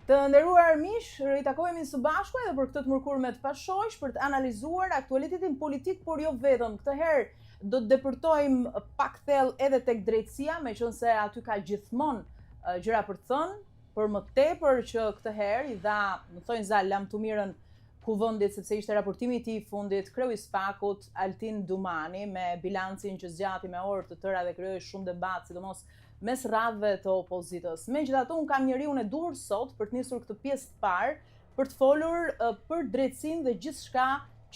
Të nderuar miq, ritakohemi së bashku edhe për këtë të mërkurme të pashojsh për të analizuar aktualitetin politik, por jo vetëm. Këtë herë do të depërtojmë pak thellë edhe tek drejtësia, meqense aty ka gjithmonë gjëra për të thënë, por më tepër që këtë herë i dha, më thojnë za lam të mirën kuvendit, sepse ishte raportimi i tij i fundit kreu i SPAK-ut Altin Dumani me bilancin që zgjati me orë të tëra dhe krijoi shumë debat, sidomos mes radhëve të opozitës. Megjithatë, unë kam njeriun e duhur sot për të nisur këtë pjesë të parë, për të folur për drejtësinë dhe gjithçka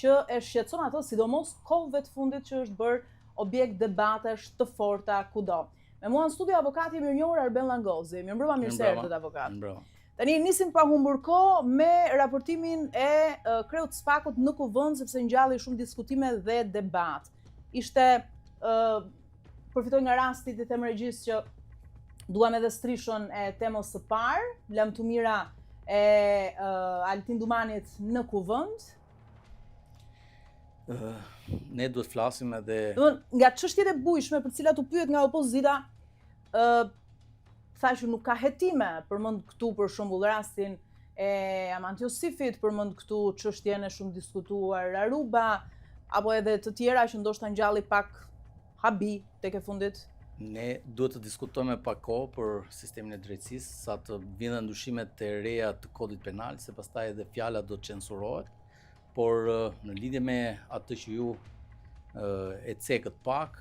që e shqetëson ato, sidomos kohëve të fundit që është bërë objekt debatesh të forta kudo. Me mua në studio avokati mirënjohur Arben Langozi. Mirëmbrëma, mirë se erdhët avokat. Tani nisim pa humbur kohë me raportimin e kreut SPAK-ut në kuvend, sepse ngjalli shumë diskutime dhe debat. Ishte përfitoj nga rasti të them regjis që duam edhe strishën e temës së parë, lam të mira e Altin Dumanit në kuvend. Ne duhet flasim edhe... Nga çështjet e bujshme për cilat u pyet nga opozita, tha që nuk ka hetime, përmend këtu për shembull rastin e Amant Josifit, përmend këtu çështjen e shumë diskutuar Aruba, apo edhe të tjera që ndoshta ngjalli pak habi tek e fundit. Ne duhet të diskutojmë pak kohë për sistemin e drejtësisë, sa të vinë ndryshimet e reja të kodit penal, se pastaj edhe fjala do të censurohet, por në lidhje me atë që ju e cekët pak,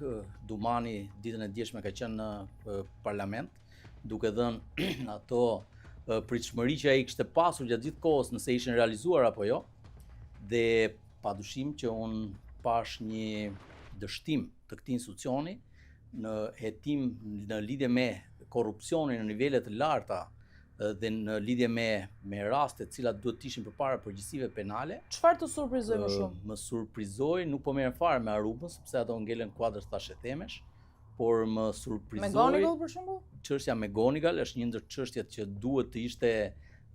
Dumani ditën e djeshme ka qenë në parlament, duke dhënë ato pritshmëri që ai kishte pasur gjatë gjithë kohës nëse ishin realizuar apo jo, dhe padyshim që unë pash një dështim të këtij institucioni në hetim në lidhje me korrupsionin në nivele të larta dhe në lidhje me raste të cilat duhet të ishin përpara përgjegjësive penale. Çfarë të surprizoi më shumë? Më surprizoi, nuk po merrem fare me Arubën, sepse ato ngelen kuadër thashë themesh, por më surprizoi. Me Gonigal për shembull? Çështja me Gonigal është një ndër çështjet që duhet të ishte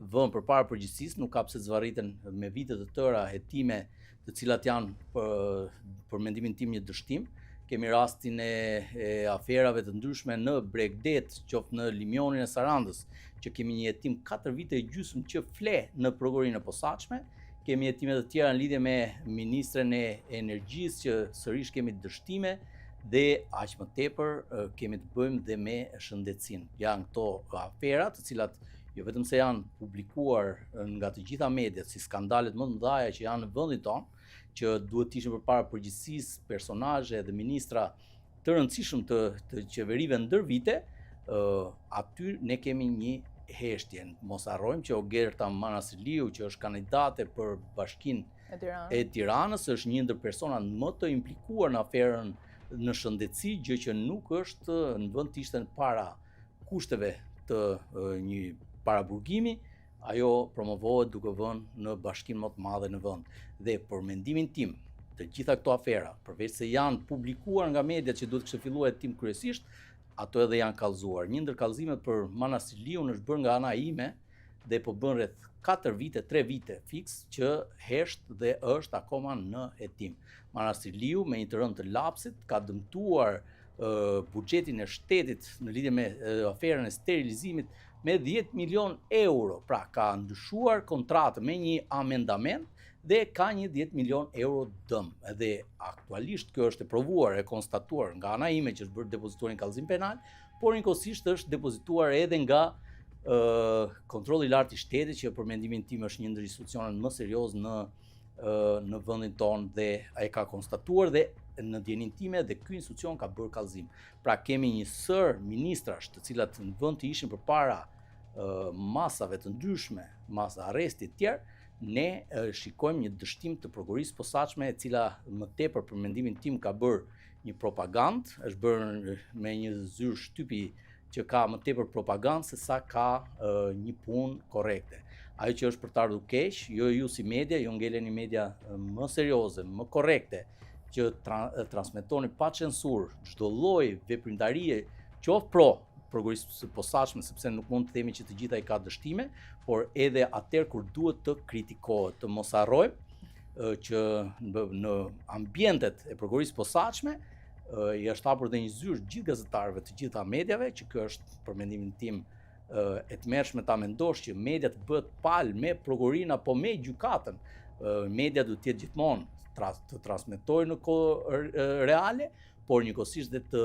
vënë përpara përgjegjësisë, nuk ka pse të zvarriten me vite të tëra hetime të cilat janë për mendimin tim një dështim. Kemi rastin e aferave të ndryshme në Bregdet, qoftë në Limionin e Sarandës, që kemi një hetim 4 vite e gjysmë që fle në prokurorinë e posaçme. Kemi hetime të tjera në lidhje me ministren e energjisë, që sërish kemi dështime, dhe aq më tepër kemi të bëjmë dhe me shëndetësinë. Janë këto afera të cilat jo vetëm se janë publikuar nga të gjitha mediat si skandalet më të mëdha që janë në vendin tonë, që duhet të ishin përpara përgjegjësisë personazhe dhe ministra të rëndësishëm të qeverive ndër vite, aty ne kemi një heshtje. Mos harrojmë që Ogerta Manasiliu, që është kandidate për Bashkinë e Tiranës, është një ndër personat më të implikuar në aferën në shëndetësi, gjë që nuk është në vend të ishte para kushteve të një paraburgimi. Ajo promovohet duke vënë në bashkinë më të madhe në vend. Dhe për mendimin tim, të gjitha këto afera, përveç se janë publikuar nga mediat që duhet kishte filluar hetim kryesisht, ato edhe janë kallëzuar. Një ndër kallëzimet për Manasiliun është bërë nga ana ime dhe po bën rreth 4 vite, 3 vite fiks që hesht dhe është akoma në hetim. Manasiliu me një të rënd të lapsit ka dëmtuar buxhetin e shtetit në lidhje me aferën e sterilizimit me 10 milion euro. Pra ka ndryshuar kontratë me një amendament dhe ka një 10 milion euro dëm. Dhe aktualisht kjo është e provuar, e konstatuar nga ana ime që është bërë depozituar në kallëzim penal, por njëkohësisht është depozituar edhe nga kontrolli i lartë i shtetit, që për mendimin tim është një ndër institucionet më serioz në vendin tonë, dhe ai ka konstatuar dhe në dijenin time dhe ky institucion ka bërë kallëzim. Pra kemi një sër ministrash të cilat në vend të ishin përpara masave të ndryshme, masa arresti të tjerë, ne shikojmë një dështim të prokurorisë posaçme, e cila më tepër për mendimin tim ka bërë një propagandë, është bërë me një zyrë shtypi që ka më tepër propagandë se sa ka një punë korrekte. Ajo që është për të ardhur keq, jo ju si media, ju ngeleni media më serioze, më korrekte, që transmetoni pa censurë çdo lloj veprimtarie, qoftë pro prokurorisë posaçme, sepse nuk mund të themi që të gjitha i ka dështime, por edhe atëherë kur duhet të kritikohet. Të mos harrojmë që në ambientet e prokurorisë posaçme i është hapur dhe një zyrë gjithë gazetarëve të gjitha mediave, që kjo është për mendimin tim e tmerrshme ta mendosh që media të bëhet palë me prokurorin apo me gjykatën. Media duhet të jetë gjithmonë të transmetojë në kohë reale, por njëkohësisht dhe të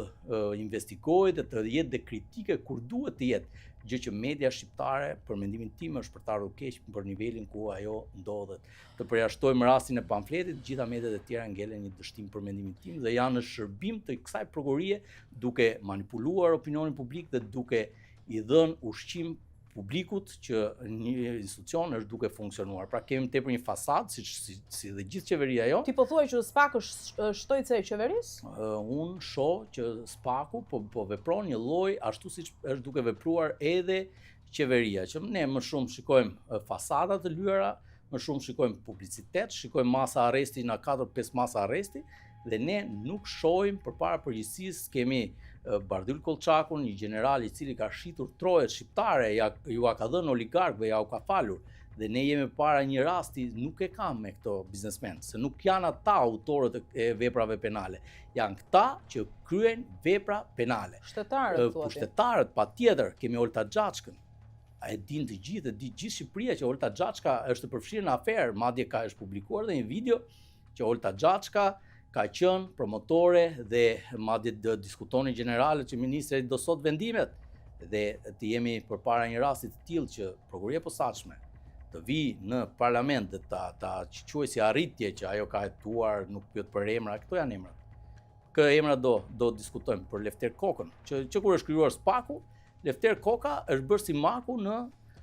investigojë dhe të jetë dhe kritike kur duhet të jetë. Gjë që media shqiptare, për mendimin tim, është për të ardhur keq për nivelin ku ajo ndodhet. Të përjashtojmë rastin e pamfletit, gjitha mediat e tjera ngelen një dështim për mendimin tim dhe janë në shërbim të kësaj prokurie duke manipuluar opinionin publik dhe duke i dhënë ushqim publikut që një institucion është duke funksionuar. Pra kemi tepër një fasadë, si dhe gjithë qeveria jo. Ti po thuaj që SPAK është shtojtëse e qeverisë? Unë shoh që SPAK-u po vepron një lloj ashtu siç është duke vepruar edhe qeveria, që ne më shumë shikojmë fasada të lyera, më shumë shikojmë publicitet, shikojmë masa arresti na 4-5 masa arresti dhe ne nuk shohim përpara përgjegjësisë. Kemi Bardhyl Kolçakun, një general i cili ka shitur trojet shqiptare, ju ka dhënë oligarkëve, ja u ka falur. Dhe ne jemi para një rasti, nuk e kam me këto biznesmen, se nuk janë ata autorët e veprave penale. Janë këta që kryen vepra penale. Shtetarët, pushtetarët, patjetër, kemi Olta Xhaçkën. E din të gjithë, e di gjithë Shqipëria që Olta Xhaçka është përfshirë në aferë, madje është publikuar dhe një video që Olta Xhaçka ka qenë promotore dhe madje diskutoni generale që ministri do sot vendimet dhe të jemi përpara një rasti të tillë që prokuria e posaçme të vi në parlament dhe ta quajë si arritje që ajo ka hetuar, nuk pyet për emra, këto janë emrat. Kë emra do diskutojmë për Lefter Kokën, që kur është krijuar SPAK-u, Lefter Koka është bërë si maku në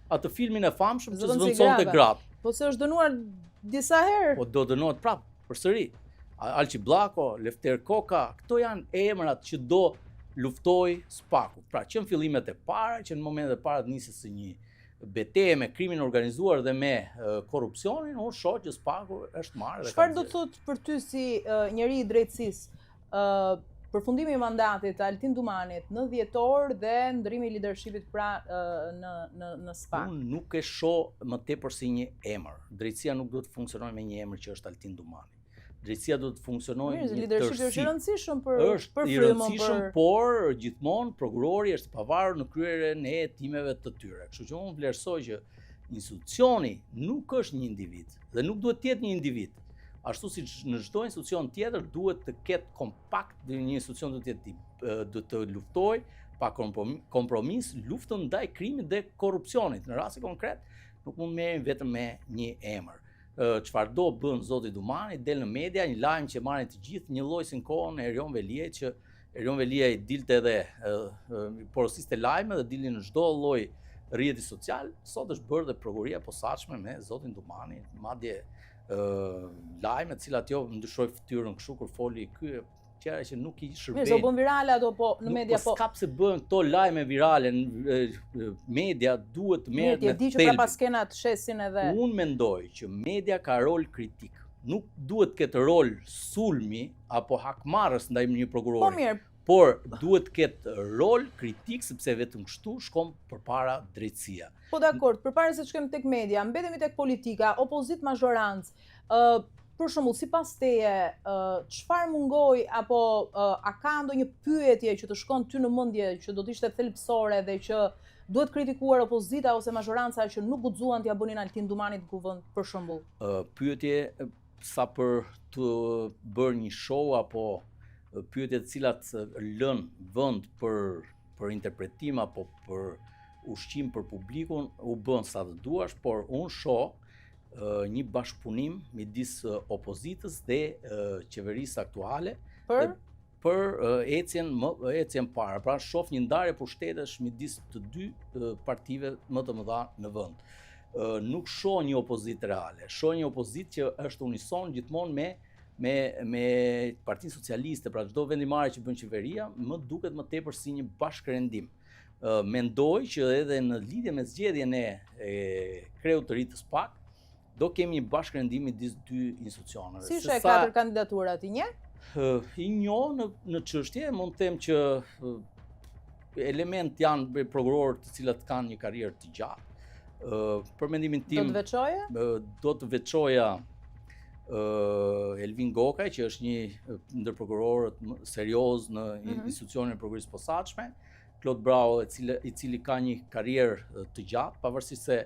atë filmin e famshëm që zvendësonte gratë. Po se është dënuar disa herë. Po do dënohet prapë përsëri. Alçi Bllako, Lefter Koka, këto janë emrat që do luftoj SPAK-u. Pra që në fillimet e para, që në momentet e para të nisë si një betejë me krimin organizuar dhe me korrupsionin, unë shoh që SPAK-u është marrë dhe çfarë do të thotë për ty si njeri i drejtësisë përfundimi i mandatit të Altin Dumanit në dhjetor dhe ndrimi i leadershipit pra në SPAK? Unë nuk e shoh më tepër si një emër. Drejtësia nuk duhet të funksionojë me një emër që është Altin Dumani. Drejtësia do të funksionojë një tërësi. Leadershipi është i rëndësishëm për është i rëndësishëm, por gjithmonë prokurori është pavarur në kryerjen e hetimeve të tyre. Kështu që unë vlerësoj që institucioni nuk është një individ dhe nuk duhet të jetë një individ. Ashtu si në çdo institucion tjetër duhet të ketë kompakt dhe një institucion duhet të luftojë pa kompromis luftën ndaj krimit dhe korrupsionit. Në rasti konkret nuk mund merrem vetëm me një emër. Çfarë do bën zoti Dumani, del në media një lajm që marrin të gjithë, një lloj si në kohën e Erion Veliaj, që Erion Veliaj dilte edhe porosiste lajme dhe dilnin në çdo lloj rrjeti social. Sot është bërë dhe prokuria e posaçme me zotin Dumani, madje lajme të cilat jo ndryshoi fytyrën kështu kur foli ky, qera që nuk i shërbejnë. Mirë, bën virale ato po në media po. S'ka pse bën këto lajme virale, media duhet të merret me thelbi. Di që pra pas skenat shesin edhe. Unë mendoj që media ka rol kritik. Nuk duhet ketë rol sulmi apo hakmarrës ndaj një prokurori. Po mirë. Por duhet ketë rol kritik sepse vetëm kështu shkon përpara drejtësia. Po dakord, përpara se të shkojmë tek media, mbetemi tek politika, opozit mazhorancë. Për shembull, sipas teje, çfarë mungoi apo a ka ndonjë pyetje që të shkon ty në mendje që do të ishte thelbësore dhe që duhet kritikuar opozita ose mazhoranca që nuk guxuan t'ia bënin Altin Dumanit kuvend për shembull? Pyetje sa për të bërë një show apo pyetje të cilat lën vend për interpretim apo për ushqim për publikun u bën sa të duash, por unë shoh një bashkëpunim midis opozitës dhe qeverisë aktuale për ecjen para. Pra shoh një ndarje pushtetesh midis të dy partive më të mëdha në vend. Nuk shoh një opozitë reale, shoh një opozitë që është unison gjithmonë me Partinë Socialiste, pra çdo vendimmarrje që bën qeveria, më duket më tepër si një bashkërendim. Mendoj që edhe në lidhje me zgjedhjen e kreut të ri të SPAK, do kemi një bashkërendim midis dy institucioneve. Si është e 4 kandidaturat i njeh? I njoh në çështje, mund të them që element janë prokurorë të cilat kanë një karrierë të gjatë. Për mendimin tim do të veçoje? Do të veçoja Elvin Gokaj, që është një ndër prokurorët serioz në institucionin e prokurisë posaçme. Claude Bravo, i cili ka një karrierë të gjatë, pavarësisht se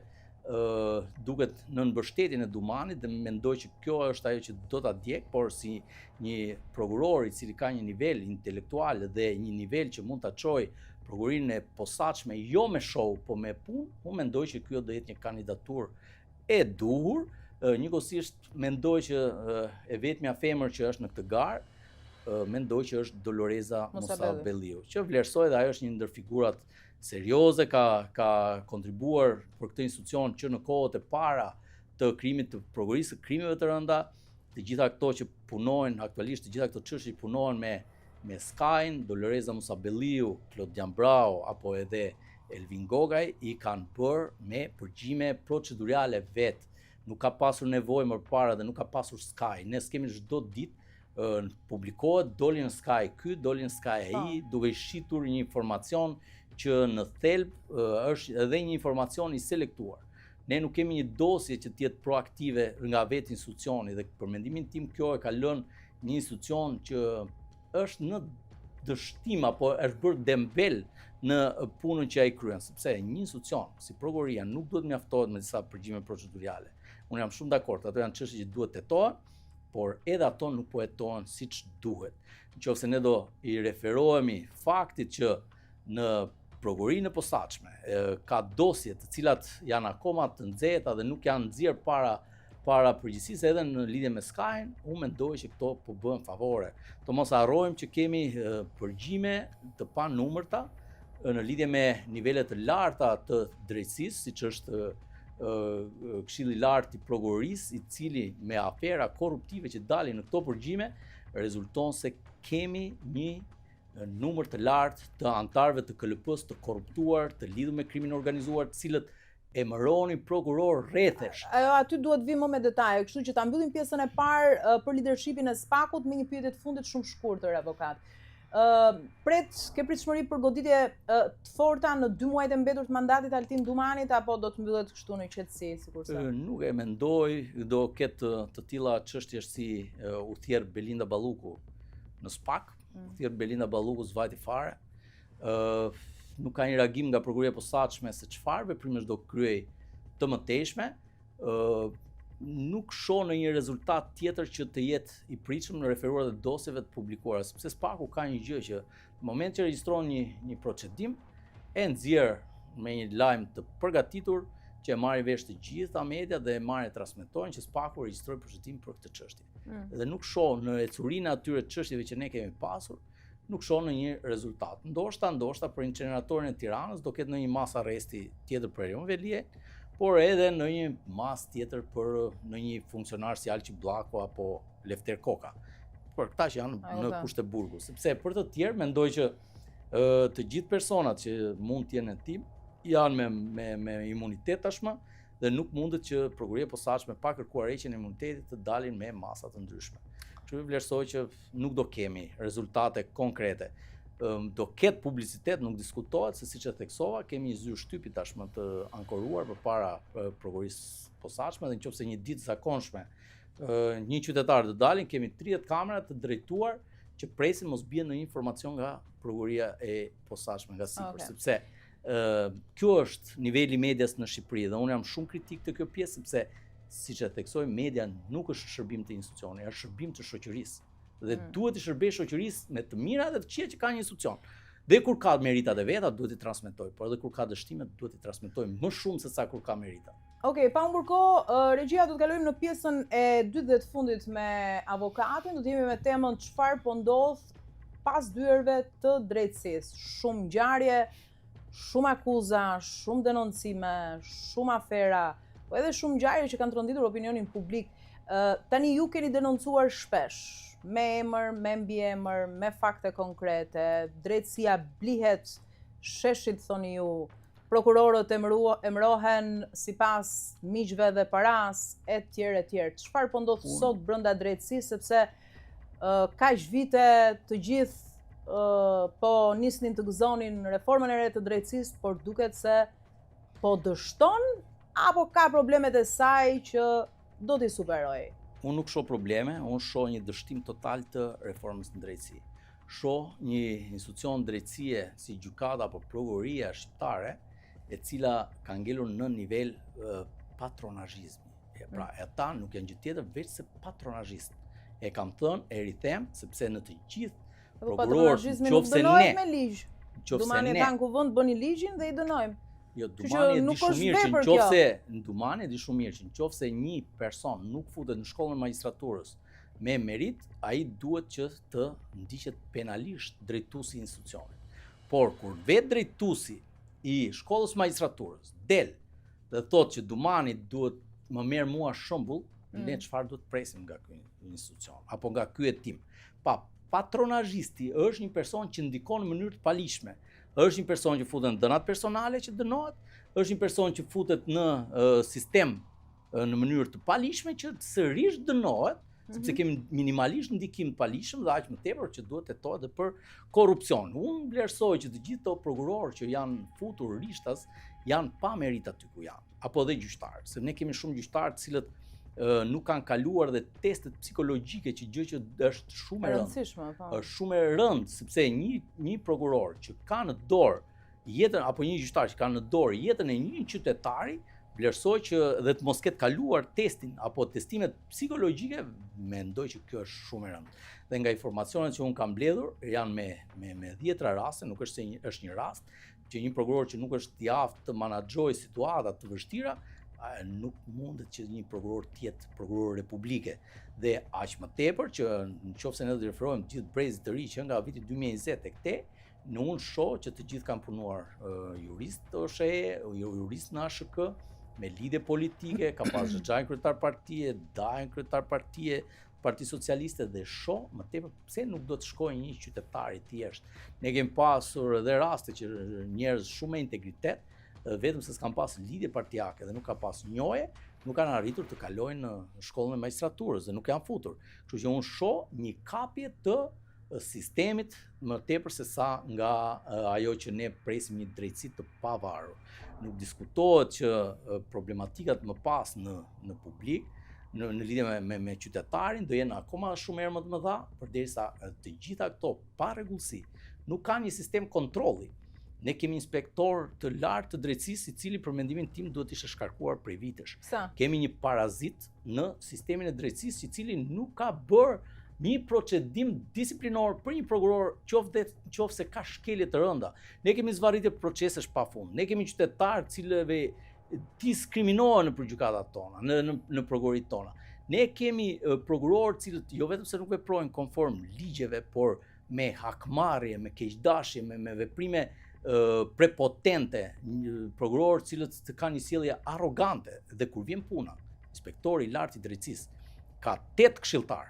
duket në mbështetjen e Dumanit dhe mendoj që kjo është ajo që do ta djeg, por si një prokuror i cili ka një nivel intelektual dhe një nivel që mund ta çojë prokurorinë e posaçme jo me show, po me punë, unë mendoj që kjo do jetë një kandidaturë e duhur. Njëkohësisht mendoj që e vetmja femër që është në këtë garë, mendoj që është Doloreza Musabelliu, që vlerësoj dhe ajo është një ndër figurat serioze, ka kontribuar për këtë institucion që në kohët e para të krimit të prokurisë, krimeve të rënda, të gjitha këto që punojnë aktualisht, të gjitha këto çështje që punojnë me Sky-n, Doloreza Musabelliu, Claude Bravo apo edhe Elvin Gogaj i kanë bërë me përgjime procedurale vetë. Nuk ka pasur nevojë më parë dhe nuk ka pasur Sky. Ne s'kemi çdo ditë publikohet, doli në Sky ky, doli në Sky ai, duke shitur një informacion që në thelb është edhe një informacion i selektuar. Ne nuk kemi një dosje që të jetë proaktive nga vetë institucioni dhe për mendimin tim kjo e ka lënë një institucion që është në dështim apo është bërë dembel në punën që ai kryen, sepse një institucion si prokuroria nuk duhet mjaftohet me disa përgjime procedurale. Unë jam shumë dakord, ato janë çështje që duhet tetohen, por edhe ato nuk po hetohen siç duhet. Nëse ne do i referohemi faktit që në prokurorinë e posaçme ka dosje të cilat janë akoma të nxehta dhe nuk janë nxjerr para përgjegjësisë edhe në lidhje me Sky-n, unë mendoj që këto po bëhen favore. Të mos harrojmë që kemi përgjime të panumërta në lidhje me nivele të larta të drejtësisë, siç është Këshilli i Lartë i Prokurorisë, i cili me afera korruptive që dalin në këto përgjime, rezulton se kemi një numër të lartë të antarëve të KLP-s të korruptuar, të lidhur me krimin organizuar, të cilët emëronin prokuror rrethesh. Aty duhet vi më me detaje, kështu që ta mbyllim pjesën e parë për leadershipin e SPAK-ut me një pyetje të fundit shumë shkurtër, avokat. Ke pritshmëri për goditje të forta në 2 muajt e mbetur të mandatit Altin Dumanit apo do të mbyllet kështu në qetësi sikurse? Nuk e mendoj, do ketë të tilla çështje si Uthier Belinda Balluku në SPAK. Uthier Belinda Balluku zvajti fare. Nuk ka një reagim nga prokuroria e posaçme se çfarë veprimesh do kryej të mëtejshme. Nuk shoh në një rezultat tjetër që të jetë i pritshëm në referuar të dosjeve të publikuara, sepse SPAK-u ka një gjë që në moment që regjistron një procedim, e nxjerr me një lajm të përgatitur që e marrin vesh të gjitha media dhe e marrin transmetojnë që SPAK-u regjistroi procedim për këtë çështje. Dhe nuk shoh në ecurinë atyre çështjeve që ne kemi pasur, nuk shoh në një rezultat. Ndoshta për inceneratorin e Tiranës do ketë në një mas arresti tjetër për Erion Velie, por edhe në një mas tjetër për në një funksionar si Alqi Bllako apo Lefter Koka. Për këta që janë në Kushteburgu, sepse për të tjerë mendoj që të gjithë personat që mund të jenë në tim janë me imunitet tashmë dhe nuk mundet që prokuroria e posaçme pa kërkuar heqjen e imunitetit të dalin me masa të ndryshme. Kështu vlerësoj që nuk do kemi rezultate konkrete. Do ketë publicitet, nuk diskutohet, se siç e theksova, kemi një zyrë shtypi tashmë të ankoruar përpara prokurorisë posaçme dhe nëse një ditë zakonshme një qytetar të dalin, kemi 30 kamera të drejtuar që presin mos bie në informacion nga prokuroria e posaçme nga sipër, sepse kjo është niveli i medias në Shqipëri dhe unë jam shumë kritik të kjo pjesë sepse siç e theksoj, media nuk është shërbim të institucioni, është shërbim të shoqërisë. Dhe duhet të shërbejë shoqërisë me të mira dhe të këqija që ka një institucion. Dhe kur ka meritat e veta duhet i transmetoj, por edhe kur ka dështimet duhet i transmetoj më shumë se sa kur ka merita. Okej, pa humbur kohë, regjia do të kalojmë në pjesën e dytë dhe të fundit me avokatin, do të jemi me temën çfarë po ndodh pas dyerve të drejtësisë. Shumë ngjarje, shumë akuza, shumë denoncime, shumë afera, po edhe shumë ngjarje që kanë tronditur opinionin publik. Tani ju keni denoncuar shpesh, me emër, me mbiemër, me fakte konkrete, drejtësia blihet sheshit, thoni ju, prokurorët emërohen sipas miqve dhe paras, etj. Çfarë po ndodh sot brenda drejtësisë, sepse kaq vite të gjithë po nisnin të gëzonin reformën e re të drejtësisë, por duket se po dështon apo ka problemet e saj që do t'i superojë? Unë nuk shoh probleme, unë shoh një dështim total të reformës në drejtësi. shoh një institucion drejtësie si gjykata apo prokuroria shqiptare, e cila ka ngelur në nivel patronazhizmi. Pra, ata nuk janë gjë tjetër veç se patronazhist. E kam thënë, e rithem, sepse në të gjithë prokurorët, nëse ne me ligj. Dumani e kanë kuvend bëni ligjin dhe i dënojmë. Jo, Dumani e di shumë mirë që nëse një person nuk futet në shkollën e magjistraturës me merit, ai duhet që të ndiqet penalisht drejtuesi i institucionit. Por kur vetë drejtuesi i shkollës magjistraturës del dhe thotë që Dumani duhet më merr mua shembull, ne çfarë duhet presim nga ky institucion apo nga ky hetim. Patronazhisti është një person që ndikon në mënyrë të palishme. Është një person që futet në dënat personale që dënohet, është një person që futet në sistem në mënyrë të palishme që sërish dënohet, sepse kemi minimalisht ndikim të palishëm dhe aq më tepër që duhet tetohet edhe për korrupsion. Unë vlerësoj që të gjithë këto prokurorë që janë futur rishtas janë pa merit aty ku janë, apo dhe gjyqtarë, se ne kemi shumë gjyqtarë të cilët nuk kanë kaluar dhe testet psikologjike, që gjë që është shumë e rëndë. Është shumë e rëndë, sepse një prokuror që ka në dorë jetën, apo një gjyqtar që ka në dorë jetën e një qytetari, vlerësoj që dhe të mos ketë kaluar testin apo testimet psikologjike, mendoj që kjo është shumë e rëndë. Dhe nga informacionet që unë kam mbledhur, janë me 10 raste, nuk është se është një rast, që një prokuror që nuk është i aftë të menaxhojë situata të vështira, nuk mundet që një prokuror të jetë prokuror republike. Dhe aq më tepër që nëse ne do të referohemi të gjithë brezit të ri që nga viti 2020 tek te, në unë shoh që të gjithë kanë punuar jurist OSHE, jurist në ASHK, me lidhje politike, ka pas Xhaxhajin kryetar partie, Dajin kryetar partie, Parti Socialiste, dhe shoh më tepër pse nuk do të shkojë një qytetar i thjesht. Ne kemi pasur edhe raste që njerëz shumë me integritet, vetëm se s'kan pas lidhje partijake dhe nuk ka pas njohje, nuk kanë arritur të kalojnë në shkollën e magjistraturës dhe nuk janë futur. Kështu që unë shoh një kapje të sistemit më tepër se sa nga ajo që ne presim një drejtësi të pavarur. Nuk diskutohet që problematikat më pas në publik, në lidhje me qytetarin, do jenë akoma shumë herë më të mëdha, përderisa të gjitha këto pa rregullsi nuk kanë një sistem kontrolli. Ne kemi inspektor të lartë të drejtësisë, i cili për mendimin tim duhet ishte shkarkuar prej vitesh. Kemi një parazit në sistemin e drejtësisë, i cili nuk ka bërë një procedim disiplinor për një prokuror, qoftë se ka shkelje të rënda. Ne kemi zvarritje procesesh pafund. Ne kemi qytetarë cilëve diskriminohen në gjykatat tona, në prokuroritë tona. Ne kemi prokurorë cilët jo vetëm se nuk veprojnë konform ligjeve, por me hakmarrje, me keqdashje, me veprime prepotente, prokurorë cilët të kanë një sjellje arrogante, dhe kur vjen puna, inspektori i lartë i drejtësisë ka 8 këshilltar,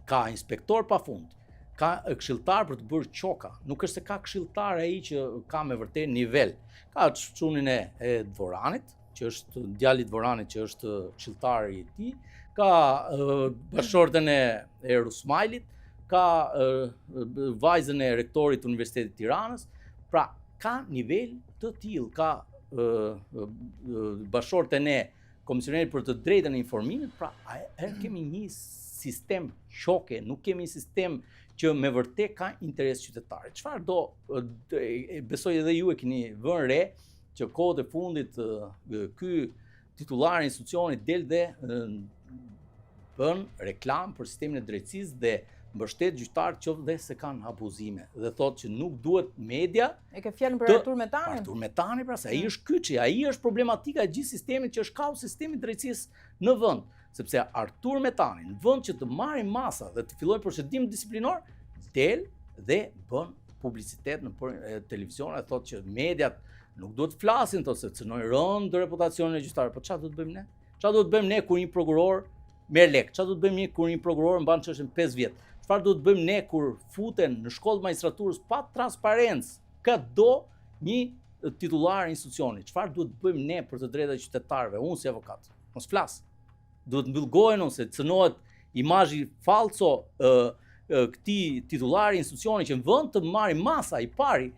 ka inspektor pafund, ka këshilltar për të bërë qoka, nuk është se ka këshilltar ai që ka me vërtet nivel. Ka çunin e Dvoranit, që është djali i Dvoranit, që është këshilltari i tij, ka bashortën e Rusmajlit, ka vajzën e rektorit të Universitetit të Tiranës. Pra, ka nivel të tillë, ka bashortën e komisionerit për të drejtën e informimit, pra kemi një sistem qoke, nuk kemi një sistem që me vërtet ka interes qytetarit. Çfarë do, besoj edhe ju e keni vënë re, që kohët e fundit ky titullar i institucionit del dhe bën reklam për sistemin e drejtësisë dhe mbështet gjyqtarët qoftë dhe se kanë abuzime dhe thotë që nuk duhet media. E ke fjalën për Artur Metanin? Artur Metani, pra, se ai është kyçi, ai është problematika e gjithë sistemit që është kau sistemi i drejtësisë në vend, sepse Artur Metani në vend që të marrë masa dhe të fillojë procedim disiplinor, del dhe bën publicitet në televizion, e thotë që mediat nuk duhet flasin, thotë se cënojnë rënd reputacionin e gjyqtarëve. Po çfarë do të bëjmë ne? Çfarë do të bëjmë ne kur një prokuror merr lek? Çfarë do të bëjmë ne kur një prokuror mban çështën 5 vjet? Çfarë do të bëjmë ne kur futen në shkollë magjistraturës pa transparencë ka do një titullar institucioni? Çfarë duhet të bëjmë ne për të drejtat e qytetarëve? Unë si avokat, mos flas. Duhet mbyll gojen ose cënohet imazhi falso këtij titullari institucioni që në vend të marrë masa i pari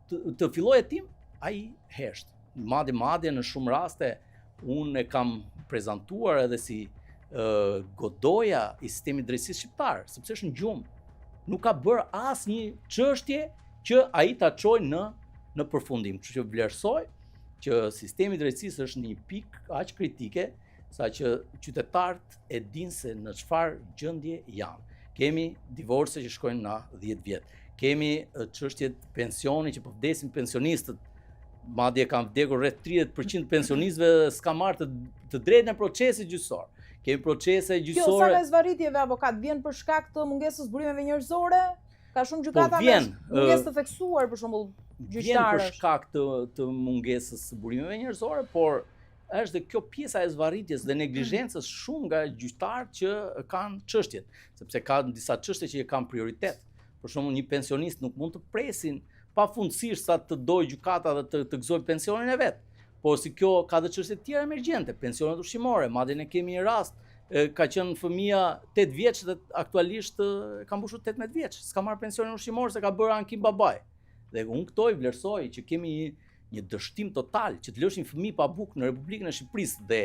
të fillojë hetim, ai hesht. Madje në shumë raste unë e kam prezantuar edhe si godoja i sistemit drejtësisë shqiptar, sepse është në gjumë. nuk ka bërë asnjë çështje që ai ta çojë në përfundim. Kështu që vlerësoj që sistemi i drejtësisë është një pikë aq kritike saqë qytetarët e dinë se në çfarë gjendje janë. Kemi divorce që shkojnë na 10 vjet. Kemi çështjet pensioni që po vdesin pensionistët. Madje kanë vdekur rreth 30% pensionistëve s'ka marrë të drejtën e procesit gjyqësor. Kemi procese gjyqësore. Kjo sa me zvarritjeve avokat vjen për shkak të mungesës burimeve njerëzore? Ka shumë gjykata me mungesë të theksuar për shembull gjyqtarësh. Vjen për shkak të mungesës së burimeve njerëzore, por është dhe kjo pjesa e zvarritjes dhe neglizhencës shumë nga gjyqtarët që kanë çështjet, sepse ka disa çështje që kanë prioritet. Për shembull, një pensionist nuk mund të presin pafundësisht sa të dojë gjykata dhe të gëzojë pensionin e vet. Por si kjo ka dhe çështje të tjera emergjente, pensionet ushqimore, madje ne kemi një rast, ka qenë fëmia 8 vjeç dhe aktualisht ka mbushur 18 vjeç, s'ka marrë pensionin ushqimor se ka bërë ankim babaj. Dhe unë këto i vlerësoj që kemi një dështim total që të lësh një fëmijë pa bukë në Republikën e Shqipërisë dhe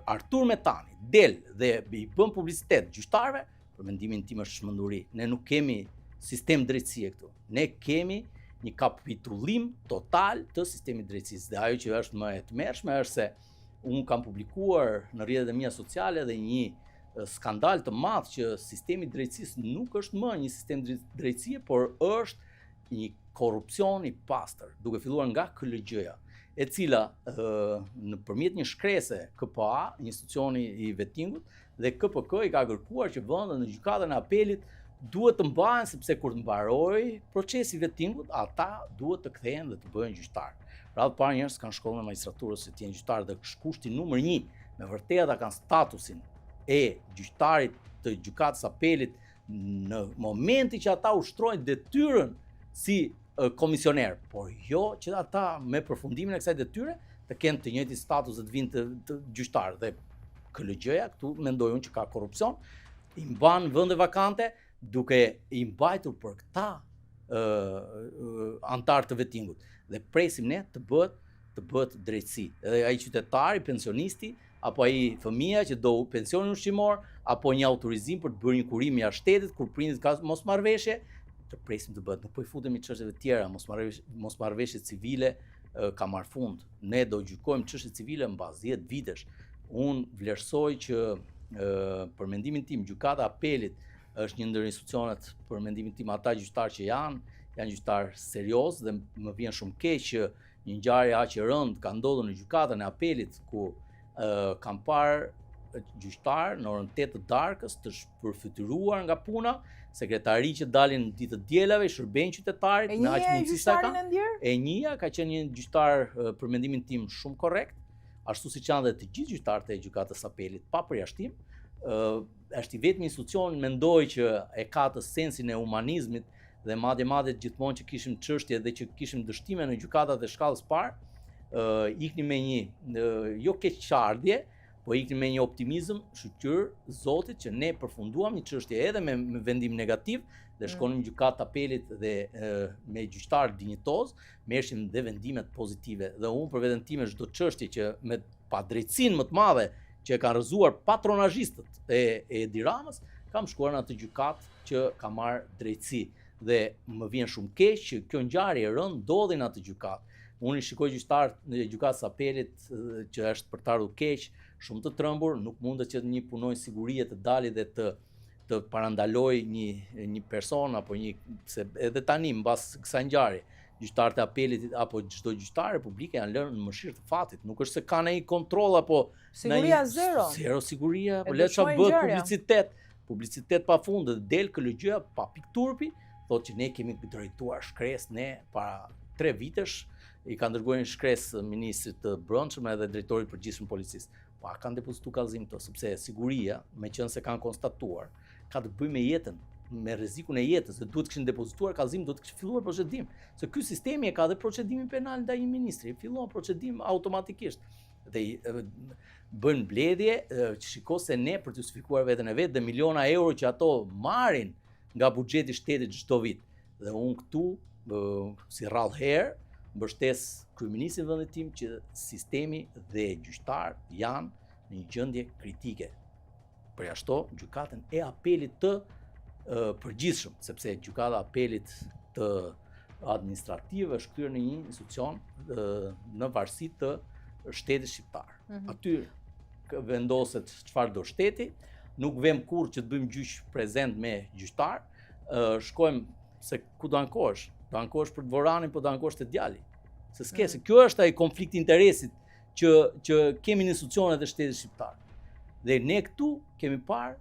Artur Metani del dhe i bën publicitet gjyqtarëve, për mendimin tim është çmenduri. Ne nuk kemi sistem drejtësie këtu. Ne kemi një kapitullim total të sistemit drejtësisë. Dhe ajo që është më e tmerrshme është se unë kam publikuar në rrjetet e mia sociale dhe një skandal të madh që sistemi i drejtësisë nuk është më një sistem drejtësie, por është një korrupsion i pastër, duke filluar nga KLG-ja, e cila nëpërmjet një shkrese KPA, një institucioni i vettingut, dhe KPK i ka kërkuar që vendet në gjykatën e apelit duhet të mbahen sepse kur të mbarojë procesi i vettingut, ata duhet të kthehen dhe të bëhen gjyqtar. Radhë parë njerëz kanë shkollën e magjistraturës se të jenë gjyqtar dhe kushti numër 1, me vërtet ata kanë statusin e gjyqtarit të gjykatës apelit në momenti që ata ushtrojnë detyrën si komisioner, por jo që ata me përfundimin e kësaj detyre të kenë të njëjtin status dhe të vinë të gjyqtar. Dhe KLG-ja këtu mendoj unë që ka korrupsion, i mban vende vakante duke i mbajtur për këta antar të vettingut. Dhe presim ne të bëhet drejtësi. Edhe ai qytetari, pensionisti, apo ai fëmia që do pensionin ushqimor, apo një autorizim për të bërë një kurim jashtë shtetit kur prindit ka mosmarrveshje, të presim të bëhet. Nuk po i futemi çështjeve të tjera, mosmarrveshjet civile ka marrë fund. Ne do gjykojmë çështjet civile mbas 10 vitesh. Unë vlerësoj që për mendimin tim gjykata e apelit është një ndër institucionet për mendimin tim ata gjyqtarë që janë gjyqtarë serioz dhe më vjen shumë keq që një ngjarje aq e rëndë ka ndodhur në gjykatën e apelit ku kam parë gjyqtar në orën 8 të darkës të përfytyruar nga puna, sekretari që dalin ditë të dielave, i shërbejnë qytetarit me aq mundësi sa ka. E njëja ka qenë një gjyqtar për mendimin tim shumë korrekt, ashtu siç janë dhe të gjithë gjyqtarët e gjykatës apelit pa përjashtim. Është i vetmi institucion mendoj që e ka të sensin e humanizmit dhe madje gjithmonë që kishim çështje dhe që kishim dështime në gjykatat e shkallës parë, ikni me një jo keqardhje, po ikni me një optimizëm shqyr Zotit që ne përfunduam një çështje edhe me vendim negativ dhe shkonim gjykatë apelit dhe me gjyqtar dinjitoz, merrshim dhe vendimet pozitive. Dhe unë për veten time çdo çështje që me padrejtësinë më të madhe që e kanë rrëzuar patronazhistët e Edi Ramës, kam shkuar në atë gjykatë që ka marrë drejtësi. Dhe më vjen shumë keq që kjo ngjarje e rëndë ndodhi në atë gjykatë. Unë i shikoj gjyqtarët në gjykatës apelit që është për të ardhur keq, shumë të trembur, nuk mundet që një punonjë sigurie të dalë dhe të parandaloj një person apo se edhe tani mbas kësaj ngjarje gjyqtarët e apelit apo çdo gjyqtar republike janë lënë në mëshirë të fatit. Nuk është se kanë ai kontroll apo siguria zero. Zero siguria, po le të bëhet publicitet pafund dhe del KLG-ja pa pikturpi, thotë që ne kemi drejtuar shkresë ne para 3 vitesh, i kanë dërguar një shkresë ministrit të brendshëm edhe drejtorit përgjithshëm policisë. Pa kanë depozituar kallëzim këto, sepse siguria, meqense se kanë konstatuar, ka të bëjë me jetën, me rrezikun e jetës, dhe duhet kishin depozituar kallëzim, duhet kishin filluar procedim. Se ky sistemi e ka dhe procedimin penal ndaj një ministri, fillon procedim automatikisht. Dhe bën mbledhje, shiko se ne për të justifikuar veten e vet dhe miliona euro që ato marrin nga buxheti i shtetit çdo vit. Dhe unë këtu si rrallë herë mbështes kryeministin e vendit tim që sistemi dhe gjyqtar janë në një gjendje kritike. Përjashto gjykatën e apelit të përgjithshëm, sepse gjykata e apelit të administrative është kthyer në një institucion në varësi të shtetit shqiptar. Aty vendoset çfarë do shteti, nuk vem kurrë që të bëjmë gjyq prezent me gjyqtar, shkojmë se ku do ankohesh? Do ankohesh për të voranin, po do ankohesh te djali. Se s'ke, se kjo është ai konflikti i interesit që kemi në institucionet e shtetit shqiptar. Dhe ne këtu kemi parë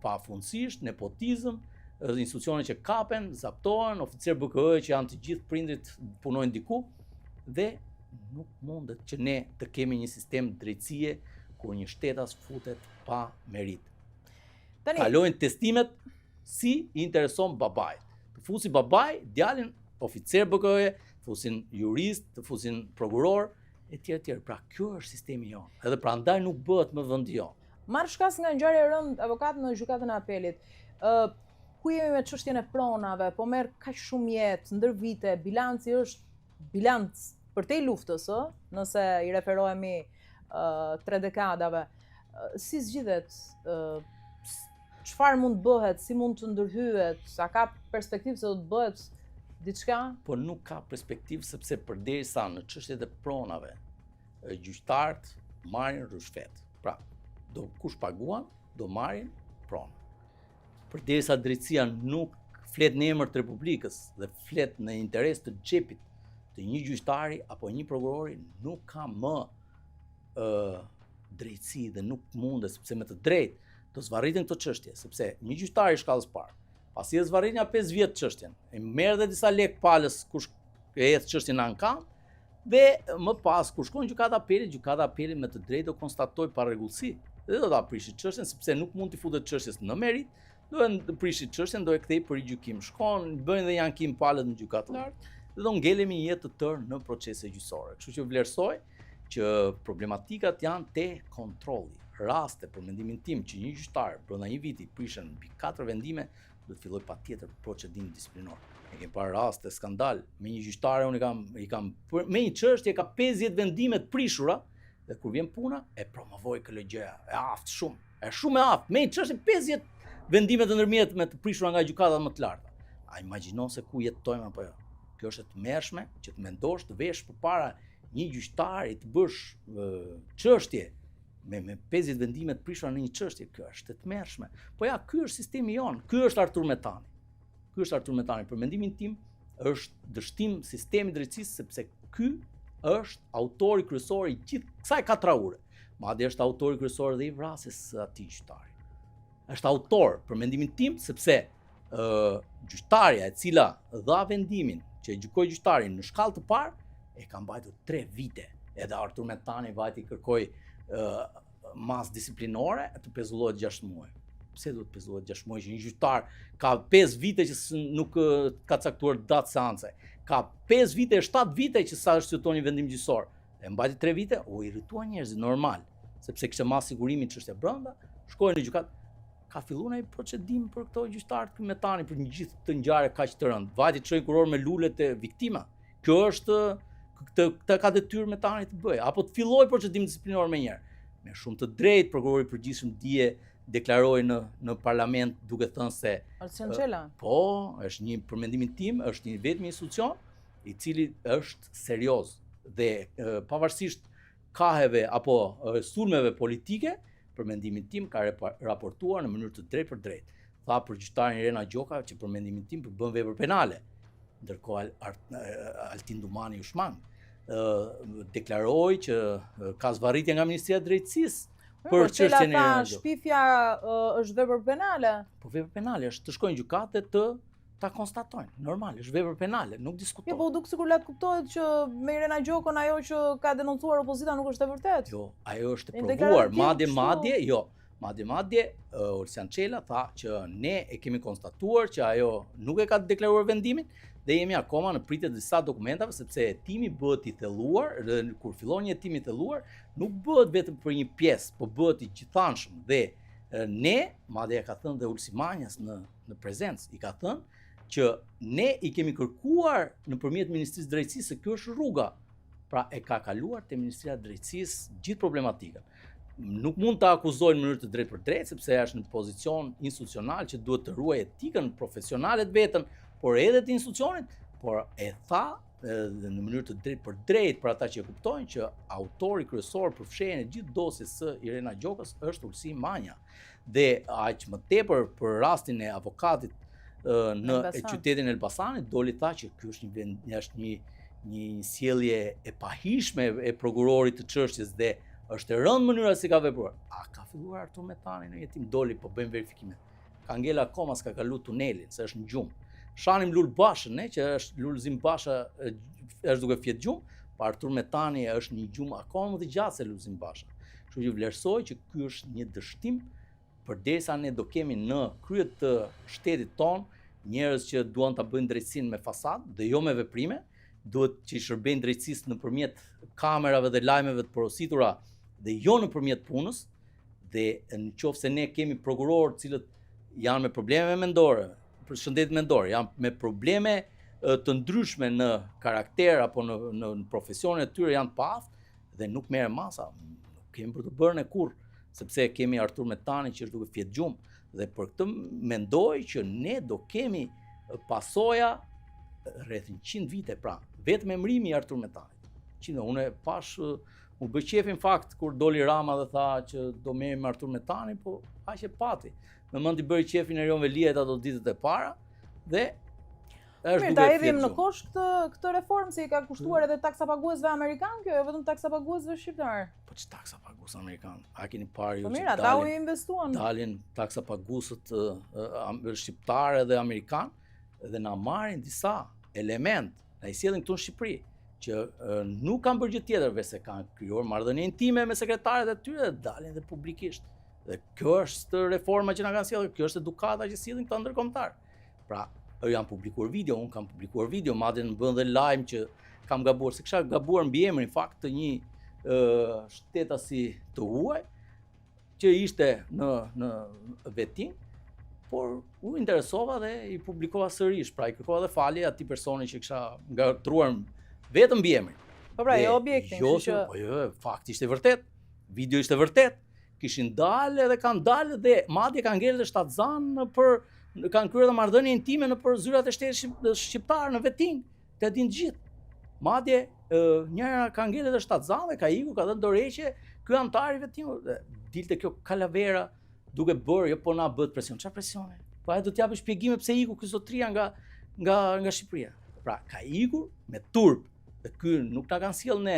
pafundësisht nepotizëm, institucione që kapen, zaptohen, oficer BKE që janë të gjithë prindrit punojnë diku dhe nuk mundet që ne të kemi një sistem drejtësie kur një shtetas futet pa merit. Kalojnë testimet si i intereson babait. Të fusi babai, djalin oficer BKE, të fusin jurist, të fusin prokuror, etj. Pra kjo është sistemi jonë. Edhe prandaj nuk bëhet më vendi jonë. Marr shkas nga ngjarja e rënd avokat në gjykatën e apelit. Ku jemi me çështjen e pronave, po merr kaq shumë jetë ndër vite, bilanci është bilanc përtej luftës, nëse i referohemi 3 dekadave. Si zgjidhet? Çfarë mund bëhet, si mund të ndërhyet, a ka perspektivë se do të bëhet diçka? Po nuk ka perspektivë sepse përderisa në çështjet e pronave, gjyqtarët marrin rrushfet. Pra, kush paguan, do marrin pronë. Përderisa drejtësia nuk flet në emër të Republikës dhe flet në interes të xhepit të një gjyqtari apo një prokurori, nuk ka më drejtësi dhe nuk mundet, sepse me të drejtë do zvarritin këto çështje, sepse një gjyqtar i shkallës parë, pasi e zvarrin ja 5 vjet çështjen, e merr dhe disa lek palës kush e hedh çështjen në ankan, dhe më pas kur shkon gjykata e apelit me të drejtë do konstatoj parregullsi dhe do ta prishë çështjen sepse nuk mund të futet çështjes në merit, do e prishë çështjen, do e kthej për gjykim. Shkon, bëjnë dhe janë ankim palët në gjykatë lartë dhe do ngelemi një jetë të tërë në procese gjyqësore. Kështu që vlerësoj që problematikat janë te kontrolli. Raste, për mendimin tim, që një gjyqtar brenda një viti prishën mbi 4 vendime, do të filloj patjetër procedim disiplinor. Ne kemi parë raste skandal me një gjyqtare, unë i kam me një çështje ka 50 vendime të prishura dhe kur vjen puna e promovoj këtë gjë. E aftë shumë. Është shumë e aftë. Me një çështje 50 vendime të ndërmjetme të prishura nga gjykatat më të larta. A imagjino se ku jetojmë apo jo? Kjo është e tmerrshme që të mendosh të vesh përpara një gjyqtari të bësh çështje me 50 vendime të prishura në një çështje, kjo është e tmerrshme. Po ja, ky është sistemi jon, ky është Artur Metani. Ky është Artur Metani, për mendimin tim, është dështim sistemi drejtësisë sepse ky është autori kryesor i gjithë kësaj katraure. Madje është autori kryesor dhe i vrasjes së atij gjyqtari. Është autor, për mendimin tim, sepse gjyqtarja e cila dha vendimin që e gjykoi gjyqtarin në shkallë të parë e ka mbajtur 3 vite. Edhe Artur Metani vajti kërkoi mas disiplinore të pezullohet 6 muaj. Pse duhet pezullohet 6 muaj që një gjyqtar ka 5 vite që nuk ka caktuar datë seance, ka 5 vite e 7 vite që sa është shqyrton një vendim gjyqësor, e mbajti 3 vite, u irrituan njerëzit normal, sepse kishte mas sigurimin çështja brenda, shkojnë në gjykat, ka filluar ai procedim për këto gjyqtarë të Metani për një gjithë të ngjarje kaq të rëndë. Vajti çojnë kuror me lulet e viktima. Kjo është këtë ka detyrë Metani të bëjë, apo të filloj procedim disiplinor me njëherë. Me shumë të drejtë, prokurori i përgjithshëm dje deklaroi në parlament duke thënë se po, është një, për mendimin tim, është një vetëm institucion i cili është serioz dhe pavarësisht kaheve apo sulmeve politike, për mendimin tim ka raportuar në mënyrë të drejtë për drejtë. Tha për gjyqtarin Irena Gjoka që për mendimin tim bën vepër penale, ndërkohë Altin Dumani u shmang. Deklaroi që ka zvarritje nga Ministria e Drejtësisë për çështjen e shpifja është vepër penale. Po vepër penale është të shkojnë gjykate ta konstatojnë. Normal, është vepër penale, nuk diskutojnë. Jo, po duk sikur le të kuptohet që me Irena Gjokën ajo që ka denoncuar opozita nuk është e vërtetë. Jo, ajo është e provuar, madje Olsian Çela tha që ne e kemi konstatuar që ajo nuk e ka deklaruar vendimin dhe jemi akoma në pritje të disa dokumentave sepse hetimi bëhet i thelluar dhe kur fillon një hetim i thelluar nuk bëhet vetëm për një pjesë, po bëhet i gjithanshëm dhe ne, madje e ka thënë dhe Ulsi Manjas në prezencë, i ka thënë që ne i kemi kërkuar nëpërmjet Ministrisë së Drejtësisë se kjo është rruga. Pra e ka kaluar te Ministria e Drejtësisë gjithë problematikën. nuk mund ta akuzojnë në mënyrë të drejtë për drejtë, sepse është në pozicion institucional që duhet të ruaj etikën profesionale të vetën, por edhe të institucionit, por e tha në mënyrë të drejtë për drejtë për ata që e kuptojnë që autori kryesor për fshehjen e gjithë dosjes së Irena Gjokës është Ulsi Manja. Dhe aq më tepër për rastin e avokatit në qytetin e Elbasanit, doli tha që ky është një sjellje e pahishme e prokurorit të çështjes dhe është e rëndë mënyra si ka vepruar. A ka filluar Artur Metani në jetim? Doli, po bëjmë verifikime. Ka ngel akoma s'ka kalu tunelin, se është në gjumë. Shanim Lul Bashën, që është Lulzim Basha është duke fjetë gjumë, pa Artur Metani është një gjumë akoma më të gjatë se Lulzim Basha. Kështu që vlerësoj që ky është një dështim përderisa ne do kemi në kryet të shtetit ton njerëz që duan ta bëjnë drejtësinë me fasadë dhe jo me veprime, duhet që i shërbejnë drejtësisë nëpërmjet kamerave dhe lajmeve të porositura dhe jo nëpërmjet punës, dhe nëse ne kemi prokurorë cilët janë me probleme mendore, për shëndet mendor, janë me probleme të ndryshme në karakter apo në profesionin e tyre janë pa aftë dhe nuk merren masa, nuk kemi për të bërë ne kurrë, sepse kemi Artur Metani që është duke fjetë gjumë dhe për këtë mendoj që ne do kemi pasoja rreth 100 vite, pra vetëm emrimi i Artur Metanit. Unë pash u bë qef në fakt kur doli Rama dhe tha që do merrem me Artur Metani, po aq e pati. Në mend i bëri qefin Erion Veliajt ato ditët e para dhe është duke ta hedhim në kosh këtë reformë si ka kushtuar edhe taksa paguesve amerikan, kjo jo vetëm taksa paguesve shqiptar. Po që taksa pagues amerikan? A keni parë ju që ata u investuan? Dalin taksa paguesët shqiptarë dhe amerikan dhe na marrin disa element, na i sjellin këtu në Shqipëri, që nuk kanë bërë gjë tjetër veç se kanë krijuar marrëdhënie intime me sekretarët e tyre dhe dalin dhe publikisht. Dhe kjo është reforma që na kanë sjellë, kjo është edukata që sillin këta ndërkombëtar. Pra, janë publikuar video, unë kam publikuar video, madje në bën dhe lajm që kam gabuar, se kisha gabuar mbi emrin fakt të një shtetasi të huaj që ishte në vetin, por u interesova dhe i publikova sërish, pra i kërkova dhe falje atij personi që kisha ngatruar vetëm mbi emrin. Po pra, jo objektin, Po jo, fakti ishte vërtet. Video ishte vërtet. Kishin dalë dhe kanë dalë dhe madje kanë ngelë dhe shtatzan kanë kryer dhe marrëdhënie intime nëpër zyrat e shtetit shqiptar në vetin. Të dinë gjithë. Madje njëra ka ngelë dhe shtatzan dhe ka ikur, ka dhënë dorëheqje ky antar i vetimit. Dilte kjo kalavera duke bërë, jo po na bëhet presion. Çfarë presione? Po ai do t'japë shpjegime pse iku ky zotria nga Shqipëria. Pra ka ikur me turp. Dhe ky nuk na kanë sjell ne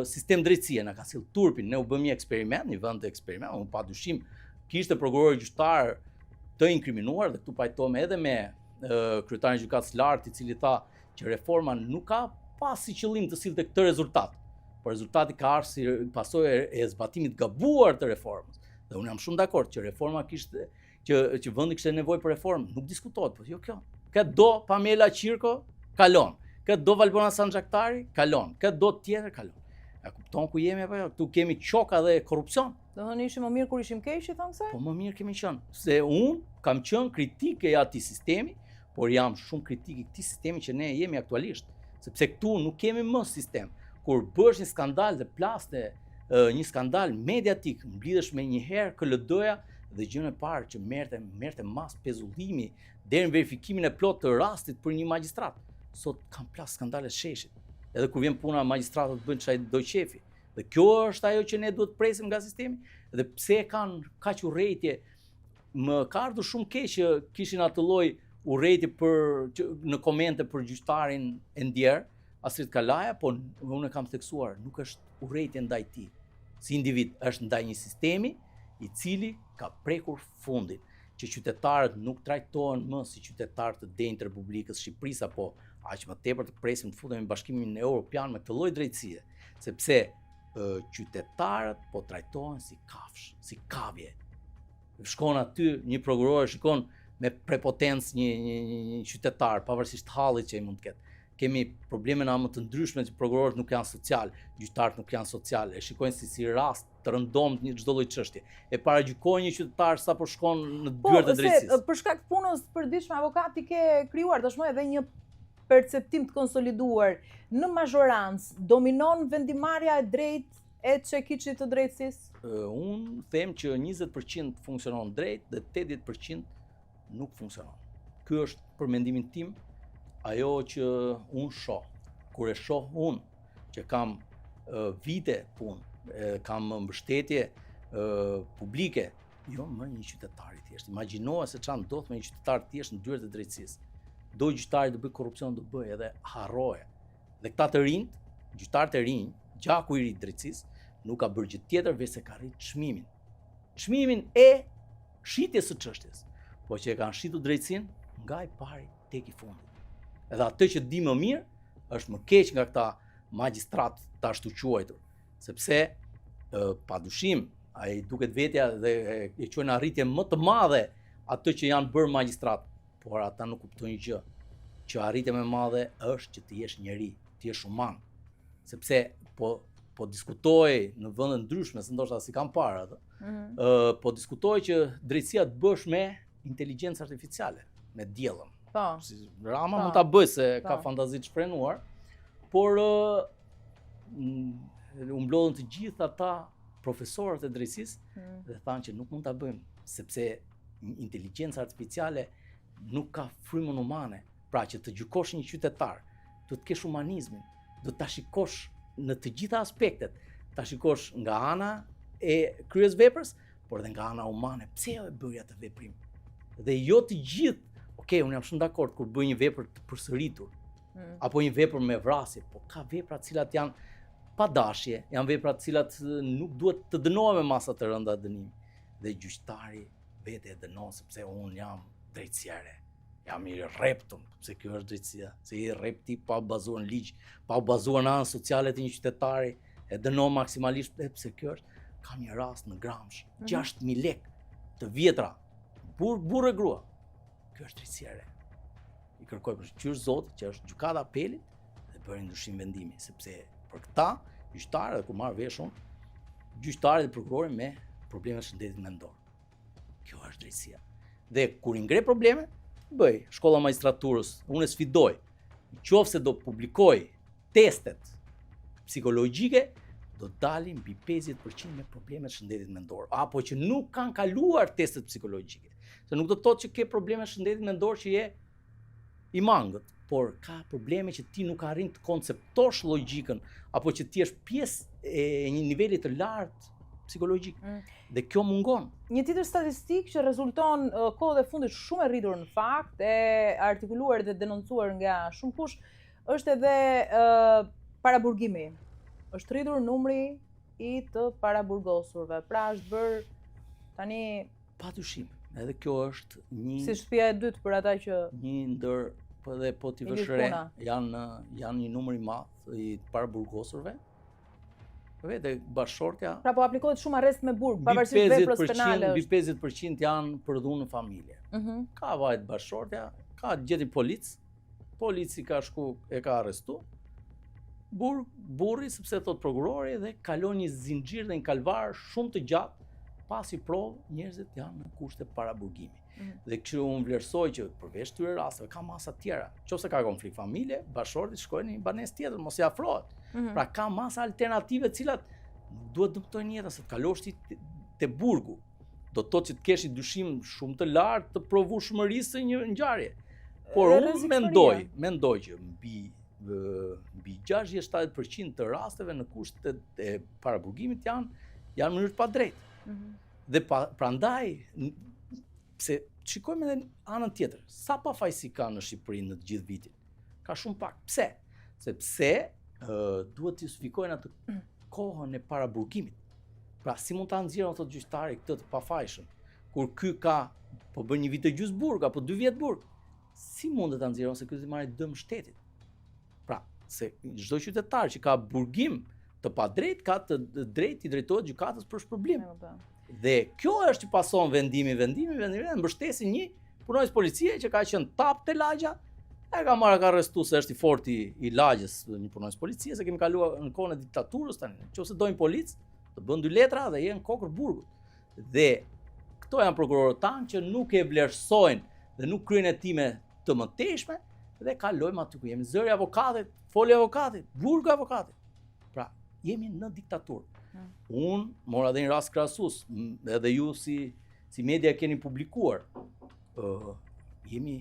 sistem drejtësie, na ka sill turpin, ne u bëm një eksperiment, një vend të eksperiment, unë padyshim kishte prokurori gjyqtar të inkriminuar dhe këtu pajtohem edhe me kryetarin e gjykatës së lartë, i cili tha që reforma nuk ka pas si qëllim të sillte këtë rezultat, por rezultati ka ardhur si pasojë e zbatimit gabuar të reformës. Dhe unë jam shumë dakord që reforma kishte që vendi kishte nevojë për reformë, nuk diskutohet, po jo kjo. Këtë do Pamela Qirko, kalon. Këtë do Valbona Sanxhaktari, kalon. Këtë do tjetër, kalon. A kupton ku jemi apo jo? Këtu kemi çoka dhe korrupsion. Do thënë ishim më mirë kur ishim keq, thonë se? Po më mirë kemi qenë. Se unë kam qenë kritike e atij sistemi, por jam shumë kritik i këtij sistemi që ne jemi aktualisht. Sepse këtu nuk kemi më sistem. Kur bësh një skandal dhe plaste një skandal mediatik, mblidhesh me një herë KLD-ja dhe gjën e parë që merrte mas pezullimi deri në verifikimin e plotë të rastit për një magjistrat. Sot kanë plas skandale sheshit. Edhe kur vjen puna magjistratët bëjnë çaj do qefi. Dhe kjo është ajo që ne duhet presim nga sistemi. Dhe pse kanë kaq urrëtie? Më ka ardhur shumë keq që kishin atë lloj urrëtie në komente për gjyqtarin e ndjer, Astrid Kalaja, po unë kam theksuar, nuk është urrëtie ndaj tij. Si individ është ndaj një sistemi i cili ka prekur fundin, që qytetarët nuk trajtohen më si qytetarë të denjtë të Republikës Shqipërisë, apo aq më tepër të presim të futemi në Bashkimin Evropian me këtë lloj drejtësie, sepse qytetarët po trajtohen si kafsh, si kavje. Shkon aty një prokuror, shikon me prepotencë një qytetar, pavarësisht hallit që ai mund të ketë. Kemi probleme në anë të ndryshme që prokurorët nuk janë social, gjyqtarët nuk janë social, e shikojnë si rast të rëndomt një çdo lloj çështje. E paragjykojnë një qytetar sapo shkon në dyert e drejtësisë. Për shkak të punës përditshme avokati ke krijuar tashmë edhe një perceptim të konsoliduar në mazhorancë, dominon vendimarrja e drejtë e çekiçit të drejtësisë? Unë them që 20% funksionon drejt dhe 80% nuk funksionon. Ky është për mendimin tim ajo që unë shoh. Kur e shoh unë që kam vite punë, kam mbështetje publike, jo më një qytetar i thjesht. Imagjinoa se çfarë ndodh me një qytetar të thjesht në dyert e drejtësisë. Do gjyqtari të bëj korrupsion, do bëj edhe harroje. Dhe këta të rinjt, gjyqtarët e rinj, gjaku i ri i drejtësisë, nuk ka bërë gjë tjetër veç se ka rrit çmimin. Çmimin e shitjes së çështjes. Po që e kanë shitur drejtësinë nga i pari tek i fundit. Edhe atë që di më mirë është më keq nga këta magjistrat të ashtu quajtur, sepse padyshim ai duket vetja dhe e quajnë arritje më të madhe atë që janë bërë magjistrat, por ata nuk kuptojnë gjë, që arritja më e madhe është që të jesh njeri, të jesh human. Sepse po diskutoj në vende ndryshme, se ndoshta si kam parë atë. Po diskutoj që drejtësia të bësh me inteligjencë artificiale, me diellën. Po. Si Rama mund ta bëj se ka fantazi të shprenuar, por u mblodhën të gjithë ata profesorët e drejtësisë dhe thanë që nuk mund ta bëjmë, sepse inteligjenca artificiale nuk ka frymën humane. Pra që të gjykosh një qytetar, do të kesh humanizmin, do ta shikosh në të gjitha aspektet, ta shikosh nga ana e kryesveprës, por edhe nga ana humane. Pse e bëri atë veprim? Dhe jo të gjithë, unë jam shumë dakord kur bëj një vepër të përsëritur, apo një vepër me vrasje, po ka vepra të cilat janë pa dashje, janë vepra të cilat nuk duhet të dënohen me masa të rënda dënimi. Dhe gjyqtari vetë e dënon sepse unë jam drejtësiare. Jam i rreptur, sepse kjo është drejtësia, se i rrepti pa bazuar në ligj, pa bazuar në anën sociale të një qytetari, e dënon maksimalisht sepse kjo është, kam një rast në Gramsh, 6.000 lekë të vjetra, burr e grua. Kjo është drejtësiare. I kërkoj përshtyr Zotit që është gjykata apelit dhe bëri ndryshim vendimi, sepse për këta gjyqtarë, dhe kur marr vesh unë, gjyqtarët dhe prokurori me probleme shëndetit mendor. Kjo është drejtësia. Dhe kur i ngre probleme, bëj shkolla magjistraturës, unë e sfidoj, nëse do publikoj testet psikologjike, do dalin mbi 50% me probleme shëndetit mendor, apo që nuk kanë kaluar testet psikologjike. Se nuk do të thotë që ke probleme shëndetit mendor që je i mangët, por ka probleme që ti nuk arrin të konceptosh logjikën, apo që ti je pjesë e një niveli të lartë psikologjik. Dhe kjo mungon. Një tjetër statistikë që rezulton kohët e fundit shumë e rritur në fakt, e artikuluar dhe denoncuar nga shumë kush, është edhe paraburgimi. Është rritur numri i të paraburgosurve. Pra është bërë tani padyshim. Edhe kjo është një si shtëpia e dytë për ata që një ndër edhe po t'i vësh re, janë një numër i madh i paraburgosurve. Vetë bashkëshortja. Pra po aplikohet shumë arrest me burg, pavarësisht veprës penale. Mbi 50% janë për dhunë në familje. Ka vajt bashkëshortja, ka gjeti polici ka shku e ka arrestu. Burri sepse thot prokurori dhe kalon një zinxhir dhe një kalvar shumë të gjatë, pasi provë njerëzit janë në kushte paraburgimi. Dhe kështu unë vlerësoj që përveç këtyre rasteve ka masa tjera. Nëse ka konflikt familje, bashkëshorti shkojnë në një banesë tjetër, mos i afrohet. Pra ka masa alternative të cilat nuk duhet dëmtojnë jetën, se të kalosh ti te burgu. Do të thotë që të kesh një dyshim shumë të lartë të provueshmërisë së një ngjarje. Por unë mendoj që mbi 60-70% të rasteve në kushtet e paraburgimit janë në mënyrë të padrejtë. Dhe prandaj pse shikojmë edhe anën tjetër. Sa pafajësi ka në Shqipëri në të gjithë vitin? Ka shumë pak. Pse? Sepse duhet të justifikojnë atë kohën e paraburgimit. Pra si mund ta nxjerrë ato gjyqtari këtë të pafajshëm, kur ky ka po bën një vit të gjys burg apo 2 vjet burg? Si mund të ta nxjerrë ose ky të marrë dëm shtetit? Pra, se çdo qytetar që ka burgim të padrejtë ka të drejtë i drejtohet gjykatës për shpërblim. Dhe kjo është që pason vendimi, mbështesin një punonjës policie që ka qenë tap te lagja, e ka marrë ka arrestu se është i forti i lagjës një punonjës policie, se kemi kaluar në kohën e diktaturës tani. Nëse dojnë policë, të bën 2 letra dhe jenë kokër burgut. Dhe këto janë prokurorët tanë që nuk e vlerësojnë dhe nuk kryejnë hetime të mëtejshme dhe kalojmë aty ku jemi zëri avokatit, foli avokatit, burgu avokatit. Pra, jemi në diktaturë. Unë mora dhe një rast krahasues, edhe ju si media keni publikuar. Jemi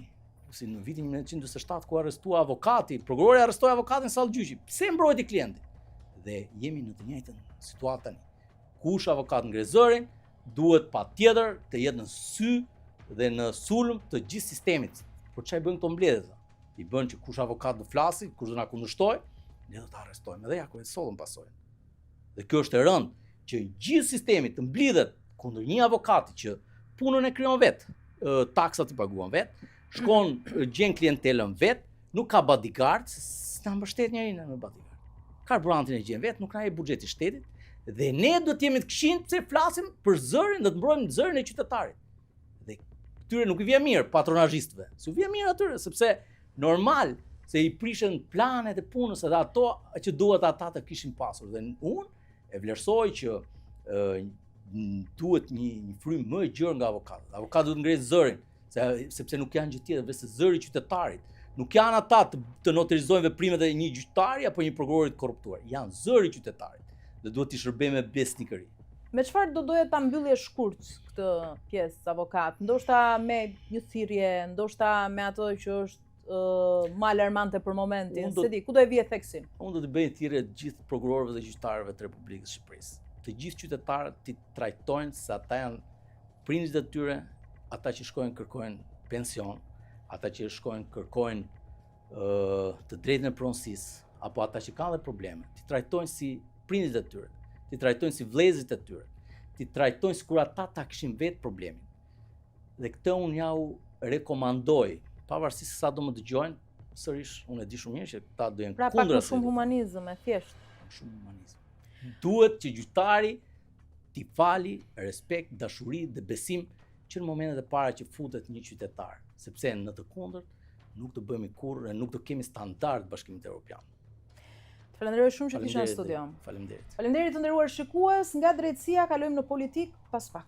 si në vitin 1947 ku arrestua avokati, prokurori arrestoi avokatin Sall Gjyqi. Pse mbrojti klientin? Dhe jemi në të njëjtën situatë tani. Kush avokat ngre zërin, duhet patjetër të jetë në sy dhe në sulm të gjithë sistemit. Por çfarë bën këto mbledhjet? I bën që kush avokat do flasi, kush do na kundërshtojë, ne do ta arrestojmë edhe ja ku e sollën pasojën. Dhe kjo është e rëndë që gjithë sistemi të mblidhet kundër një avokati që punën e krijon vet, taksat i paguan vet, shkon gjen klientelën vet, nuk ka bodyguard, s'na mbështet njëri me bodyguard. Karburantin e gjen vet, nuk ka e buxheti i shtetit, dhe ne do të jemi të këqij pse flasim për zërin, do të mbrojmë zërin e qytetarit. Dhe këtyre nuk i vjen mirë patronazhistëve. S'u vjen mirë atyre sepse normal se i prishën planet e punës edhe ato që duhet ata të kishin pasur. Dhe unë e vlerësoj që duhet një frym më e gjerë nga avokatët. Avokatët duhet ngrenë zërin, sepse nuk janë gjë tjetër veç se zëri i qytetarit. Nuk janë ata të notarizojnë veprimet e një gjyqtari apo një prokurori të korruptuar. Janë zëri i qytetarit dhe duhet t'i shërbejmë me besnikëri. Me çfarë do doje ta mbyllje shkurt këtë pjesë avokat? Ndoshta me një thirrje, ndoshta me ato që është më alarmante për momentin, se di, ku do e vije theksin? Unë do të bëj thirrje të gjithë prokurorëve dhe gjyqtarëve të Republikës së Shqipërisë. Të gjithë qytetarët të trajtojnë se ata janë prindërit e tyre, ata që shkojnë kërkojnë pension, ata që shkojnë kërkojnë të drejtën e pronësisë, apo ata që kanë dhe probleme, të trajtojnë si prindërit e tyre, të trajtojnë si vëllezërit e tyre, të trajtojnë sikur ata ta kishin vetë problemin. Dhe këtë unë ja u rekomandoj, pavarësisht se sa do më dëgjojnë, sërish unë e di shumë mirë që këta do jenë kundra. Pra pak shumë humanizëm, e thjesht. Shumë humanizëm. Duhet që gjyqtari t'i fali respekt, dashuri dhe besim që në momentet e para që futet një qytetar, sepse në të kundërt nuk të bëhemi kurrë, nuk të kemi standard Bashkimit Evropian. Falenderoj shumë që kisha në studio. Faleminderit. Faleminderit të nderuar shikues, nga drejtësia kalojmë në politik pas pak.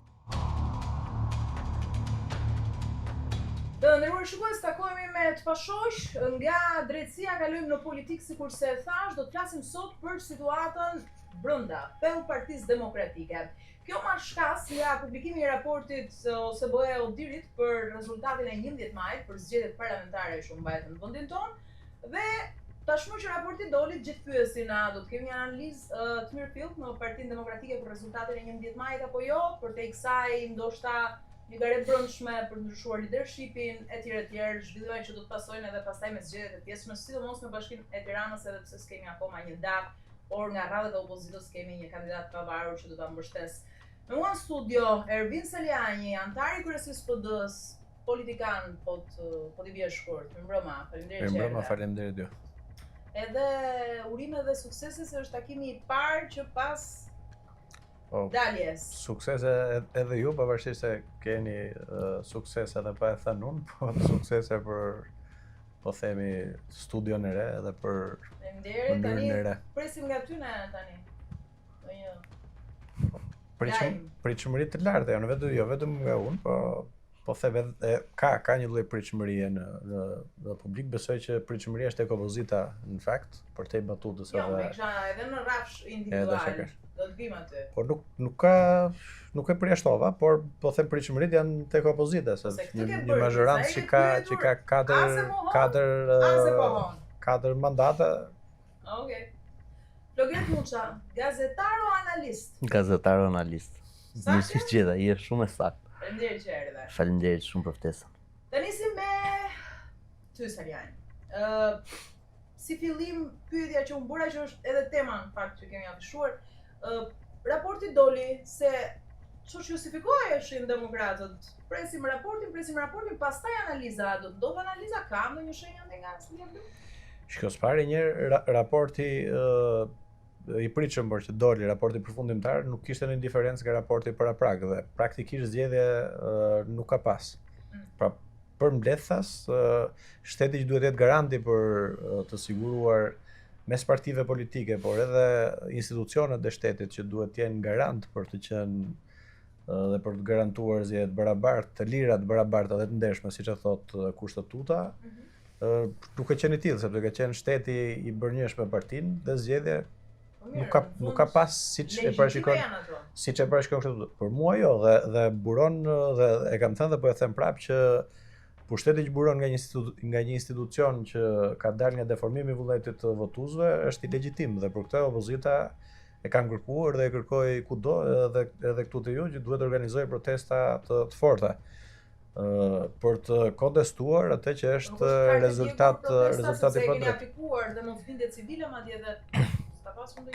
Të nderuar shikues, takohemi me të pashosh, nga drejtësia kalojmë në politik, sikurse e thash, do të flasim sot për situatën brenda thellë Partisë Demokratike. Kjo marr shkas nga publikimi i raportit OSBE Odirit për rezultatin e 11 majit për zgjedhjet parlamentare që u mbajtën në vendin tonë dhe tashmë që raporti doli, gjithë pyesin a do të kemi një analizë të mirëfillt në Partinë Demokratike për rezultatin e 11 majit apo jo, përtej kësaj ndoshta një gare brendshme për ndryshuar leadershipin etj. Zhvillime që do të pasojnë edhe pastaj me zgjedhjet e pjesshme, sidomos në Bashkinë e Tiranës, edhe pse s'kemi akoma një datë, por nga radhët e opozitës kemi një kandidat pavarur që do ta mbështes. Me mua në studio Ervin Seliani, antari i kryesisë PD-s, politikan, po t'i bie shkurt. Mirëmbrëma, faleminderit. Mirëmbrëma, faleminderit ju. Edhe urime dhe suksese, se është takimi i parë që pas daljes. Suksese edhe ju, pavarësisht se keni sukses edhe pa e thënë unë, po suksese për, po themi, studion e re edhe për mënyrën e re. Presim nga ty ne tani. Pritshmëri të lartë, jo vetëm nga unë, po the ka një lloj pritshmërie në publik. Besoj që pritshmëria është tek opozita në fakt, për te batutës edhe. Jo, me kisha edhe në rrafsh individual. Do të vim aty. Por nuk e përjashtova, por po them pritshmëritë janë tek opozita, se një mazhorancë që ka katër mandate. Okej. Flogjet Muça, gazetar o analist? Gazetar o analist. Mirë që gjeta, je shumë e saktë. Faleminderit që erdhe. Faleminderit shumë për ftesën. Të nisim me ty, Seliani. Si fillim, pyetja që unë bëra, që është edhe tema në fakt që kemi afishuar, raporti doli se ç'është justifikoheshin demokratët. Presim raportin, pastaj analiza, do të ndodhë analiza, ka ndonjë shenjë nga studia? Shiko, s'pari një raporti i pritshëm që doli, raporti përfundimtar, nuk kishte një diferencë nga raporti paraprak dhe praktikisht zgjedhje nuk ka pas. Pra, për mbledhas, shteti që duhet jetë garanti për të siguruar mes partive politike, por edhe institucionet e shtetit që duhet jenë garant për të qenë dhe për të garantuar zgjedhje të barabartë, të lira, të barabarta dhe të ndershme, siç e thot kushtetuta, nuk ka qenë i tillë, sepse ka qenë shteti i bërnjesh me partinë dhe zgjedhje nuk ka pas siç e parashikon kështu. Për mua jo, dhe buron dhe e kam thënë dhe po e them prapë që pushteti që buron nga një institucion që ka dalë nga deformimi i vullnetit të votuesve është i legjitim dhe për këtë opozita e kam kërkuar dhe e kërkoj kudo edhe këtu te ju që duhet të organizojë protesta të forta për të kontestuar atë që është rezultat i kodrës. Dhe mos bindje civile madje edhe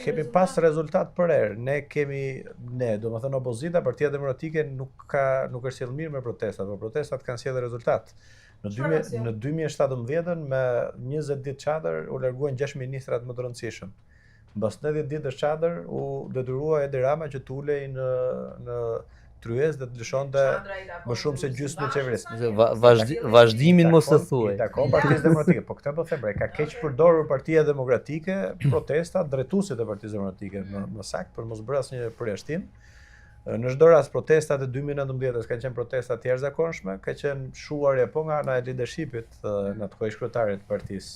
kemi pas rezultat për herë. Domethënë opozita, Partia Demokratike nuk është sjellë mirë me protestat, por protestat kanë sjellë rezultat. Në 2017 me 20 ditë çadër u larguan 6 ministrat më të rëndësishëm. Mbas 90 ditësh çadër u detyrua Edi Rama që të ulej në tryezë dhe të lëshonte më shumë se gjysmën e qeverisë. Vazhdimin mos e thuaj. Dakor, Partia Demokratike, po këtë po them, ka keq përdorur Partia Demokratike protesta drejtuesit e Partisë Demokratike më saktë për mos bërë asnjë përjashtim. Në çdo rast protestat e 2019-s kanë qenë protesta të jashtëzakonshme, ka qenë shuarje po nga ana e leadershipit në atë kohë kryetarit të partisë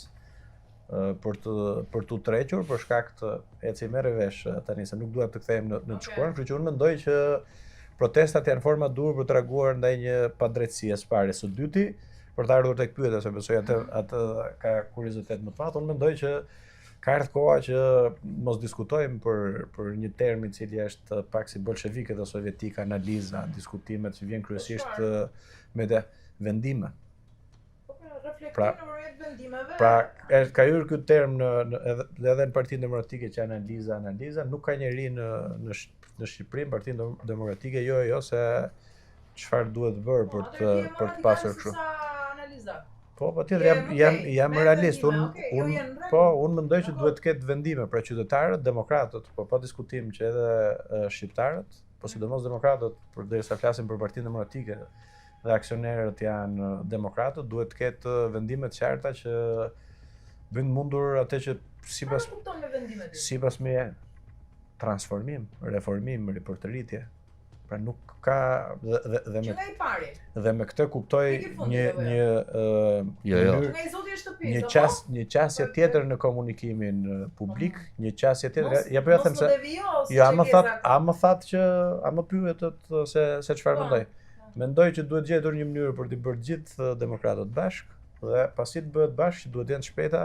për tu tërhequr për shkak të eci merre vesh tani se nuk dua të kthehem në të shkuar, kështu që unë mendoj që protestat janë forma dur për të reaguar ndaj një padrejtësie së pari. Së dyti, për të ardhur tek pyetja, se besoj atë ka kuriozitet më të madh, unë mendoj që ka ardhur koha që mos diskutojmë për një term i cili është pak si bolshevike dhe sovjetik, analiza, diskutimet që vjen kryesisht me vendime. Pra, ka hyrë ky term edhe në Partinë Demokratike që analiza, nuk ka njeri në Shqipëri, Partinë Demokratike, jo se çfarë duhet bërë për të pasur kështu. Po, patjetër jam realist. Unë mendoj që duhet të ketë vendime pra qytetarët, demokratët, po pa diskutim që edhe shqiptarët, po sidomos demokratët, përderisa flasim për Partinë Demokratike dhe aksionerët janë demokratët, duhet të ketë vendime të qarta që bëjnë mundur atë që sipas me transformim, reformim, ripërtëritje. Pra nuk ka dhe me këtë kuptoj një qasje tjetër në komunikimin publik, një qasje tjetër. Ja po ja them se a më pyet se çfarë mendoj. Mendoj që duhet gjetur një mënyrë për të bërë gjithë demokratët bashkë dhe pasi të bëhet bashkë që duhet jenë shpejta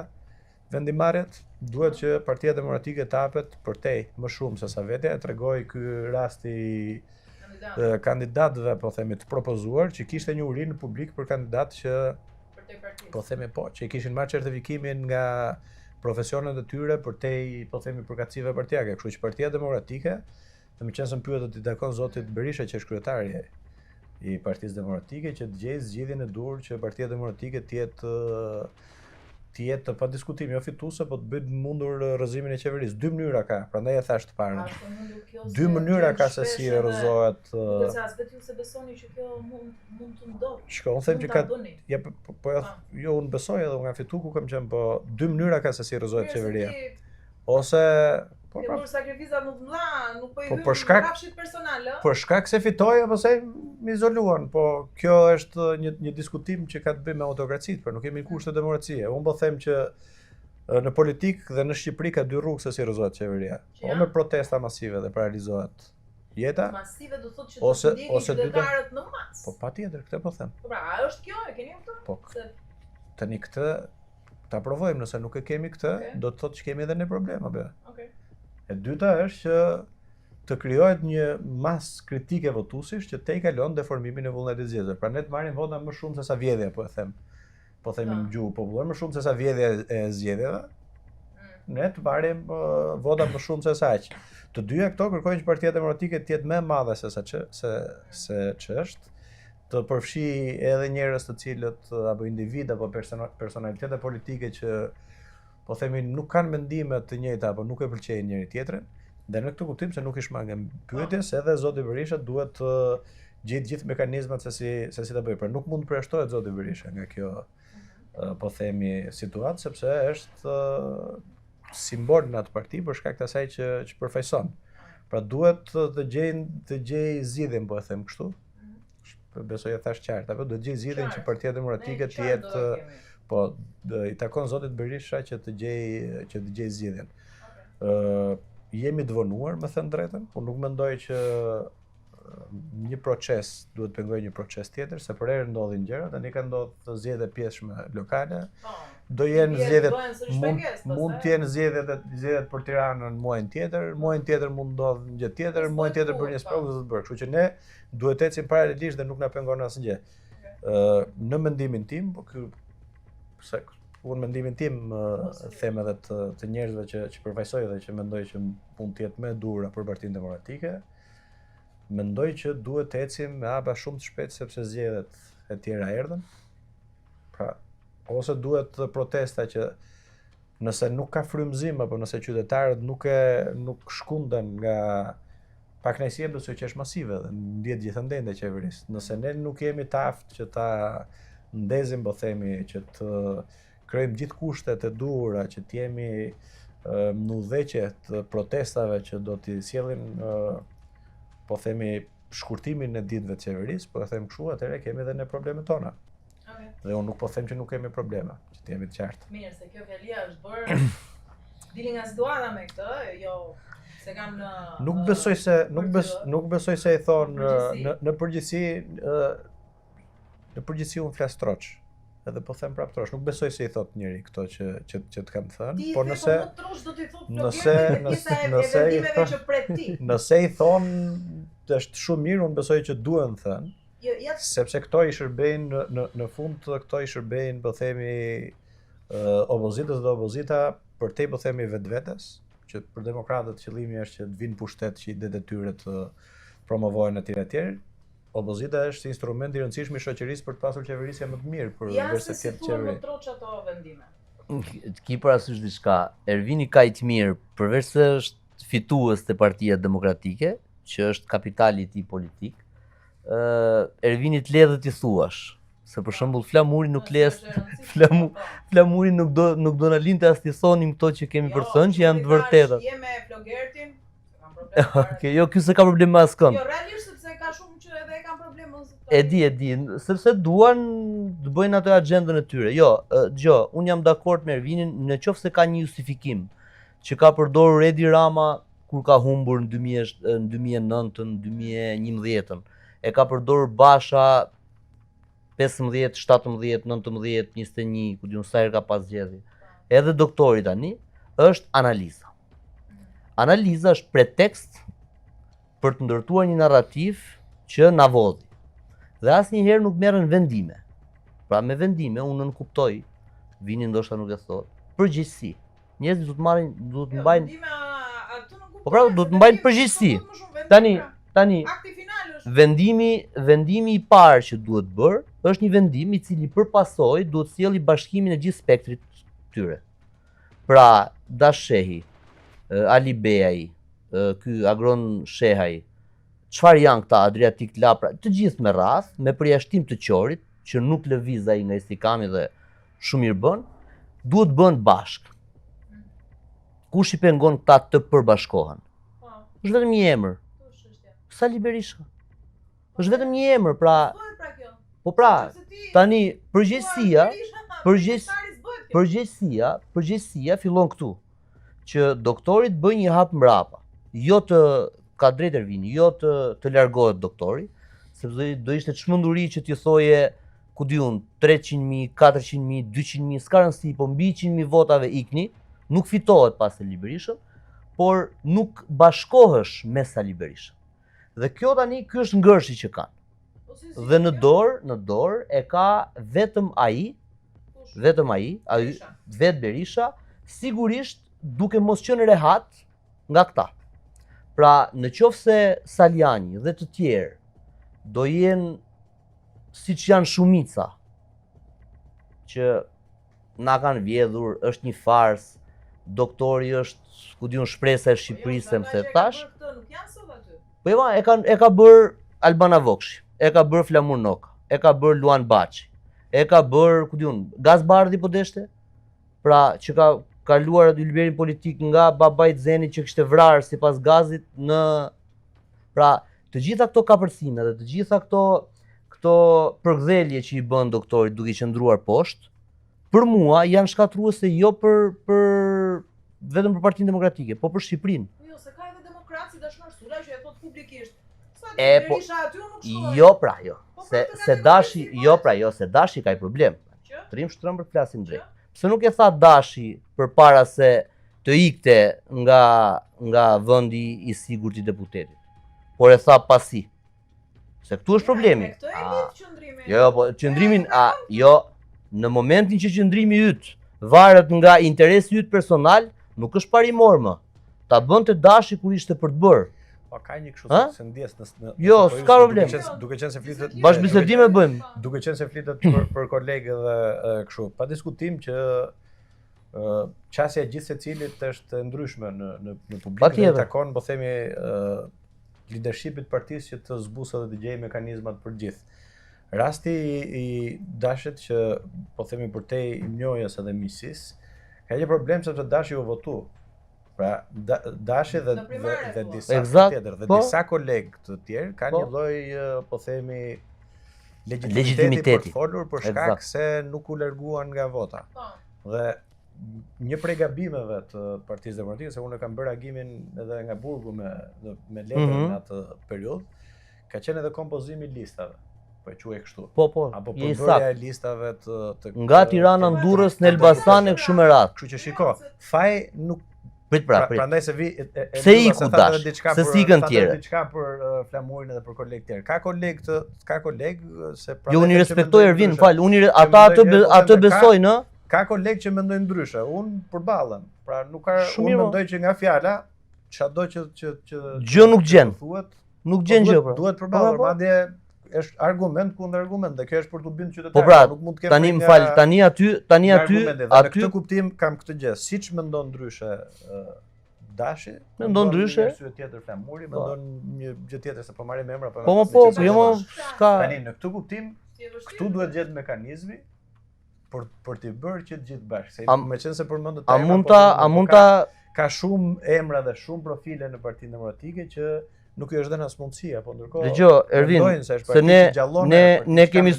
vendimarrjet, duhet që Partia Demokratike të hapet përtej më shumë se sa vetja. E tregoi ky rasti kandidatëve, po themi, të propozuar që kishte një uri në publik për kandidat që po themi që kishin marrë certifikimin nga profesionet e tyre përtej, po themi, përkatësive partijake. Kështu që Partia Demokratike, dhe më qenë se më pyetet i takon zotit Berisha që është kryetari i Partisë Demokratike, që të gjejë zgjidhjen e dur që Partia Demokratike të jetë pa diskutim, jo fituese, po të bëjë mundur rrëzimin e qeverisë. Dy mënyra ka, prandaj e thash të parën. Dy mënyra ka se si rrëzohet. Po se as vetëm se besoni që kjo mund të ndodhë. Shko, unë them që ka jo unë besoj edhe unë nga fitu ku kam qenë, po dy mënyra ka se si rrëzohet qeveria. Ose por sakrifizat më të mëdha, nuk po i hyn kafshit personal, ë? Për shkak se fitoi apo se më izoluan, po kjo është një diskutim që ka të bëjë me autokracitë, por nuk kemi në kushte demokracie. Unë po them që në politikë dhe në Shqipëri ka dy rrugë se si rrëzohet qeveria. O me protesta masive dhe paralizohet jeta, masive do thotë që të ndjekin qytetarët në masë. Po patjetër, këtë po them. Po pra, është kjo, e keni kuptuar? Po. Tani këtë ta provojmë, nëse nuk e kemi këtë, do të thotë që kemi edhe ne probleme, apo? Okej. E dyta është që të krijohet një masë kritike votuesish që te i kalon deformimin e vullnetit zgjedhësor. Pra ne të marrim vota më shumë se sa vjedhja, po e them. Po themi në gjuhë popullore, më shumë se sa vjedhja e zgjedhjeve. Ne të marrim vota më shumë se sa aq. Të dyja këto kërkojnë që Partia Demokratike të jetë më e madhe se ç'është, të përfshijë edhe njerëz të cilët apo individ apo personalitete politike që po themi nuk kanë mendime të njëjta apo nuk e pëlqejnë njëri tjetrin. Dhe në këtë kuptim se nuk i shmangem pyetjes, edhe zoti Berisha duhet të gjejë gjithë mekanizmat se si ta bëjë. Por nuk mund të përjashtohet zoti Berisha nga kjo po themi situatë, sepse është simbol në atë parti për shkak të asaj që përfaqëson. Pra duhet të gjejë zgjidhjen, po e them kështu. Besoj e thash qartë, apo duhet gjejë zgjidhjen që Partia Demokratike të jetë i takon zotit Berisha që të gjejë zgjidhjen. jemi të vonuar, me thënë drejtën. Unë nuk mendoj që një proces duhet pengojë një proces tjetër, se për herë ndodhin gjëra, tani ka ndodhur zgjedhje pjesëme lokale. Do jenë zgjedhjet, mund të jenë zgjedhjet për Tiranën muajin tjetër mund ndodh një gjë tjetër, muajin tjetër për një sprovë do të bëj. Kështu që ne duhet të ecim paralelisht dhe nuk na pengon asgjë. Në mendimin tim, po ky unë mendimin tim them edhe të njerëzve që përfaqësoj dhe që mendoj që mund të jetë më dura për Partinë Demokratike, mendoj që duhet të ecim me hapa shumë të shpejt sepse zgjedhjet e tjera erdhën. Pra, ose duhet protesta që nëse nuk ka frymëzim apo nëse qytetarët nuk shkunden nga pakënaqësia, besoj që është masive dhe ndihet gjithandej ndaj qeverisë. Nëse ne nuk jemi të aftë që ta ndezim, po themi, që të krijojmë gjithë kushtet e duhura, që të jemi në udhëheqje të protestave që do t'i sjellin po themi shkurtimin e ditëve të qeverisë, po e them kështu, atëherë kemi edhe ne problemet tona. Dhe unë nuk po them që nuk kemi probleme, që të jemi të qartë. Mirë, se kjo fjalia është bërë dili nga situata me këtë, jo se kam në Nuk besoj se i thon në përgjithësi unë flas troç. Edhe po them prap troç, nuk besoj se i thot njëri këto që të kam thënë, po nëse i thon është shumë mirë, unë besoj që duhen thënë. Sepse këto i shërbejnë në fund këto i shërbejnë, po themi, opozitës dhe opozita përtej, po themi, vetvetes, që për demokratët qëllimi është që të vinë pushtet që i detyre të promovojnë etj. Opozita është instrumenti i rëndësishëm i shoqërisë për të pasur qeverisje më të mirë për vetë të qeveri. Më troç ato vendime. Ki parasysh diçka, Ervini ka i të mirë, përveç se është fitues të Partia Demokratike, që është kapitali i tij politik, Ervini të le dhe t'i thuash, se për shembull Flamuri nuk les, Flamuri nuk do na linte as t'i thonim këto që kemi për thënë që janë të vërteta. Je me Flogertin, kam problem. Okej, jo, ky se ka problem me askënd. Jo, realisht sepse ka shumë që edhe kanë probleme. E di, sepse duan të bëjnë atë agjendën e tyre. Jo, dëgjoj, unë jam dakord me Ervinin nëse ka një justifikim që ka përdorur Edi Rama kur ka humbur në 2009, në 2011. E ka përdorur Basha 15, 17, 19, 21, ku diun sa herë ka pas zgjedhje. Edhe doktori tani është analiza. Analiza është pretekst për të ndërtuar një narrativ që na vodhi. Dhe asnjëherë nuk merren vendime. Pra me vendime unë nuk kuptoj, Vini ndoshta nuk e thot, përgjegjësi. Njerëzit duhet të mbajnë Po pra, duhet të mbajnë përgjegjësi. Tani vendimi i parë që duhet bërë është një vendim i cili përpasoj duhet sjellë bashkimin e gjithë spektrit tyre. Pra, Dash Shehi, Ali Beaj, ky Agron Shehaj, çfarë janë këta Adriatik Lapra, të gjithë me radhë, me përjashtim të Qorit, që nuk lëviz ai nga Istikami dhe shumë mirë bën, duhet bën bashkë. Kush i pengon këta të përbashkohen? Është vetëm një emër. Sali Berisha. Është vetëm një emër, pra. Po pra, tani përgjegjësia fillon këtu. Që doktorit bëj një hap mbrapa. Jo të ka drejt Ervini, jo të largohet doktori, sepse do ishte çmenduri që t'i thoje, ku di unë, 300.000, 400.000, 200.000, s'ka rëndësi, po mbi 100.000 votave ikni, nuk fitohet pas Sali Berishën, por nuk bashkohesh me Sali Berishën. Dhe kjo tani, ky është ngërshi që kanë. Dhe në dorë e ka vetëm ai, vetë Berisha, sigurisht duke mos qenë rehat nga këta. Pra, në qoftë se Saliani dhe të tjerë do jenë siç janë shumica që na kanë vjedhur, është një fars, doktori është, ku diun, shpresa e Shqipërisë, më the tash. Po jo, e ka bër Albana Vokshi, e ka bër Flamur Noka, e ka bër Luan Baçi, e ka bër, ku diun, Gaz Bardhi po deshte. Pra, që ka kaluar aty liberin politik nga babai i Zenit që kishte vrarë sipas Gazit në. Pra, të gjitha këto kapërcime dhe të gjitha këto përgdhelje që i bën doktorit duke qëndruar poshtë, për mua janë shkatruese jo për vetëm për Partinë Demokratike, po për Shqipërinë. Jo, se ka edhe demokraci dashnar Sula që e thot publikisht. Sa Po, Berisha aty nuk shkoi. jo pra, jo. Po, Se pra, se të Dashi, demokraci, jo pra, jo, se Dashi ka i problem. Që? Trim Shtrëmbër flasim drejt. Pse nuk e tha Dashi përpara se të ikte nga vendi i sigurt i deputetit, por e tha pasi. Se këtu është problemi. Këtë e lidh qëndrimin. Jo, po qëndrimin jo, në momentin që qëndrimi yt varet nga interesi yt personal, nuk është parimor më. Ta bënte Dashi kur ishte për të bërë. Po ka një kështu se ndjes në Jo, s'ka problem. Duke qenë se flitet Bashkëbisedime bëjmë. Duke qenë se flitet për kolegë dhe kështu, pa diskutim që qasja e gjithë secilit është e ndryshme në publik dhe takon, po themi, leadershipit partisë që të zbusë dhe të gjejë mekanizmat për gjithë. Rasti i Dashit që, po themi, për te i mnjohjes edhe misis, ka një problem sepse Dashi u votu. Pra, Dashi dhe disa tjetër, dhe disa kolegë të tjerë ka një lloj, po themi, legitimiteti për të folur për shkak se nuk u larguan nga vota. Dhe një prej gabimeve të Partisë Demokratike, se unë kam bërë agimin edhe nga burgu me letër në atë periudhë, ka qenë edhe kompozimi i listave. Po e quaj kështu. Po, apo përbërja e listave të nga Tirana, Durrës, në Elbasan e kështu me radhë. Kështu që shiko, faj nuk prit. Prandaj se vi pse iku Dash, se sikën tjerë. Diçka për flamurin edhe për kolegë tjerë. Ka kolegë se jo, unë i respektoj Ervin, fal, unë ata atë besojnë, ka kolegë që mendojnë ndryshe. Unë përballem. Pra nuk ka, unë mendoj që nga fjala çado që gjë nuk gjen. Nuk gjen gjë, pra. Duhet përballur, madje është argument kundër argument, dhe kjo është për të bindë qytetarë. Po pra, nuk mund të kemë tani më fal, tani aty në këtë kuptim kam këtë gjë. Siç mendon ndryshe Dashi, mendon ndryshe. Një tjetër Flamuri, mendon një gjë tjetër se po marrim emra Po, jo më ka. Tani në këtë kuptim, këtu duhet gjetë mekanizmi për t'i bërë që të gjithë bashkë. Se meqense përmendet a mund ta ka shumë emra dhe shumë profile në Partinë Demokratike që nuk i është dhënë as mundësia, po ndërkohë. Dëgjoj, Ervin, se ne kemi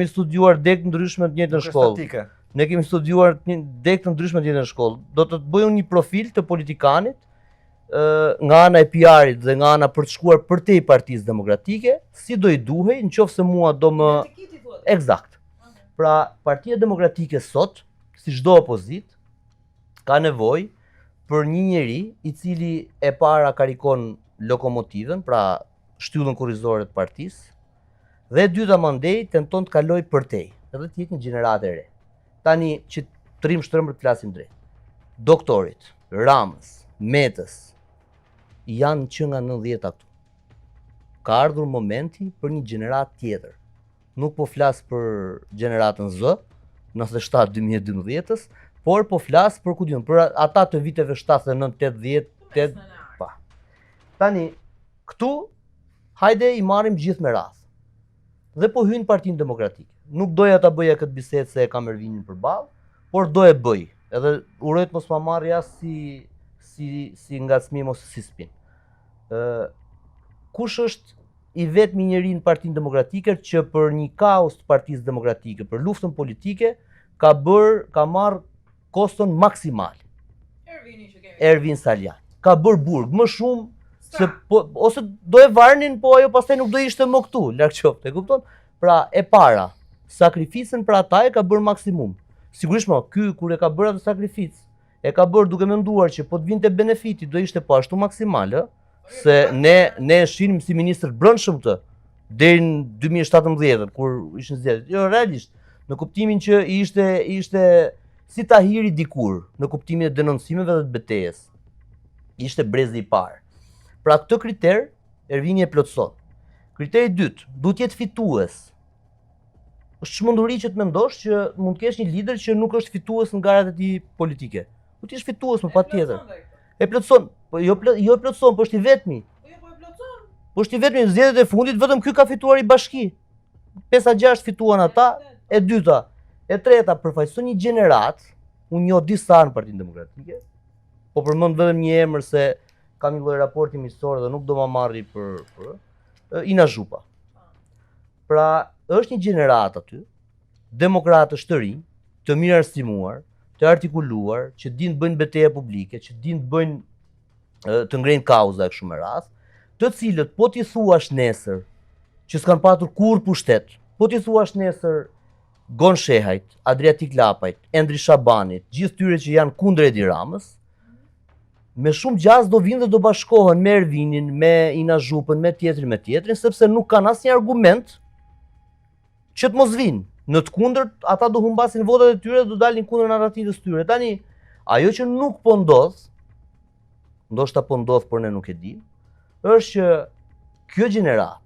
studiuar dek ndryshme të njëjtën shkollë. Ne kemi studiuar dek të ndryshme të njëjtën shkollë. Do të bëjmë një profil të politikanit nga ana e PR-it dhe nga ana për të shkuar përtej Partisë Demokratike, si do i duhej, nëse mua do më eksakt. Pra, Partia Demokratike sot, si çdo opozitë, ka nevojë për një njeri i cili e para karikon lokomotivën, pra shtyllën kurrizore të partisë, dhe e dyta mandej tenton të kaloj përtej, edhe të jetë një gjeneratë e re. Tani që Trim Shtrëmbër të flasim drejt. Doktorit, Ramës, Metës janë që nga 90-ta këtu. Ka ardhur momenti për një gjeneratë tjetër. Nuk po flas për gjeneratën Z, 97-2012-s, por po flas për për ata të viteve 79-80, pa. Tani, këtu, hajde i marrim gjithë me radhë. Dhe po hynë Partinë Demokratike. Nuk doja ta bëja këtë bisedë se e kam Ervinin përballë, por do e bëj. Edhe uroj të mos ma marrë as si ngacmim ose si spin. Kush është i vetmi njeri në Partinë Demokratike që për një kaos të Partisë Demokratike, për luftën politike, ka marrë koston maksimal. Ervin Saliani. Ka bërë burg, më shumë se ose do e varnin, po ajo pastaj nuk do ishte më këtu, larg qoftë, e kupton? Pra, e para, sakrificën për ata e ka bërë maksimum. Sigurisht ky kur e ka bërë atë sakrificë, e ka bërë duke menduar që po të vinte benefiti do ishte po ashtu maksimal, se ne shinim si ministër brendshëm këtë deri në 2017 kur ishin zgjedhjet. Jo, realisht, në kuptimin që ishte si Tahiri dikur, në kuptimin e denoncimeve dhe të betejës. Ishte brezi i parë. Pra këtë kriter, Ervini e plotëson. Kriteri i dytë, duhet jetë fitues. Është çmenduri që të mendosh që mund të kesh një lider që nuk është fitues në garat e tij politike. Duhet të jesh fitues më patjetër. E plotëson, po jo plotëson, po është i vetmi. Po është i vetmi në zgjedhjet e fundit, vetëm ky ka fituar i bashki. 5-6 fituan ata, e dyta. E treta, përfaqëson një gjenerat, unë njoh disa në Partinë Demokratike, po përmend vetëm një emër se kam një lloj raporti miqësor dhe nuk do ma marri për Ina Zhupa. Pra, është një gjenerat aty, demokratësh të rinj, të mirë arsimuar, të artikuluar, që dinë të bëjnë betejë publike, që dinë të bëjnë të ngrenë kauza kështu me radh, të cilët po t'i thuash nesër që s'kan patur kur pushtet, po t'i thuash nesër Gon Shehajt, Adriatik Lapajt, Endri Shabanit, gjithë tyre që janë kundër Edi Ramës, me shumë gjaz do vinë dhe do bashkohen me Ervinin, me Ina Zhupën, me tjetrin, sepse nuk kanë asnjë argument që të mos vinë. Në të kundërt, ata do humbasin votat e tyre dhe do dalin kundër narrativës tyre. Tani, ajo që nuk po ndodh, ndoshta po ndodh por ne nuk e dim, është që kjo gjenerat,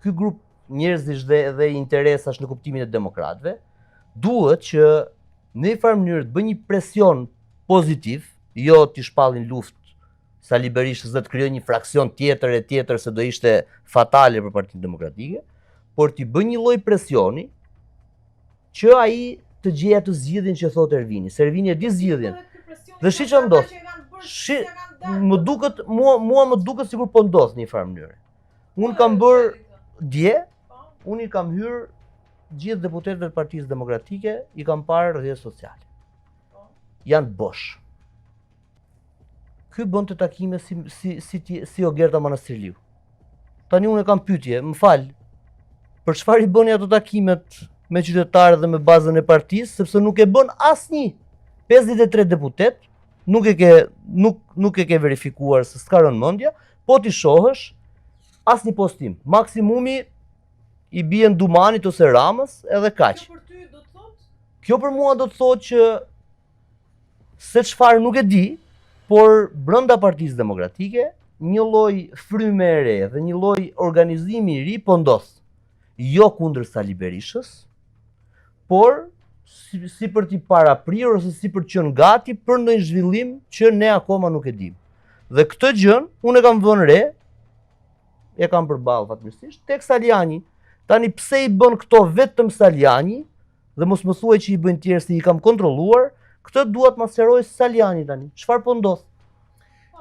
ky grup njerëzish dhe interesash në kuptimin e demokratëve, duhet që në një farë mënyrë të bëjë një presion pozitiv, jo t'i shpallin luftë Sali Berishës dhe të krijojë një fraksion tjetër se do ishte fatale për Partinë Demokratike, por t'i bëjë një lloj presioni që ai të gjejë atë zgjidhjen që thotë Ervini. Se Ervini e di zgjidhjen. Dhe shi që ndodh. Mua më duket sikur po ndodh në një farë mënyrë. Unë kam bërë dje, unë i kam hyrë gjithë deputetëve të Partisë Demokratike, i kam parë rrjetet sociale. Janë bosh. Ky bën të takime si Ogerta Manastirliu. Tani unë e kam pyetje, më fal, për çfarë i bëni ato takimet me qytetarët dhe me bazën e partisë, sepse nuk e bën asnjë. 53 deputet, nuk e ke verifikuar se s'ka rënë mendja, po ti shohësh asnjë postim. Maksimumi i bien Dumanit ose Ramës edhe kaq. Kjo për ty do të thotë? Kjo për mua do të thotë që se çfarë nuk e di, por brenda Partisë Demokratike një lloj fryme e re dhe një lloj organizimi i ri po ndodh. Jo kundër Sali Berishës, por si për t'i paraprirë ose si për të qenë gati për ndonjë zhvillim që ne akoma nuk e dim. Dhe këtë gjën unë e kam vënë re, e kam përballë fatmirësisht tek Saliani. Tani pse i bën këto vetëm Saliani dhe mos më thuaj që i bëjnë tjerë si i kam kontrolluar, këtë duat ma sqaroj Saliani tani. Çfarë po ndodh?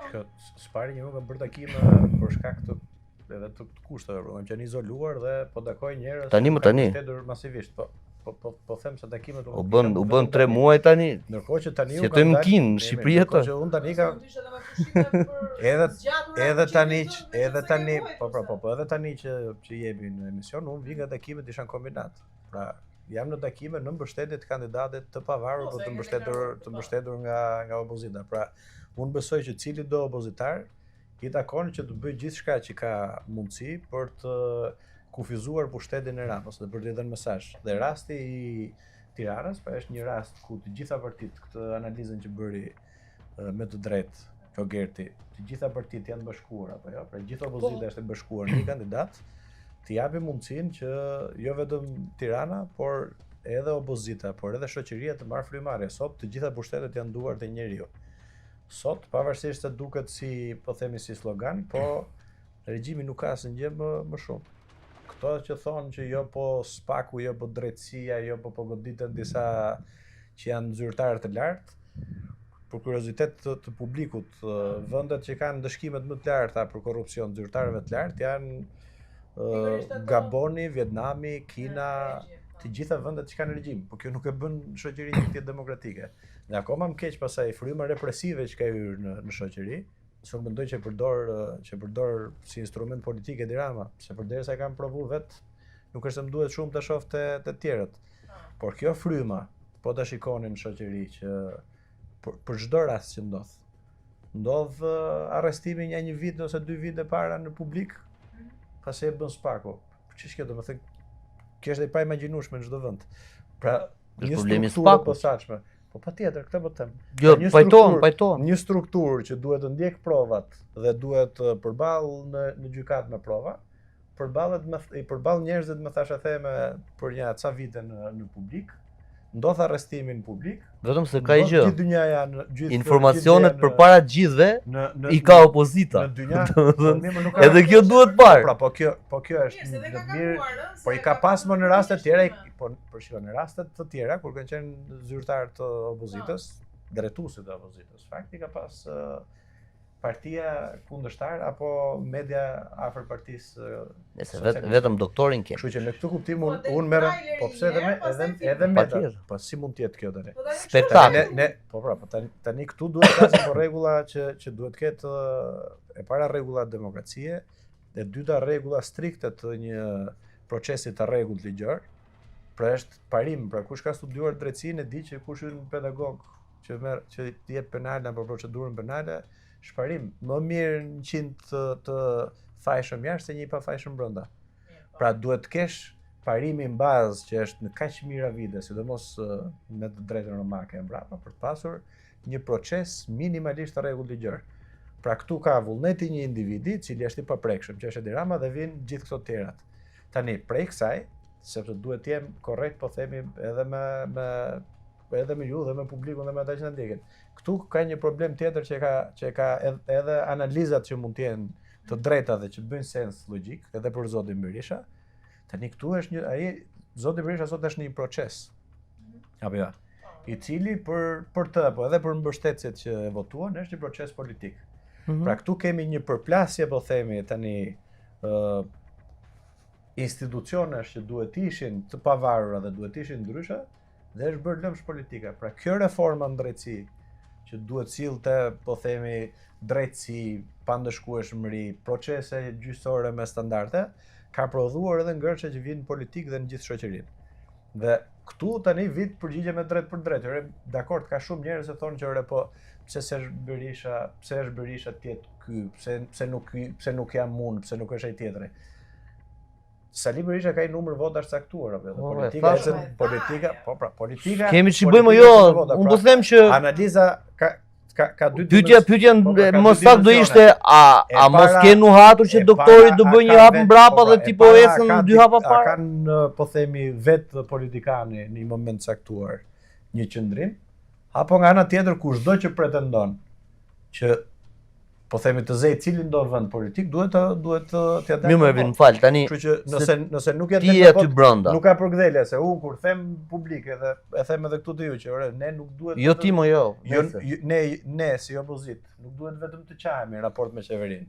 Kjo s'pari një kam bërë takime për shkak të edhe të kushteve, kam qenë izoluar dhe po takoj njerëz. Tani. Masivisht, po them se takimet U bën 3 muaj tani. Ndërkohë që tani si jetojmë në Kinë, në Shqipëri jetë. Që unë tani kam edhe tani edhe tani që jemi në emision, unë vi nga takimet ishan kombinat. Pra jam në takime në mbështetje të kandidatit të pavarur për të mbështetur nga opozita. Pra unë besoj që cili do opozitar i takon që të bëjë gjithçka që ka mundësi për të kufizuar pushtetin e Ramës dhe për të dhënë mesazh. Dhe rasti i Tiranës është një rast ku të gjitha partitë, këtë analizën që bëri me të drejtë Ogerti, të gjitha partitë janë bashkuar apo jo, pra gjithë opozita është e bashkuar në një kandidat, të japi mundësinë që jo vetëm Tirana, por edhe opozita, por edhe shoqëria të marrë frymarrje. Sot të gjitha pushtetet janë duar të njeriu. Sot, pavarësisht se duket si, po themi si slogan, po regjimi nuk ka asnjë më shumë. Këto që thonë që jo po spaku, jo po drejtësia, jo po goditen disa që janë zyrtarë të lartë, për kuriozitet të publikut, vendet që kanë dëshkimet më të larta për korrupsion zyrtarëve të lartë janë Gaboni, Vietnami, Kina, të gjitha vendet që kanë regjim, por kjo nuk e bën shoqërinë të demokratike. Dhe akoma më keq pasaj fryma represive që ka hyrë në shoqëri, se unë mendoj që përdor si instrument politik Edi Rama, se përderisa e kam provu vet, nuk është se më duhet shumë të shoh të tjerët. Por kjo fryma, po ta shikoni në shoqëri që për çdo rast që ndodh arrestimi një vit ose 2 vite para në publik, pasi e bën spaku. Ç'është kjo, domethënë kjo është e paimagjinueshme në çdo vend. Pra, një strukturë e posaçme. Po patjetër, këtë po them. Jo, pajtohem. Një strukturë që duhet të ndjek provat dhe duhet të përballë në gjykatë me prova, përball njerëzit më thashë theme për një ca vite në publik, ndodh arrestimi në publik. Vetëm se ka gjë. Gjithë dynjaja informacionet përpara gjithëve i ka opozita. Në dynja. Edhe kjo duhet parë. Pra, po kjo është mirë, por i ka pas më në raste të tjera, por shikoj në raste të tjera kur kanë qenë zyrtar të opozitës, drejtuesit të opozitës. Fakti ka pas partia kundërshtar apo media afër partisë. Nëse vetëm doktorin kemi. Kështu që në këtë kuptim Po, unë merrem, traileri po pse një herë, pastaj edhe filmi. meta. Patjetër. Po si mund të jetë kjo tani? Spektakël. Tani këtu duhet të flasim për rregulla që duhet të ketë e para rregulla demokracie, e dyta rregulla strikte të një procesi të rregullt ligjor. Pra është parim, pra kush ka studiuar drejtsinë e di që kush është pedagog që jep penale apo procedurën penale, shparim. Më mirë 100 të fajshëm jashtë se një pa fajshëm brenda. Pra duhet të kesh parimin bazë që është në kaq mira vite, sidomos me të drejtën romake e mbrapa për të pasur një proces minimalisht të rregullt ligjor. Pra këtu ka vullneti një individi, cili është i paprekshëm, që është Edi Rama dhe vijnë gjithë këto tjerat. Tani prej kësaj, sepse duhet të jem korrekt, po themi edhe me ju dhe me publikun dhe me ata që na ndjekin. Këtu ka një problem tjetër që ka edhe analizat që mund të jenë të drejta dhe që bëjnë sens logjik, edhe për zotin Berisha. Tani këtu është zoti Berisha sot është në një proces. Apo jo. I cili për të apo edhe për mbështetësit që votuan është një proces politik. Pra këtu kemi një përplasje, po themi tani institucionesh që duhet ishin të pavarura dhe duhet ishin ndryshe dhe është bërë lëmsh politika. Pra kjo reforma në drejtësi që duhet sillte, po themi, drejtësi, pandëshkueshmëri, procese gjyqësore me standarde, ka prodhuar edhe ngërçe që vijnë politikë dhe në gjithë shoqërinë. Dhe këtu tani vit përgjigje me drejt për drejt. Dakord, ka shumë njerëz që thonë që po pse është Berisha tjetë ky, pse nuk jam unë, pse nuk është ai tjetri. Sali Berisha ka një numër votash caktuar apo politika. Kemi ç'i bëjmë jo, unë po them që analiza ka dy pyetja më saktë do ishte a mos kenu hatur që doktori do bëjë një hap mbrapa dhe ti po ecën 2 hapa para. Kanë po themi vetë politikani në një moment caktuar një qëndrim, apo nga ana tjetër kushdo që pretendon që po themi të zej cilin do vend politik duhet t'ia dalë. Mirë, më fal, tani. Kështu që nëse nuk jetë ti aty brenda. Nuk ka përgdhelje se unë kur them publike dhe e them edhe këtu te ju që ne nuk duhet Jo ti më jo. Ne si opozit nuk duhet vetëm të qahemi në raport me qeverinë.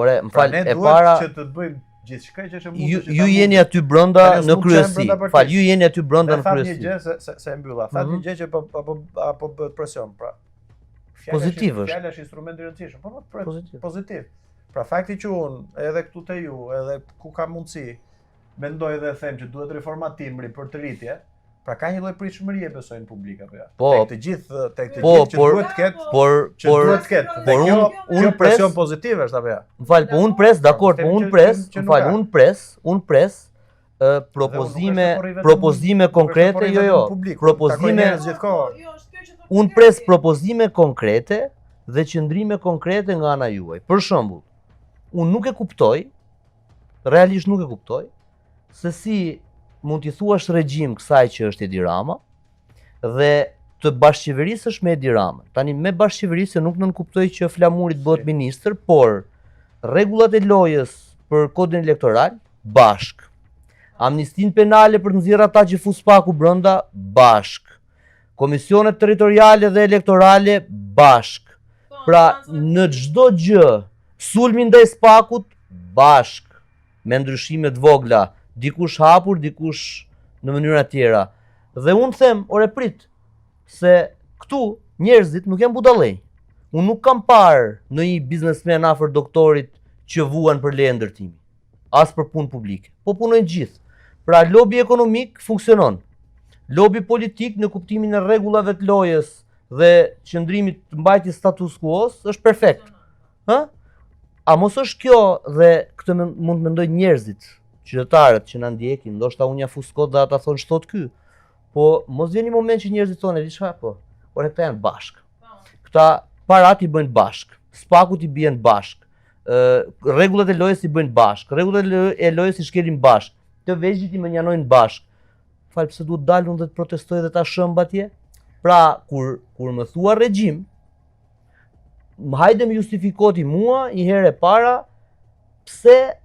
Ore, më fal, ne e duhet para që të bëjmë gjithçka që është mundshëm. Ju jeni aty brenda në kryesi. Fal, ju jeni aty brenda në kryesi. Një gjë se e mbylla. Thatë një gjë që apo bëhet presion, pra. Pozitiv është. Fjala është instrument i rëndësishëm, po pozitiv. Pra fakti që unë edhe këtu te ju, edhe ku ka mundësi, mendoj dhe them që duhet reforma timri për të rritje, pra ka një lloj pritshmërie besoj në publik apo jo. Tek të gjithë që duhet të ketë, duhet të ketë. Por unë presion pozitiv është apo jo. M'fal, po unë pres, dakord, po unë pres propozime konkrete, jo. Propozime unë pres propozime konkrete dhe qëndrime konkrete nga ana juaj. Për shembull, unë nuk e kuptoj, realisht nuk e kuptoj, se si mund t'i thuash regjim kësaj që është Edi Rama dhe të bashkëqeverisësh me Edi Rama. Tani me bashkëqeverisje nuk nënkuptoj që Flamurit bëhet ministër, por rregullat e lojës për kodin elektoral bashk. Amnistin penale për të nxjerrë ata që fus paku brenda bashk. Komisionet territoriale dhe elektorale bashk. Pra në çdo gjë, sulmi ndaj spakut bashk, me ndryshime të vogla, dikush hapur, dikush në mënyra tjera. Dhe unë them, ore prit, se këtu njerëzit nuk janë budallëj. Unë nuk kam parë në një biznesmen afër doktorit që vuan për leje ndërtimi, as për punë publike. Po punojnë gjithë. Pra lobi ekonomik funksionon. Lobi politik në kuptimin e rregullave të lojës dhe qëndrimit të mbajtjes status quo-s është perfekt. A mos është kjo dhe këtë mund të mendojnë njerëzit, qytetarët që na ndjekin, ndoshta unë ja fus kod dhe ata thonë ç'thot ky. Po mos vjen një moment që njerëzit thonë, di çfarë po? Ore këta janë bashk. Këta parat i bëjnë bashk, spakut i bien bashk. Rregullat e lojës i bëjnë bashk, rregullat e lojës i shkelin bashk. Të vegjëlit i menjanojnë bashk. Fal, pse duhet dalun dhe të protestoj dhe ta shëmb atje? Pra, kur më thua regjim, hajde më justifikoti mua një herë e para pse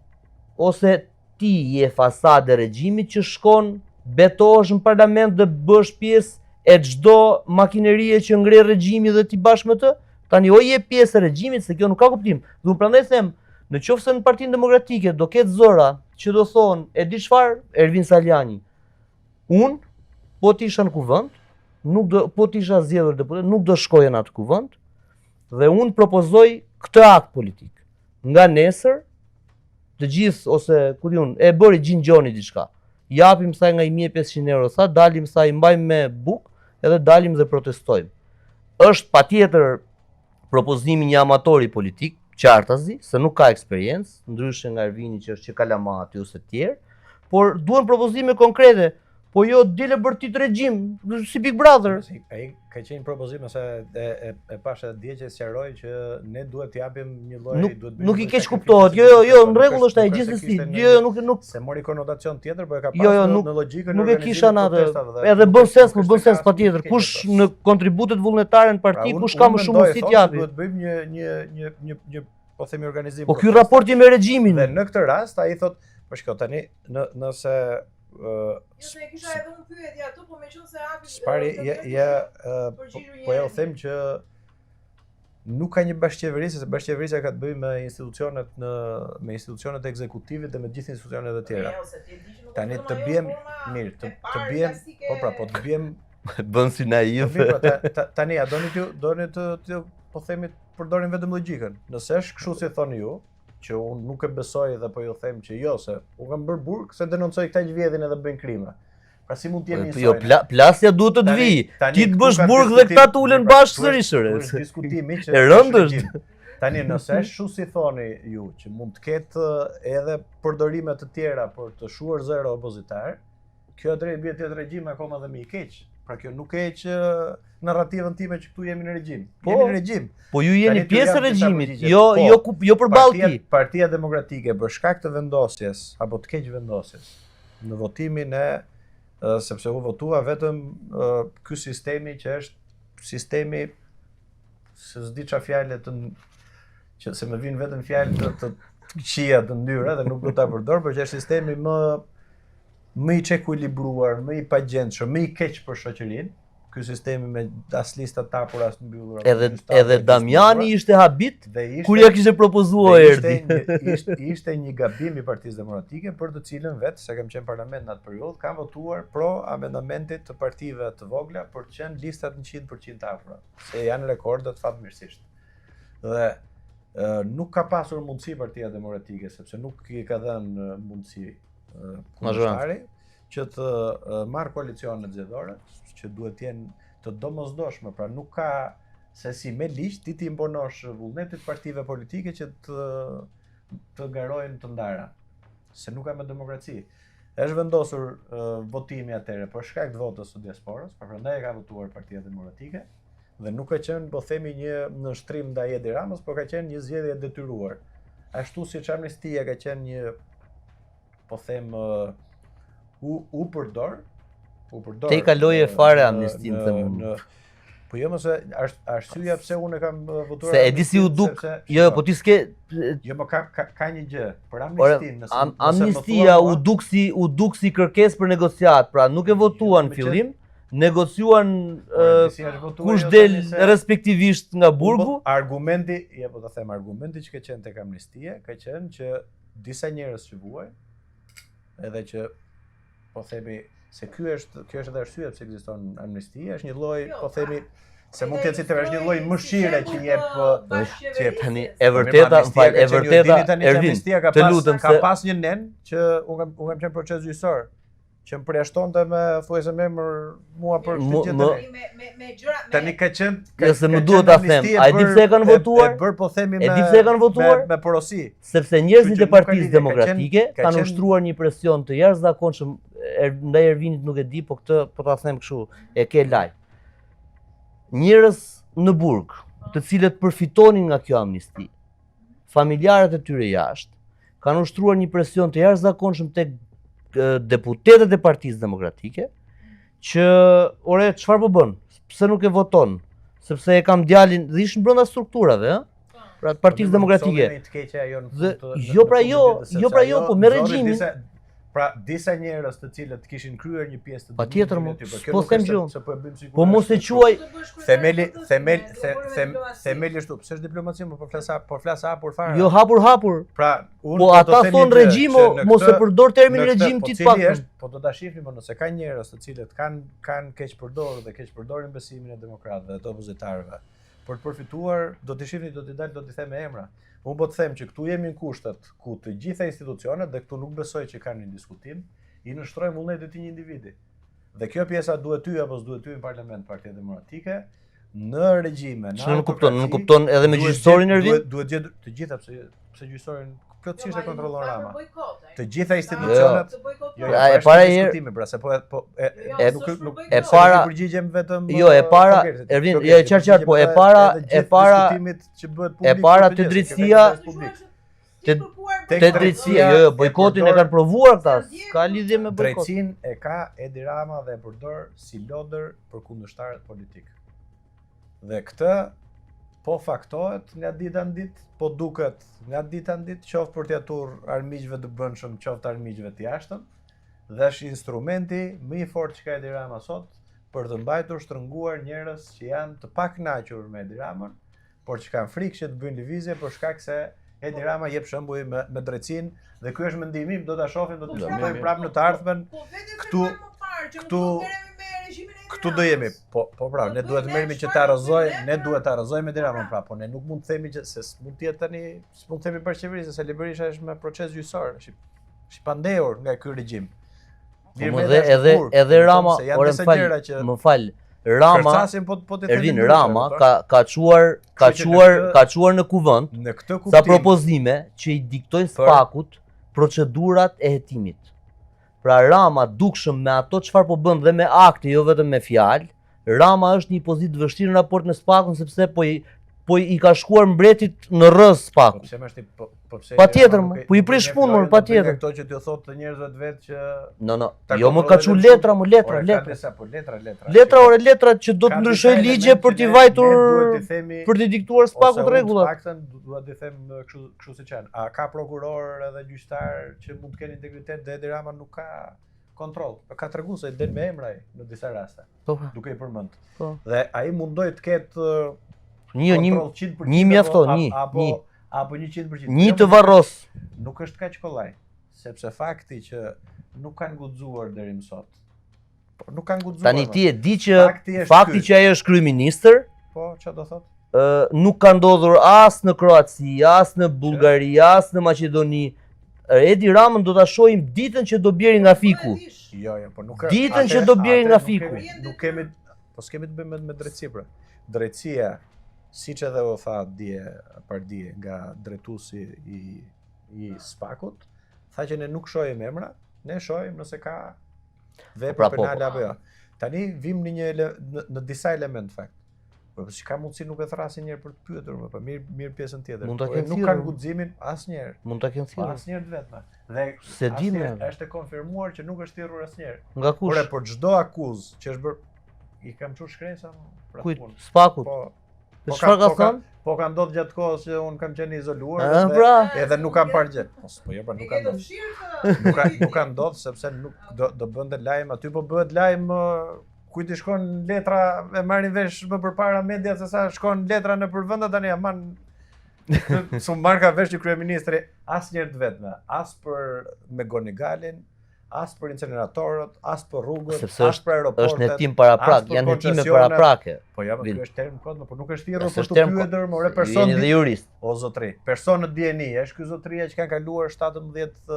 ose ti je fasade regjimit që shkon, betohesh në parlament dhe bësh pjesë e çdo makinerie që ngre regjimi dhe ti bashkë me të, Tani o je pjesë e regjimit se kjo nuk ka kuptim. Dhe unë prandaj them, në qoftë se në Partinë Demokratike do ketë zëra që do thonë e di çfarë Ervin Saliani, unë po të isha në kuvend, po të isha zgjedhur deputet, nuk do shkoja në atë kuvend dhe unë propozoj këtë akt politik. Nga nesër të gjithë ose ku diun e bëri gjingjoni diçka. Japim sa nga 1500 euro sa, dalim sa i mbajmë me buk edhe dalim dhe protestojmë. Është patjetër propozimi një amatori politik, qartazi, se nuk ka eksperiencë, ndryshe nga Ervini që është që kalama aty ose tjerë, por duhen propozime konkrete, po jo dile bërë ti të regjim, si Big Brother. Ai ka qenë propozim se e pasha dje që sqaroi që ne duhet të japim një lloj nuk i keq kuptohet. Jo, në rregull është ai gjithsesi. Jo, nuk se mori konotacion tjetër, por e ka pasur në logjikën nuk e kisha në atë. Edhe bën sens patjetër. Kush në kontributet vullnetare në parti, kush ka më shumë mundësi të japi. Duhet bëjmë një po themi organizim. Po ky raporti me regjimin. Dhe në këtë rast ai thotë, po shikoj tani nëse se e kisha edhe unë pyetje ato, po meqense hapi. Spari po ja u them që nuk ka një bashkëqeverisje, se bashkëqeverisja ka të bëjë me institucionet e ekzekutivit dhe me gjithë institucionet e tjera. Tani të bjem mirë, të bjem, po të bjem bën si naiv. Tani a doni të po themi përdorim vetëm logjikën. Nëse është kështu si thoni ju, që unë nuk e besoj dhe po ju them që jo, se unë kam bërë burg se denoncoj këta që vjedhin edhe bëjnë krime. Pra si mund të jemi njësoj? Jo, plasja duhet të vi. Ti të bësh burg dhe këta të ulen bashkë sërish. Është diskutimi që e rëndështë. Tani nëse është kështu si thoni ju, që mund të ketë edhe përdorime të tjera për të shuar zero opozitar, kjo drejt bie të regjim akoma dhe më i keq. Pra kjo nuk e që narrativën time që këtu jemi në regjim. Jemi në regjim. Po ju jeni pjesë e regjimit, jo përballë ti. Partia Demokratike për shkak të vendosjes apo të keq vendosjes në votimin sepse u votua vetëm ky sistemi që është sistemi se s'di çfarë fjalë që se më vijnë vetëm fjalë të këqija të ndyra dhe nuk do ta përdor, por që është sistemi më i çekuilibruar, më i pagjendshëm, më i keq për shoqërinë. Ky sistemi me as lista tapura as mbyllura. Edhe Damiani ishte habit kur ja kishte propozuar erdhi. Ishte një gabim i Partisë Demokratike për të cilën vetë, se kam qenë parlament në atë periudhë, kanë votuar pro amendamentit të partive të vogla për të qenë listat 100% tapura, se janë rekordet fatmirësisht. Dhe nuk ka pasur mundësi Partia Demokratike, sepse nuk i ka dhënë mundësi kundërshtari që të marrë koalicionet zgjedhore, që duhet të jenë të domosdoshme, pra nuk ka se si me ligj ti imponosh vullnetit partive politike që të garojnë të ndara, se nuk ka me demokraci. Është vendosur votimi atëherë për shkak të votës së diasporës, prandaj ka votuar Partia Demokratike dhe nuk ka qenë, po themi, një nështrim ndaj Edi Ramës, por ka qenë një zgjedhje detyruar. Ashtu siç amnistia ka qenë një, po them, u përdor. Te i kaloje fare amnistin të mund. Po jo mëse, arsyeja pse unë kam votuar. Se e di si u duk, jo, po ti s'ke. Jo, po ka një gjë për amnistin. Amnistia u duk si kërkesë për negociat, pra nuk e votuan në fillim, negociuan kush del respektivisht nga burgu. Argumenti, ja po ta them, argumenti që ka qenë tek amnistia ka qenë që disa njerëz që vuajnë, edhe që po themi se kjo është edhe arsyeja pse ekziston amnistia, është një lloj, po themi, se mund të jetë si të është një lloj mëshire që jep tani e vërteta, Ervin, të lutem ka pas një nen që unë kam qenë proces gjyqësor, që më përjashtonte me thuajse me emër mua për këtë gjë. Me gjëra tani ka qenë se më duhet ta them, a di pse e kanë votuar? Po themi e di pse e kanë votuar? Me porosi. Sepse njerëzit e Partisë Demokratike kanë ushtruar një presion të jashtëzakonshëm ndaj Ervinit, nuk e di, po këtë po ta them kështu, e ke laj. Njerëz në burg, të cilët përfitonin nga kjo amnisti, familjarët e tyre jashtë, kanë ushtruar një presion të jashtëzakonshëm tek deputetët e Partisë Demokratike, që ore çfarë po bën? Pse nuk e voton? Sepse e kam djalin, dhe ishin brenda strukturave, ëh? Pra Partisë Demokratike. Jo, po me regjimin. Pra, disa njerëz të cilët kishin kryer një pjesë të Patjetër, mo, dëmimit, s'po them gjë. Se po e bëjmë sigurisht. Po mos e quaj Themeli ashtu, pse është diplomaci, po flas hapur fare. jo hapur. Pra, unë Po do të ata them thonë një gjë, regjim, që në mos e këtë- përdor termin në këtë- regjim po ti të cili paktën. është, po do ta shihni më nëse ka njerëz të cilët kanë keq përdorur dhe keq përdorin besimin e demokratëve dhe të opozitarëve. Për të përfituar, do t'i shihni, do t'i dalë, do t'i them me emra. Unë po të them që këtu jemi në kushtet ku të gjitha institucionet dhe këtu nuk besoj që kanë një diskutim, i nështrojnë vullnetit të një individi. Dhe kjo pjesa duhet ty apo s'duhet ty në parlament Partia Demokratike, në regjime, në Që nuk kupton edhe me gjyqësorin Ervin? Duhet gjetur të gjitha pse gjyqësorin plotësisht e kontrollon Rama. Të Të gjitha institucionet. Jo, Pra, e është para një herë- diskutimi, pra se po nuk e para- përgjigjem vetëm Jo, e para, Ervin, jo, qartë, po e para diskutimit që bëhet publik. e para për te gjë, drejtësia- që ka publik. te drejtësia, jo, bojkotin e kanë provuar këta, ka lidhje me bojkot. Drejtësinë e ka Edi Rama dhe e përdor si lodër për kundërshtarët politik. Dhe këtë po faktohet nga dita në ditë, po duket nga dita në ditë, qoftë për t'ia turr armiqve të brendshëm, qoftë armiqve të jashtëm, dhe është instrumenti më i fortë që ka Edi Rama sot për të mbajtur shtrënguar njerëz që janë të pakënaqur me Edi Ramën, por që kanë frikë që të bëjnë lëvizje për shkak se Edi Rama jep shembull me drejtsinë dhe ky është mendimi im, do ta shohim, do të diskutojmë prapë në të ardhmen. Këtu do jemi. Po pra, ne duhet të merremi që ta arrozojmë Edi Ramën prapë, po ne nuk mund të themi që se mund të jetë tani, s'mund të themi për qeverisë se Berisha është me proces gjyqësor, është i pandehur nga ky regjim. Po edhe Rama, ore më fal, Rama, Ervin Rama ka çuar në kuvend në këtë kuptim sa propozime që i diktojnë Spakut procedurat e hetimit. Pra Rama dukshëm me ato çfarë po bën dhe me akte, jo vetëm me fjalë, Rama është një pozitë vështirë në raport me Spakun sepse po i ka shkuar mbretit në rrëz Spaku. Po pse më është Patjetër, po i prish punën, patjetër. Këto që t'ju thotë të njerëzve të vet që jo më ka çu letra, më letra. Letra që do të ndryshoj ligje për t'i vajtur për t'i diktuar Spakut rregullat. Paktën duhet të them kështu siç janë. A ka prokuror edhe gjyqtar që mund të kenë integritet dhe Edi Rama nuk ka kontroll. Ka treguar se del me emra në disa raste. Duke i përmend. Dhe ai mundoi të ketë një mjafton, apo 100%. Një të varros. Nuk është kaq kollaj, sepse fakti që nuk kanë guxuar deri më sot. Po nuk kanë guxuar. Tani ti e di që fakti që ai është kryeministër, po çfarë do thotë? Nuk ka ndodhur as në Kroaci, as në Bullgari, as në Maqedoni. Edi Ramën do ta shohim ditën që do bjeri nga fiku. Jo, po nuk ka. Ditën që do bjeri nga fiku. Nuk kemi, po s'kemi të bëjmë me drejtësi pra. Drejtësia, siç edhe u tha dje nga drejtuesi i Spakut, tha që ne nuk shohim emra, ne shohim nëse ka vepra penale apo jo. Tani vim në disa element fakt. Por që ka mundësi nuk e thrasin njerë për të pyetur, po mirë pjesën tjetër. Nuk kanë guximin asnjëherë. Mund ta kenë thirrur. Asnjëherë vetëm. Dhe se di më është e konfirmuar që nuk është thirrur asnjëherë. Nga kush? Por për çdo akuzë që është bërë i kam çu shkresa për atë punë. Spakut. Po çfarë ka thënë? Po ka ndodhur gjatë kohës që un kam qenë izoluar edhe nuk kam parë gjë. Po jo, pra nuk ka ndodhur. Nuk ka ndodhur sepse nuk do bënte lajm aty, po bëhet lajm kujt i shkon letra e marrin vesh më përpara media se sa shkon letra në përvende tani aman s'u marka vesh që kryeministri asnjëherë të vetme, as për me Gonigalin, as për incineratorët, as për rrugët, as për aeroportet. Është hetim paraprak, janë hetime paraprake. Po ja, ky është term kod, por nuk është thirrur për të pyetur more person. Jeni dhe jurist. O zotri, personët DNI, është ky zotria që kanë kaluar 17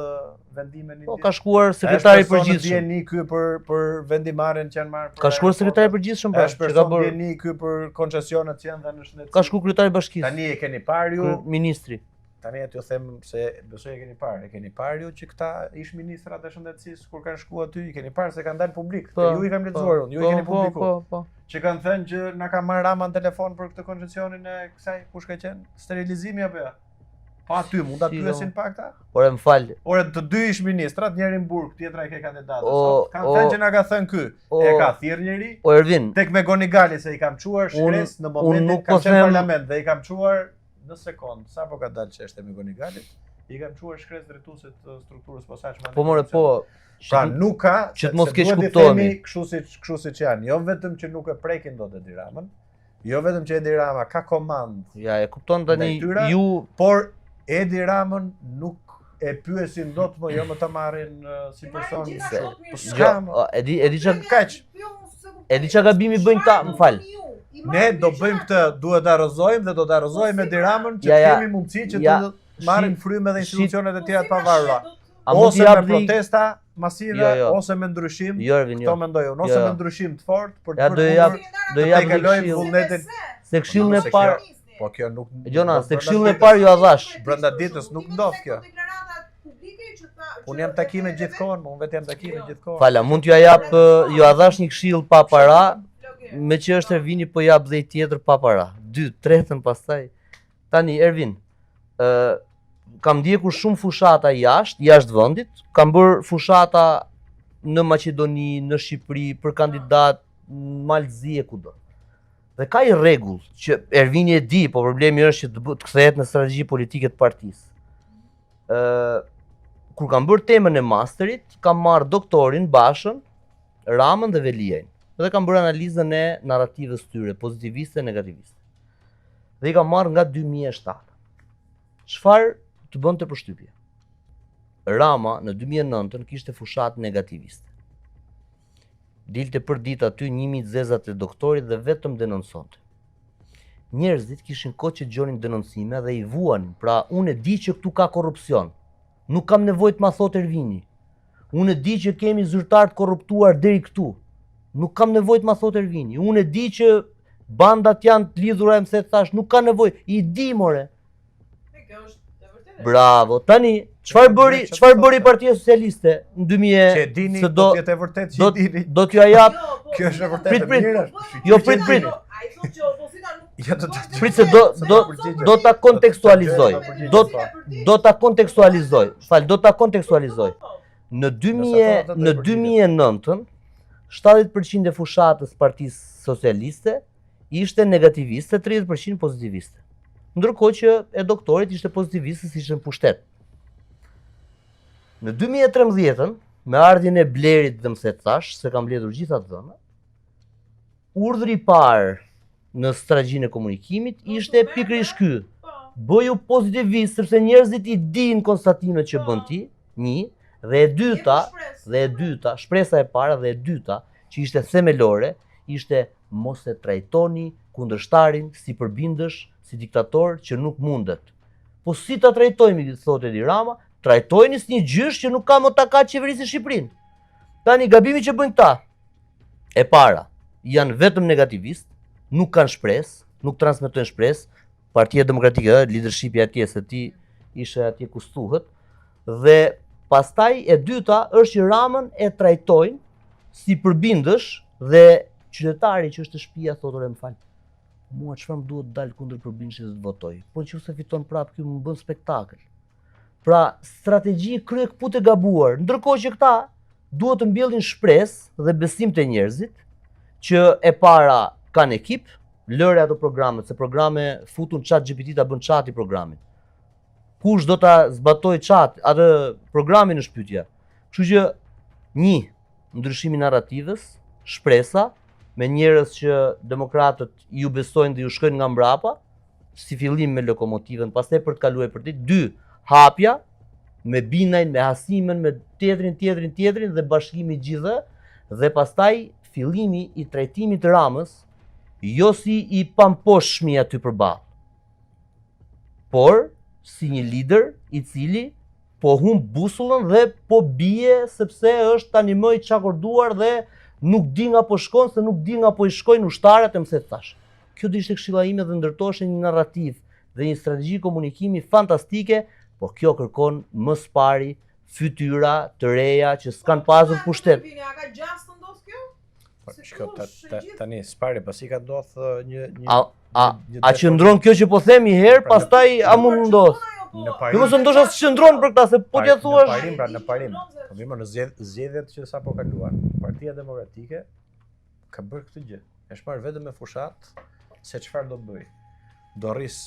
vendime në. Po ka shkuar sekretari i përgjithshëm. DNI ky për vendimarrjen që janë marrë. Ka shkuar sekretari i përgjithshëm pra, që ka bërë DNI ky për koncesionet që janë dhënë në shëndetësi. Ka shkuar kryetari i bashkisë. Tani e keni parë ju, ministri. Tani aty ju them se besoj e keni parë ju që këta ish ministrat e shëndetësisë kur kanë shkuar aty, i keni parë se kanë dalë publik. Ju i kam lexuar unë, ju i keni publikuar. Po. Që kanë thënë që na ka marrë Rama në telefon për këtë koncesionin e kësaj, kush ka qenë? Sterilizimi apo jo? Po aty mund ta pyesin pak ta? Ore më fal. Ore të dy ish ministrat, njëri në burg, tjetra e ke kandidatë. Kanë thënë që na ka thënë ky. E ka thirr njëri. O Ervin. Tek me Gonigali se i kam çuar shkres në momentin që kanë qenë në parlament dhe i kam çuar në sekond, sa po ka dalë çështja me Gonigalit, i kanë çuar shkres drejtuesit të strukturës posaçme. Po more po. Pra nuk ka, që të mos keq kuptohemi kuptohemi. Kështu siç janë. Jo vetëm që nuk e prekin dot Edi Ramën, jo vetëm që Edi Rama ka komand. Ja, e kupton tani ju, por Edi Ramën nuk e pyesin dot më, jo më ta marrin si person. Edi çka gabimi bëjnë ta, më fal. Ne do bëjmë këtë, duhet ta arrozojmë dhe do ta arrozojmë Edi Ramën që kemi mundësi që të marrin frymë edhe institucionet e tjera të pavarura. Ose me protesta masive, ose me ndryshim, këto mendoj unë, ose me ndryshim të fortë për të kalojmë vullnetin. Se këshillën e parë, po kjo nuk. Gjona, se këshillën e parë ju adhash. Brenda ditës nuk ndodh kjo. Unë jam takime gjithkohon, unë vetë jam takime gjithkohon. Fala, mund t'ju jap ju adhash një këshill pa para, me që është Ervini po jap dhe i tjetër pa para. 2, 3 pastaj. Tani Ervin, kam ndjekur shumë fushata jashtë vendit, kam bërë fushata në Maqedoni, në Shqipëri, për kandidat, në Malzi e kudo. Dhe ka i rregull që Ervini e di, po problemi është që të kthehet në strategji politike të partisë. Kur kam bërë temën e masterit, kam marrë doktorin Bashën, Ramën dhe Veliajn. Dhe kam bërë analizën e narrativës tyre, pozitiviste e negativiste. Dhe i kam marrë nga 2007. Çfarë të bënte përshtypje? Rama në 2009 kishte fushat negativiste. Dilte për ditë aty 1000 zezat e doktorit dhe vetëm denonsonte. Njerëzit kishin kohë që dëgjonin denoncime dhe i vuanin, pra unë e di që këtu ka korrupsion. Nuk kam nevojë të ma thotë Ervini. Unë e di që kemi zyrtar të korruptuar deri këtu. Nuk kam nevojë të ma thotë Ervini. Unë e di që bandat janë të lidhura, më se thash, nuk ka nevojë. I di more. Bravo. Tani, çfarë bëri Partia Socialiste në 2000? Që dini, do të jetë e vërtetë që dini. Do t'ju jap. Kjo është e vërtetë. Jo, prit. Prit se do ta kontekstualizoj. Do ta kontekstualizoj. Fal, do ta kontekstualizoj. Në 2009, 70% e fushatës Partisë Socialiste ishte negativiste, 30% pozitiviste. Ndërkohë që e doktorit ishte pozitiviste, si ishte në pushtet. Në 2013, me ardhjen e Blerit dhe mëse thash, se kam mbledhur gjitha të dhëna, urdhri i parë në strategjinë e komunikimit ishte pikërisht ky. Bëju pozitivist sepse njerëzit i dinë konstatimet që bën ti, një, dhe e dyta, shpresa e para dhe e dyta, që ishte themelore, ishte mos e trajtoni kundërshtarin si përbindësh, si diktator që nuk mundet. Po si ta trajtojmë, thotë Edi Rama, trajtojni si një gjysh që nuk ka më ta ka qeverisi Shqipërinë. Tani gabimi që bëjnë ta, e para, janë vetëm negativist, nuk kanë shpresë, nuk transmetojnë shpresë. Partia Demokratike, leadershipi atje se ti ishe atje kustuhet, dhe pastaj e dyta është që Ramën e trajtojnë si përbindësh dhe qytetari që është të shtëpia thotë më fal. Mua çfarë më duhet dalë kundër përbindshës të votoj. Po nëse fiton prapë ky më bën spektakël. Pra, strategji kryekput e gabuar, ndërkohë që këta duhet të mbjellin shpresë dhe besim te njerëzit që e para kanë ekip, lëre ato programet, se programe futun ChatGPT ta bën chati programin. Kush do ta zbatoj atë programin në shpytja. Kështu që ndryshimi i narrativës, shpresa me njerëz që demokratët ju besojnë dhe ju shkojnë nga mbrapa, si fillim me lokomotivën, pastaj për të kaluar për ditë. 2, hapja me Binajn, me Hasimen, me tjetrin dhe bashkimi i gjithë, dhe pastaj fillimi i trajtimit të Ramës, jo si i pamposhmi aty përballë, por si një lider i cili po humb busullën dhe po bie sepse është tani më i çakorduar dhe nuk di nga po shkon, se nuk di nga po i shkojnë ushtarët e mëse thash. Kjo do ishte këshilla ime dhe ndërtohej një narrativ dhe një strategji komunikimi fantastike, po kjo kërkon më së pari fytyra të reja që s'kan pasur pushtet. Tani s'pari pasi ka ndodh një A qëndron kjo që po themi herë, pastaj a mund ndodh? Jo mos ndoshta s'qëndron për këtë, se po t'ja thuash. Në parim. Po mirë, në zgjedhjet që sapo kaluan, Partia Demokratike ka bërë këtë gjë. Është marrë vetëm me fushat se çfarë do bëj. Do rris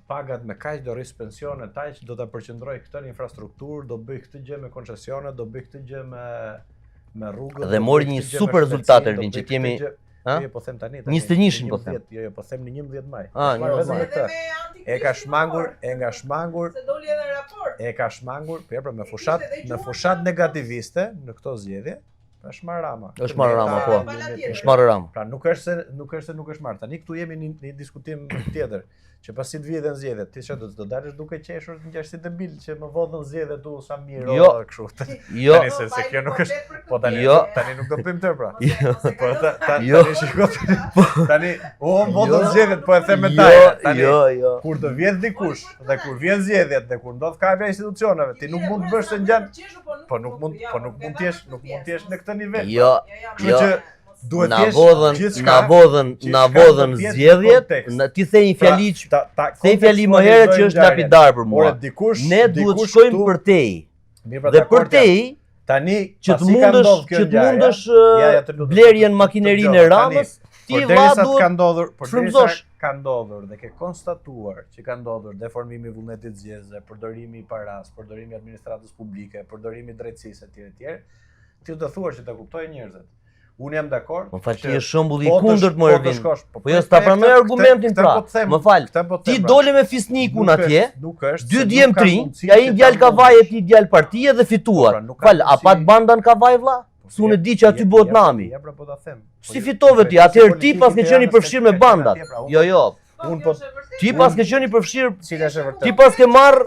pagat me kaq, do rris pensionet kaq, do ta përqendroj këtë në infrastrukturë, do bëj këtë gjë me koncesione, do bëj këtë gjë me rrugët. Dhe mori një super rezultat Ervin që t'jemi. Jo, po them tani. 21-shin po them. Jo, po them në 11 maj. Vetëm këtë. E ka shmangur. Se doli edhe raport. E ka shmangur, pra me fushat negativiste në këto zgjedhje. Është marrë Rama. Është marrë Rama, po. Është marrë Rama. Pra nuk është se nuk është marrë. Tani këtu jemi në një diskutim tjetër, që pasi të vijë zgjedhjet, ti çfarë do të dalësh duke qeshur të ngjesh si debil që më vodhën zgjedhjet tu sa mirë kështu. Jo. Tani se kjo nuk është, po tani nuk do bëjmë të pra. Po tani shikoj. Tani vodhën zgjedhjet, po e them me taj. Tani kur të vjen dikush dhe kur vjen zgjedhjet dhe kur ndodh kapja e institucioneve, ti nuk mund të bësh se ngjan. Po nuk mund të jesh në këtë nivel. Jo. Kështu që duhet na vodhën zgjedhjet, ti the një fjali më herët që është lapidar për mua. Ne duhet të shkojmë përtej. Dhe përtej tani që të mundesh blerjen makinerinë e Ramës, ti vlla duhet frymëzosh. Ka ndodhur dhe ke konstatuar që ka ndodhur deformimi i vullnetit zgjedhësve, përdorimi i paras, përdorimi i administratës publike, përdorimi i drejtësisë etj. Ti do të thuash që ta kuptojnë njerëzit. Unë jam dakord. Më fal, ti je shembull i kundërt më Ervin. Po jo sta pranoj argumentin pra. Më fal. Ti dole me fisnikun atje. 2 djem trinj, ai djalë kavaje, ti djalë partie dhe fituar. Fal, a pat banda në kavaj vlla? Sunë di që aty bëhet nami. Ja pra po ta them. Si fitove ti? Atëherë ti pas ke qenë i përfshirë me bandat. Jo. Unë po ti pas ke qenë i përfshirë. Cila është e vërtetë? Ti pas ke marr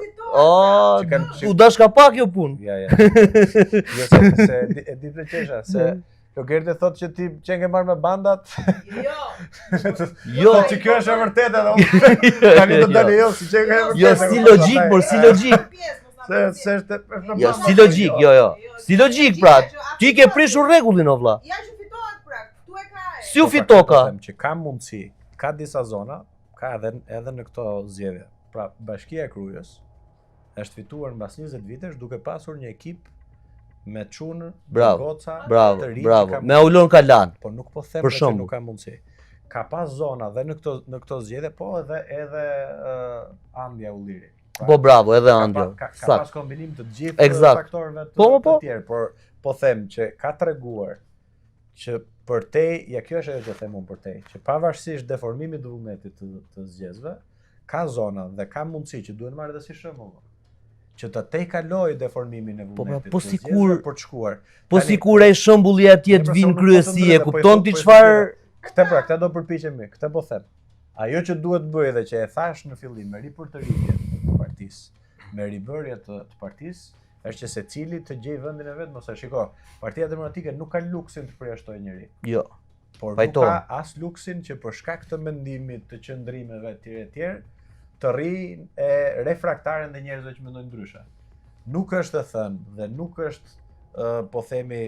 u dashka pak jo punë. Ja. Jo se e di të qesha se kjo Gerde thotë që ti qenë ke marrë me bandat. Jo. Që kjo është e vërtetë edhe tani do dalë jo si qenë e vërtetë. Jo, si logjik, por si logjik. Se është Jo, si logjik, jo. Si logjik pra. Ti ke prishur rregullin o vlla. Ja që fitohet pra, këtu e ka. Si u fitoka? Që ka mundësi, ka disa zona, ka edhe në këto zgjedhje. Pra, Bashkia e Krujës është fituar mbas 20 vitesh duke pasur një ekip me çun, goca, të rinj. Bravo. Me Aulon Kalan. Po nuk po them që nuk ka mundësi. Ka pas zona dhe në këto zgjedhje, po edhe Andja Ulliri. Po bravo, edhe Andja. Ka pas kombinim të gjithë faktorëve të tjerë, por po them që ka treguar që përtej, ja kjo është ajo që them unë përtej, që pavarësisht deformimit të vullnetit të zgjedhësve, ka zona dhe ka mundësi që duhen marrë edhe si shembull që të tejkaloj deformimin e vullnetit të zgjedhësve për të shkuar. Po sikur ai shembulli atje të vinë kryesi, e kupton ti çfarë? Këtë do përpiqemi, këtë po them. Ajo që duhet bëj dhe që e thash në fillim me ripërtëritje të partisë, me ribërje të partisë, është që secili të gjej vendin e vet, mos e shiko. Partia Demokratike nuk ka luksin të përjashtoj njëri. Jo. Por nuk ka as luksin që për shkak të mendimit, të qëndrimeve etj. Të rrinë e refraktaren dhe njerëzve që mendojnë ndryshe. Nuk është e thënë dhe nuk është po themi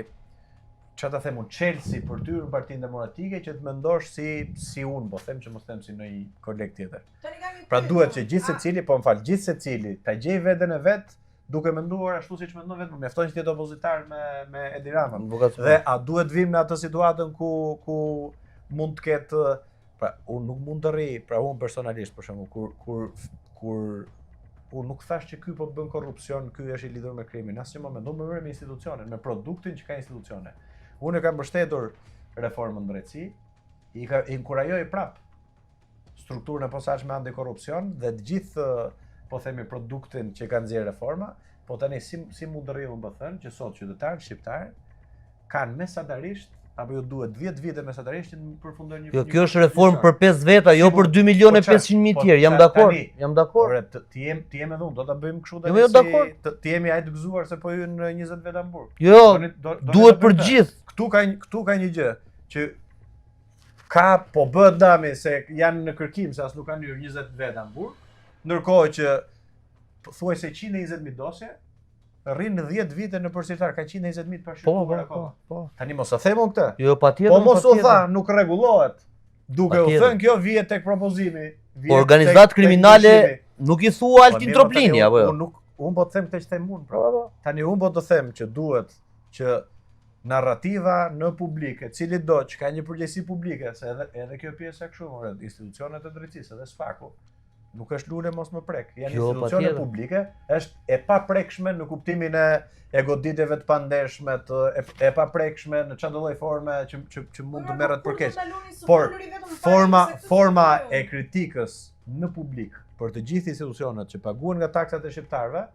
çfarë ta them unë Chelsea për ty në Partinë Demokratike që të mendosh si unë, po them që mos them si ndonjë koleg tjetër. Pra duhet që gjithë secili ta gjej veten e vet duke menduar ashtu siç mendon vetëm, mjafton që të jetë opozitar me Edi Ramën. Dhe a duhet vim në atë situatën ku mund të ketë, pra unë nuk mund të rri, pra unë personalisht për shembull kur unë nuk thash që ky po bën korrupsion, ky është i lidhur me krimin, asnjë moment, unë më merr me institucionet, me produktin që ka institucione. Unë e kam mbështetur reformën drejtësi, i inkurajoj prap strukturën e posaçme antikorrupsion dhe të gjithë po themi produktin që kanë nxjerrë reforma, po tani si mund të rrihen më thënë që sot qytetarët shqiptar kanë mesatarisht apo ju duhet 10 vite mesatarisht që të përfundojnë një. Jo, kjo është reformë për 5 veta, jo për 2.500.000 tjerë. Jam dakord. Ti jem edhe unë, do ta bëjmë kështu tani. Jo, dakord. Ti jemi ai të gëzuar se po hyn 20 veta në burg. Jo, duhet për gjithë. Ktu ka një gjë që ka po bëhet dami se janë në kërkim se as nuk kanë hyrë 20 veta në burg. Ndërkohë që thuajse 120.000 dosje rrinë 10 vite në përsëritar, ka 120.000 pa shqyrtuar akoma. Tani mos e them unë këtë. Jo, patjetër. Po mos u tha, nuk rregullohet. Duke u thënë kjo vihet tek propozimi. Organizatë kriminale nuk i thua Altin Troplini apo jo? Unë po të them këtë që them unë, pra. Tani unë po të them që duhet që narrativa në publik, e cili do që ka një përgjegjësi publike, se edhe kjo pjesë e kështu, institucionet e drejtësisë, edhe SFAKu, nuk është lule mos më prek. Janë Jo, institucione patjetër. publike, është e paprekshme në kuptimin e goditjeve të pandeshme, e paprekshme në çdo lloj forme që mund të merret për keq. Por forma e kritikës në publik për të gjithë institucionet që paguhen nga taksat e shqiptarëve,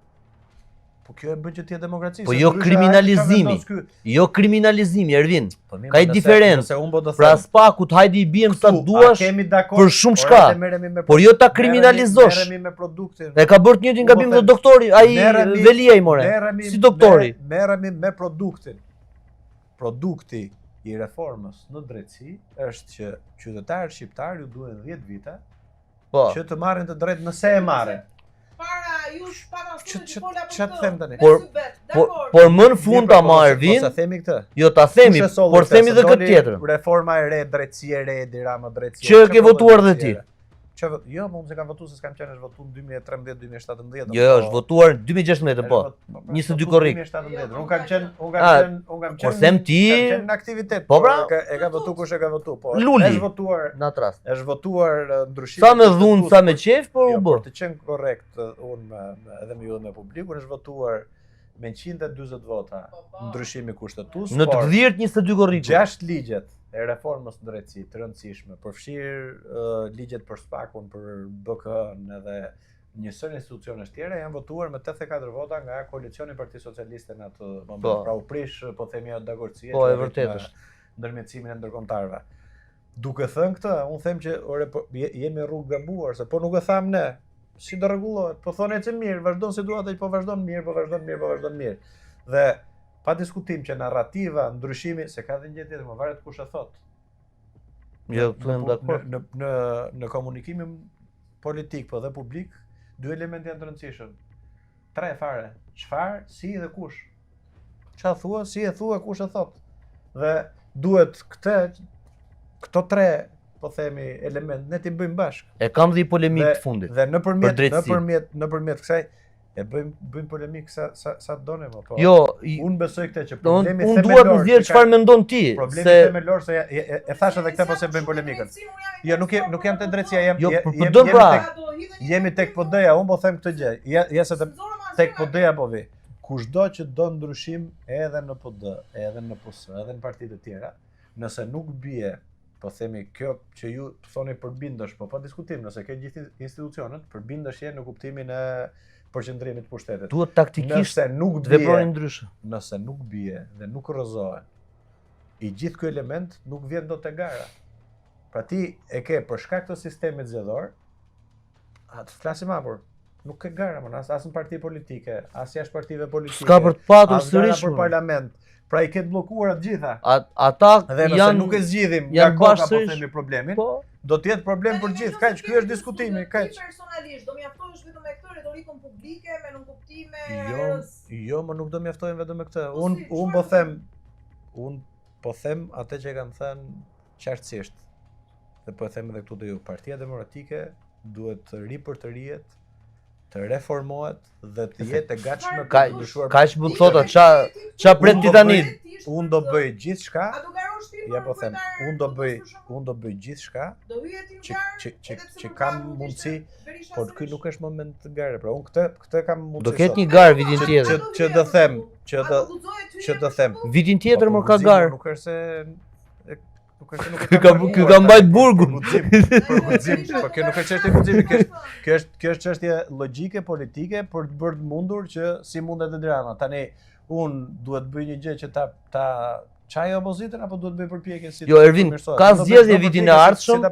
po kjo e bën që të jetë demokraci. Po jo kriminalizimi. Jo kriminalizimi, Ervin. Ka i diferencë. Pra spakut hajde i biem sa duash për shumë shka. Por jo ta kriminalizosh. Merremi me produktin. E ka bërë të njëjtin gabim dhe doktori, ai Velia i more. Si doktori. Merremi me produktin. Produkti i reformës në drejtësi është që qytetarët shqiptar ju duhen 10 vite që të marrin të drejtë nëse e marrin. Para jush para Çfarë them tani? Por më në fund ama Ervin, Po sa themi këtë? jo ta themi, por themi edhe këtë tjetër. Reforma e re, drejtësia e re, Edi Rama drejtësia. Që ke votuar dhe ti? Jo, më unë se kam votuar se s'kam qenë, është votuar në 2013-2017. Jo, është votuar 2016 po. 22 korrik. 2017. Unë kam qenë. Por them ti Kam qenë në aktivitet. Po pra, e ka votuar kush e ka votuar, po. Luli. Është votuar, në atë rast. është votuar ndryshim. Sa me dhunë, sa me qef, por u Jo, bë. për të qenë korrekt, unë edhe me ju dhe me publikun është votuar me 140 vota ndryshimi kushtetues. Në të gdhirt 22 korriku. 6 ligjet e reformës në drejtësi të rëndësishme, përfshirë ligjet për spakun, për BK-n edhe një sër institucionesh tjera janë votuar me 84 vota nga koalicioni Partisë Socialiste në atë moment. Pra u prish, po themi atë dagorësia. Po, e vërtetë është. Ndërmjetësimin e ndërkombëtarëve. Duke thënë këtë, unë them që jemi rrugë gabuar, se po nuk e tham ne. Si do rregullohet? Po thonë që mirë, vazhdon situata që po vazhdon mirë. Dhe pa diskutim që narrativa, ndryshimi, se ka dhe një gjë tjetër, më varet kush e thot. Jo, këtu jam dakord. Në komunikimin politik po dhe publik, dy elemente janë të rëndësishëm. 3 fare, çfarë, si dhe kush. Çfarë thua, si e thua, kush e thot. Dhe duhet këto 3, po themi, element ne ti bëjmë bashkë. E kam dhe i polemik të fundit. Dhe nëpërmjet kësaj e bëjmë polemik sa done më, po. Jo, unë besoj këtë që problemi unë dua të zgjedh çfarë mendon ti, problemi themelor se e thash edhe këtë po se bëjmë polemikën. Jo, nuk jam te drejtësia, jemi tek PD-ja, unë po them këtë gjë. Ja se tek PD-ja po vi. Kushdo që do ndryshim edhe në PD, edhe në PS, edhe në partitë të tjera, nëse nuk bie, po themi kjo që ju thoni përbindesh, po pa diskutim, nëse ke gjithë institucionet, përbindesh je në kuptimin e përqendrimit të pushtetit. Duhet taktikisht të veprojnë ndryshe. Nëse nuk bie dhe nuk rrëzohen, i gjithë ky element nuk vjen dot te gara. Pra ti e ke për shkak të sistemit zgjedhor, atë flasim hapur. Nuk ke gara më as në parti politike, as jashtë partive politike. S'ka për të patur sërish për parlament. Pra i ketë bllokuar atë gjitha. Ata dhe nëse janë nuk e zgjidhim nga janë koka po themi problemin, po, do të jetë problem për gjithë. Kaq, ky është diskutimi, kaq. Personalisht do mjaftohesh vetëm me këtë retorikën publike, me nënkuptime. Jo, më nuk do mjaftohem vetëm me këtë. Unë po them atë që kam thënë qartësisht. Dhe po e them edhe këtu te ju. Partia Demokratike duhet të për të rihet, të reformohet dhe të jetë e gatshme për të ndryshuar. Kaq më thotë ça pret ti tani? Unë do bëj gjithçka. Ja po them, unë do bëj gjithçka që kam mundësi, por ky nuk është moment të garë. Pra unë këtë kam mundësi. Do ketë një garë vitin tjetër. Që do them. Vitin tjetër më ka garë. Nuk është se Ky ka mbajt burgun. Për guxim, po kjo nuk është çështje guximi, kjo është çështje logjike politike për të bërë mundur që si mundet Edi Rama. Tani duhet bëj një gjë që ta çaj opozitën apo duhet bëj përpjekje si. Jo, Ervin, ka zgjedhje vitin e ardhshëm.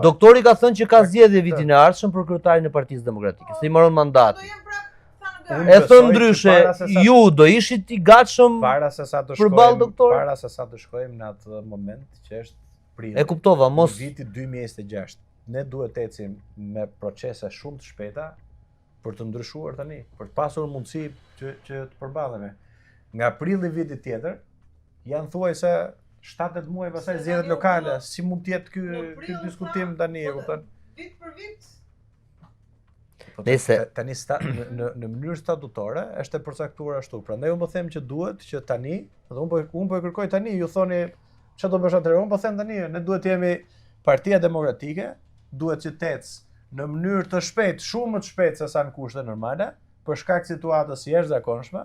Doktori ka thënë që ka zgjedhje vitin e ardhshëm për kryetarin e Partisë Demokratike. Se i morën mandati. E thënë ndryshe, ju do ishit i gatshëm para se sa të shkojmë në atë moment që është prill. E kuptova, mos viti 2026. Ne duhet të ecim me procese shumë të shpejta për të ndryshuar tani, për të pasur mundësi që të përballemi. Nga prilli vitit tjetër janë thuajse 7-8 muaj pastaj zgjedhjet lokale. Si mund të jetë ky diskutim tani, e kupton? Vit për vit. Tani në mënyrë statutore është e përcaktuar ashtu. Prandaj unë po them që duhet që tani, dhe unë po e kërkoj tani, ju thoni çfarë do bësh atëherë? Unë po them tani, ne duhet të jemi Partia Demokratike, duhet që të ecë në mënyrë të shpejtë, shumë më të shpejtë se sa në kushte normale, për shkak situatës jashtëzakonshme,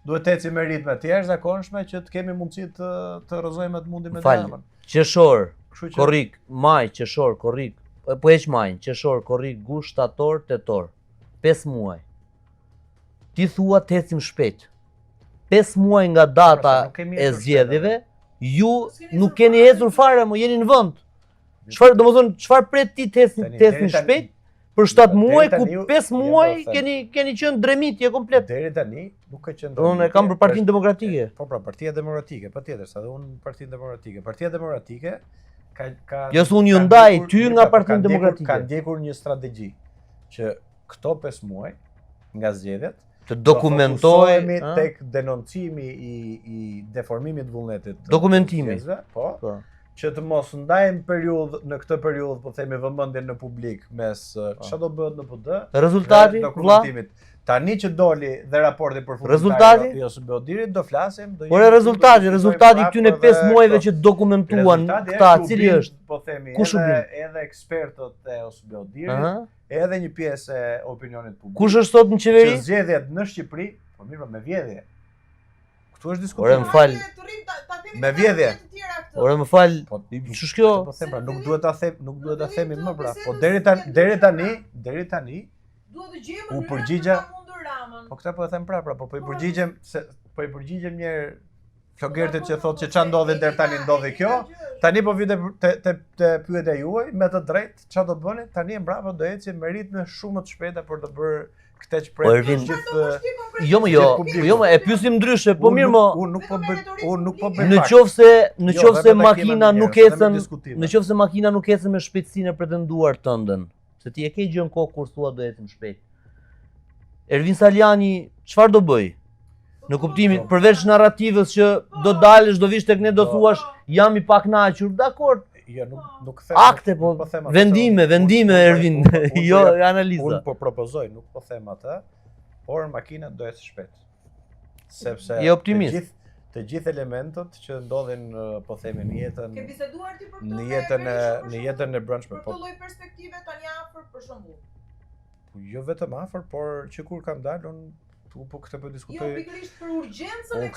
duhet të ecim me ritme të jashtëzakonshme që të kemi mundësi të rrëzojmë atë mundi me dramën. Qershor, Kështu që korrik, maj, qershor, korrik, po heq majin, qershor, korrik, gusht, shtator, tetor. 5 muaj. Ti thua të ecim shpejt. 5 muaj nga data Nuk kemi e ecur zgjedhjeve, ju nuk keni ecur fare, mo jeni në vend. Çfarë domethënë, çfarë pret ti të ecim shpejt? Për 7 muaj ku 5 muaj keni qenë dremitje komplet. Deri tani nuk ka qenë. Unë e kam për Partinë Demokratike. Po pra, Partia Demokratike, patjetër, sa dhe unë Partinë Demokratike. Partia Demokratike ka Jo se unë ju ndaj ty nga Partia Demokratike. Ka ndjekur një strategji që këto 5 muaj nga zgjedhjet të dokumentoj tek denoncimi i deformimit vullnetit. Dokumentimi. Po. Që të mos ndajmë në këtë periudhë, po themi vëmendjen në publik mes çfarë do bëhet në PD. Rezultati, vëlla. Tani që doli dhe raporti përfundimtar rezultati i Osubodirit, do flasim, do por rezultati këtyre 5 muajve që dokumentuan këta, cili është? Po themi, kush edhe ekspertët e Osubodirit, edhe një pjesë e opinionit publik. Kush është sot në qeveri? Që zgjedhjet në Shqipëri, po mirë, me vjedhje. Këtu është diskutim. Ore më fal. Me vjedhje. Ore më fal. Ç'është kjo? Po them pra, nuk duhet ta themi më pra. Po deri tani u përgjigja. Po këtë po e them pra, po i përgjigjem një flogertit që thotë që ç'a ndodhi deri tani ndodhi kjo. Tani po vite te pyetja juaj me të drejtë, ç'a do bëni? Tani e mbrapa do ecim me ritme shumë më të shpejta për të bërë këtë që pret gjithë. Jo, e pyesim ndryshe, po mirë mo. Unë nuk po bëj. Në qoftë makina nuk ecën me shpejtësinë e pretenduar tëndën, se ti e ke gjën kohë kur thua do ecim shpejt. Ervin Saliani çfarë do bëj? Në kuptimin përveç narrativës që do dalësh, do vish tek ne do thuash jam I pakënaqur, dakor. Jo, nuk them. Akte po, vendime Ervin, jo analiza. Unë po propozoj, nuk po them atë, por makina do ecë shpejt. Sepse je optimist. Të gjithë elementët që ndodhin, po themi, në jetën. Ke biseduar ti për në jetën e brendshme. Për këtë lloj perspektive tani afër për shembull. Jo vetëm afër, por që kur kam dalë unë po këtë po diskutoj. Jo, pikërisht për urgjencën e Unë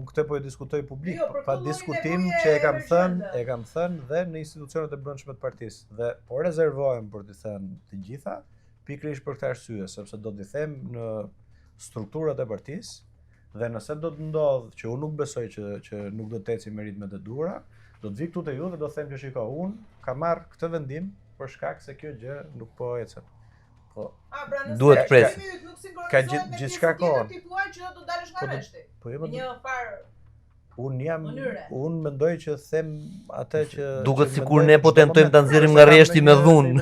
këtë po diskutoj publik, pa diskutim që e kam thënë dhe në institucionet e brendshme të partisë. Dhe po rezervohem për të thënë të gjitha, pikërisht për këtë arsye, sepse do t'i them në strukturat e partisë, dhe nëse do të ndodh që unë nuk besoj që nuk do të ecim me ritmet e duhura, do të vi këtu te ju dhe do të them që shiko, unë kam marrë këtë vendim për shkak se kjo gjë nuk po ecet. Duhet pres. Ka gjithçka kohën. Po jo një farë. Unë mendoj që them atë që duket sikur ne po tentojmë ta nxjerrim nga rreshti me dhunë.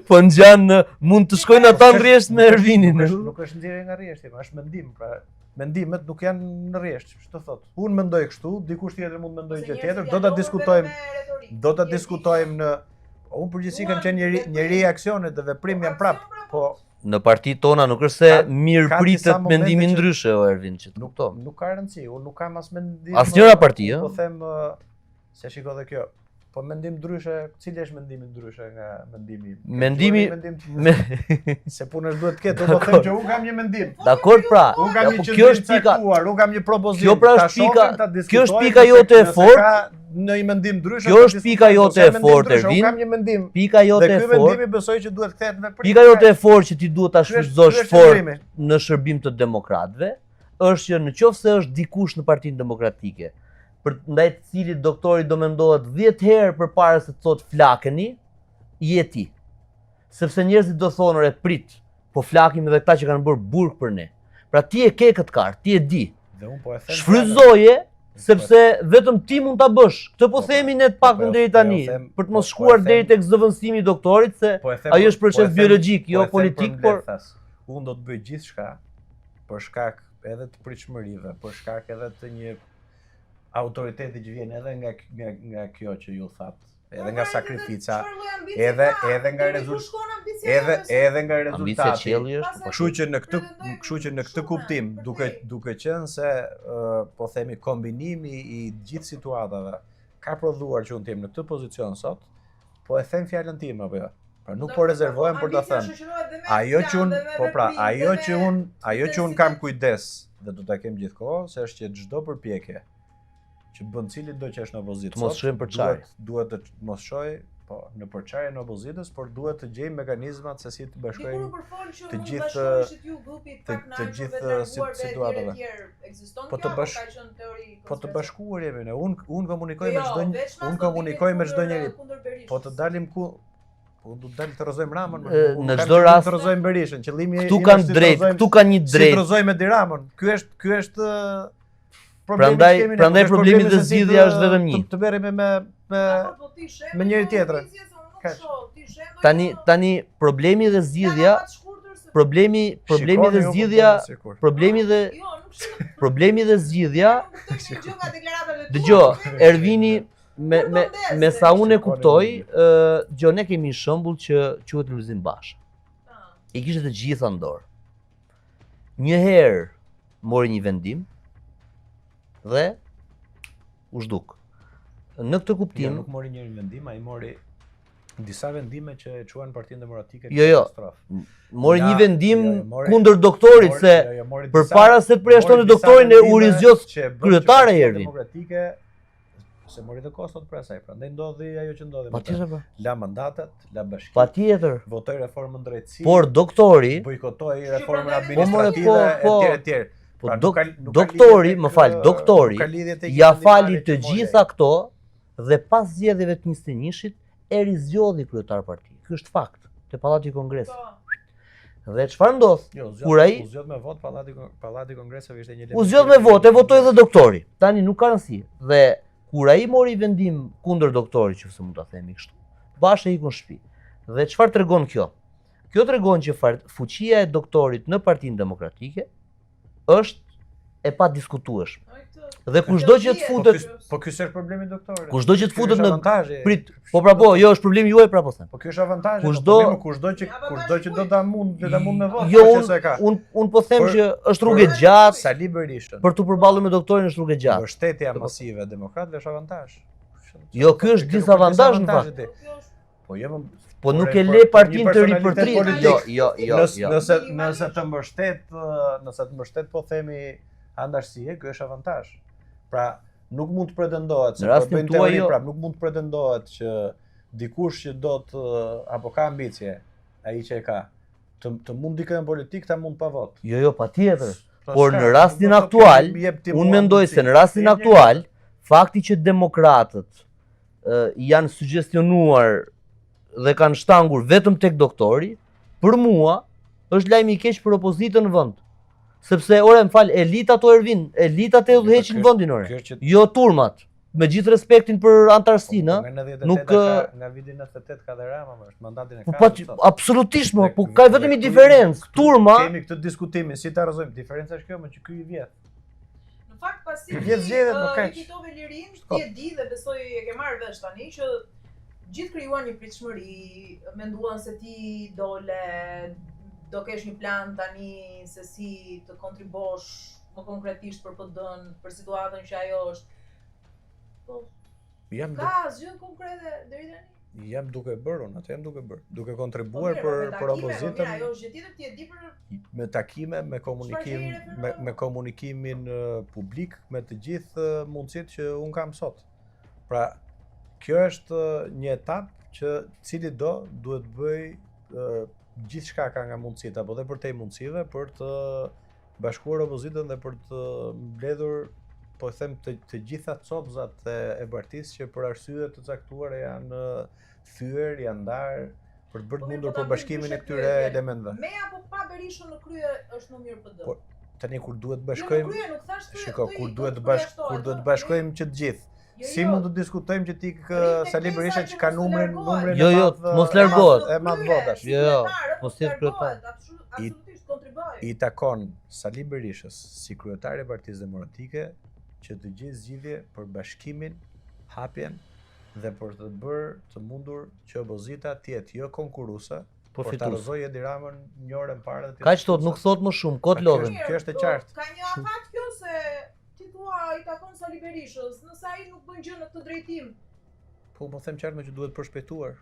Po ngjan mund të shkojnë ata në rresht me Ervinin. Nuk është nxjerrje nga rreshti, është mendim, pra mendimet nuk janë në rresht, ç'të thot. Unë mendoj kështu, dikush tjetër mund mendoj gjë tjetër, do ta diskutojmë në unë përgjithësi kam qenë njëri aksionet dhe veprim jam prap, po në partitë tona nuk është se mirë pritet mendimi ndryshe o Ervin, që të kuptoj. Nuk ka rëndësi, unë nuk kam as mendim. Asnjëra parti, ëh. Po them se shiko dhe kjo. Po mendim ndryshe, cili është mendimi ndryshe nga mendimi? Se punës duhet të ketë, do të them që unë kam një mendim. Dakor pra. Unë kam një qendrim të caktuar, unë kam një propozim. Kjo është pika jote e fortë. Në një mendim ndryshe. Kjo është pika jote e fortë, Ervin. Unë kam një mendim. Pika jote e fortë. Dhe ky mendim besoj që duhet kthehet në pritje. Pika jote e fortë që ti duhet ta shfrytëzosh fort në shërbim të demokratëve, është që nëse është dikush në Partinë Demokratike, për ndaj të cilit doktori do mendohet 10 herë përpara se të thotë flakeni, je ti. Sepse njerëzit do thonë re prit, po flakim edhe këta që kanë bërë burg për ne. Pra ti e ke këtë kartë, ti e di. Shfrytëzoje, sepse vetëm ti mund ta bësh. Këtë po themi ne të paktën deri tani, për të mos shkuar deri tek zëvendësimi i doktorit se ai është proces biologjik, jo politik, por unë do të bëj gjithçka për shkak edhe të pritshmërive, për shkak edhe të një autoriteti që vjen edhe nga kjo që ju thatë, edhe nga sakrifica, edhe nga rezultati. Kështu që në këtë kuptim, duke qenë se po themi kombinimi I gjithë situatave ka prodhuar që unë të jem në këtë pozicion sot, po e them fjalën time apo jo. Pra nuk po rezervohem për ta thënë. Ajo që un kam kujdes dhe do ta kem gjithkohë, se është që çdo përpjekje që bën cili do që është në opozitë, mos shojmë për çaj. Duhet të mos shoj, po në përçarje në opozitës, por duhet të gjejmë mekanizmat se si të bashkojmë të gjithë situatave. Po të bashkuar jemi ne. Un komunikoj me çdo njeri. Po të dalim ku unë du të dalë të rrëzojmë Ramën, në çdo rast të rrëzojmë Berishën, qëllimi këtu kanë drejt, këtu kanë një drejt. Si të rrëzojmë Edi Ramën. Ky është prandaj problemi dhe zgjidhja është vetëm një. Të merremi me njëri tjetrin. Tani problemi dhe zgjidhja, problemi dhe zgjidhja. Dëgjoj, Ervini me sa unë e kuptoj, ne kemi shembull që quhet Lulzim Basha. I kishte të gjitha në dorë. Një herë mori një vendim dhe u zhduk. Në këtë kuptim, nuk mori një vendim, ai mori disa vendime që e quajnë Partinë Demokratike katastrofë. Mori një vendim kundër doktorit se përpara se të përjashtonte doktorin e u rizgjos kryetare Ervin. Se mori të kostot për asaj, prandaj ndodhi ajo që ndodhi. Patjetër. La mandatet, la bashkim. Patjetër. Votoi reformën drejtësi. Por doktori bojkotoi reformën administrative etj. Po doktori, doktori ja fali të gjitha këto dhe pas zgjedhjeve të 21-shit e rizgjodhi kryetar parti. Ky është fakt te Pallati i Kongresit. Dhe çfarë ndodh? Kur ai u zgjodh me vot Pallati i Kongreseve ishte një u zgjodh me vot, e votoi edhe doktori. Tani nuk ka rëndësi. Dhe kur ai mori vendim kundër doktorit, nëse mund ta themi kështu, Basha ikun në shtëpi. Dhe çfarë tregon kjo? Kjo tregon që fuqia e doktorit në Partinë Demokratike është e padiskutueshme. Dhe kushdo që të futet, po ky është problemi i doktorit. Kushdo që të futet në prit, jo, është problemi juaj pra po them. Po ky është avantazhi. Kushdo që do ta mund me votë. Jo, un po them që është rrugë e gjatë. Sali Berishën. Për të përballur me doktorin është rrugë e gjatë. Mbështetja masive e demokratëve është avantazh. Jo, ky është disavantazh në fakt. Po jo, po nuk e le partinë të ripërtrit. Jo. Nëse të mbështet po themi andarësie, ky është avantazh. Pra, nuk mund të pretendohet se po bëjnë teori, pra nuk mund të pretendohet që dikush që do të apo ka ambicie, ai që e ka, të mund dikë në politik, ta mund pa vot. Jo, patjetër. Por në rastin aktual, unë mendoj se në rastin aktual, fakti që demokratët janë suggestionuar dhe kanë shtangur vetëm tek doktori, për mua është lajm i keq për opozitën në vend. Sepse më fal, elitat o Ervin, elitat e udhëheqin vendin ore. Jo turmat. Me gjithë respektin për antarësinë, nuk nga viti 98 ka dhe Rama, është mandatin e ka. Absolutisht, po ka vetëm një diferencë. Turma kemi këtë diskutimin, si ta rrëzojmë, diferenca është kjo, më që ky i vjet. Në fakt pasi i fitove lirin, ti e di dhe besoj e ke marrë vesh tani që gjithë krijuan një pritshmëri, menduan se ti do kesh një plan tani se si të kontribosh më konkretisht për PD-n, për situatën që ajo është. Po. Ka asgjë konkrete deri tani? Jam duke bërë, atë jam duke bërë. Duke kontribuar për opozitën. Ajo është gjë tjetër, ti e di për me takime, me komunikimin publik, me të gjithë mundësitë që un kam sot. Pra, kjo është një etapë që cili duhet bëj gjithçka ka nga mundësitë apo dhe për te mundësive për të bashkuar opozitën dhe për të mbledhur, po them, të gjitha copzat e partisë që për arsye të caktuara janë thyer, janë ndarë për të bërë mundur për bashkimin e këtyre elementeve. Me apo pa Berishën në krye është më mirë PD. Po tani kur duhet të bashkojmë, shiko, kur duhet të bashkojmë që të gjithë. Si mund të diskutojmë që ti Sali Berisha që ka numrin Jo, mos largohet. E madh votash. Jo, mos jetë kryetar. Absolutisht kontriboj. I takon Sali Berishës si kryetar i Partisë Demokratike që të gjithë zgjidhje për bashkimin, hapjen dhe për të bërë të mundur që opozita të jetë jo konkurruese, por ta rrëzojë Edi Ramën një orë parë. Kaq thot, nuk thot më shumë, kot lodhen. Kjo është e qartë. Ka një afat kjo se i takon Sali Berishës, nëse ai nuk bën gjë në këtë drejtim. Po them qartë me që duhet përshpejtuar.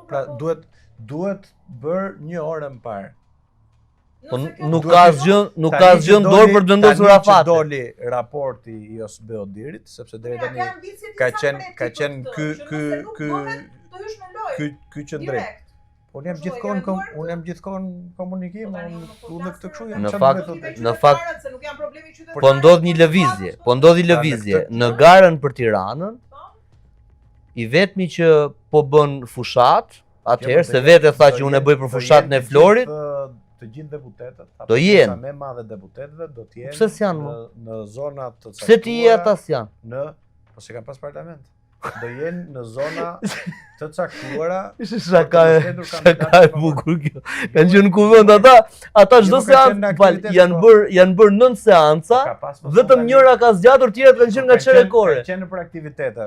Pra duhet bër një orë më parë. Po nuk ka asgjë dorë për të vendosur Që afate. doli raporti i OSBE-Odirit, sepse deri tani ka qenë ky që drejt. Po unë jam gjithkohon komunikim, unë këtë kështu jam. Në fakt po ndodh një lëvizje, në garën për Tiranën. I vetmi që po bën fushat, atëherë se vetë tha që unë e bëj për fushatën e Florit, të gjithë deputetët, do jenë. Sa më e madhe deputetëve do të jenë Pse s'janë më? në zona të caktuara. Pse ti je ata s'janë? Po se kanë pas parlament. Do jenë në zona të caktuara. Ishte shaka e bukur kjo. Kanë qenë në kuvend ata çdo seancë, janë bërë 9 seanca, vetëm njëra ka zgjatur, tjerat kanë qenë nga çerekore. Kanë qenë për aktivitete.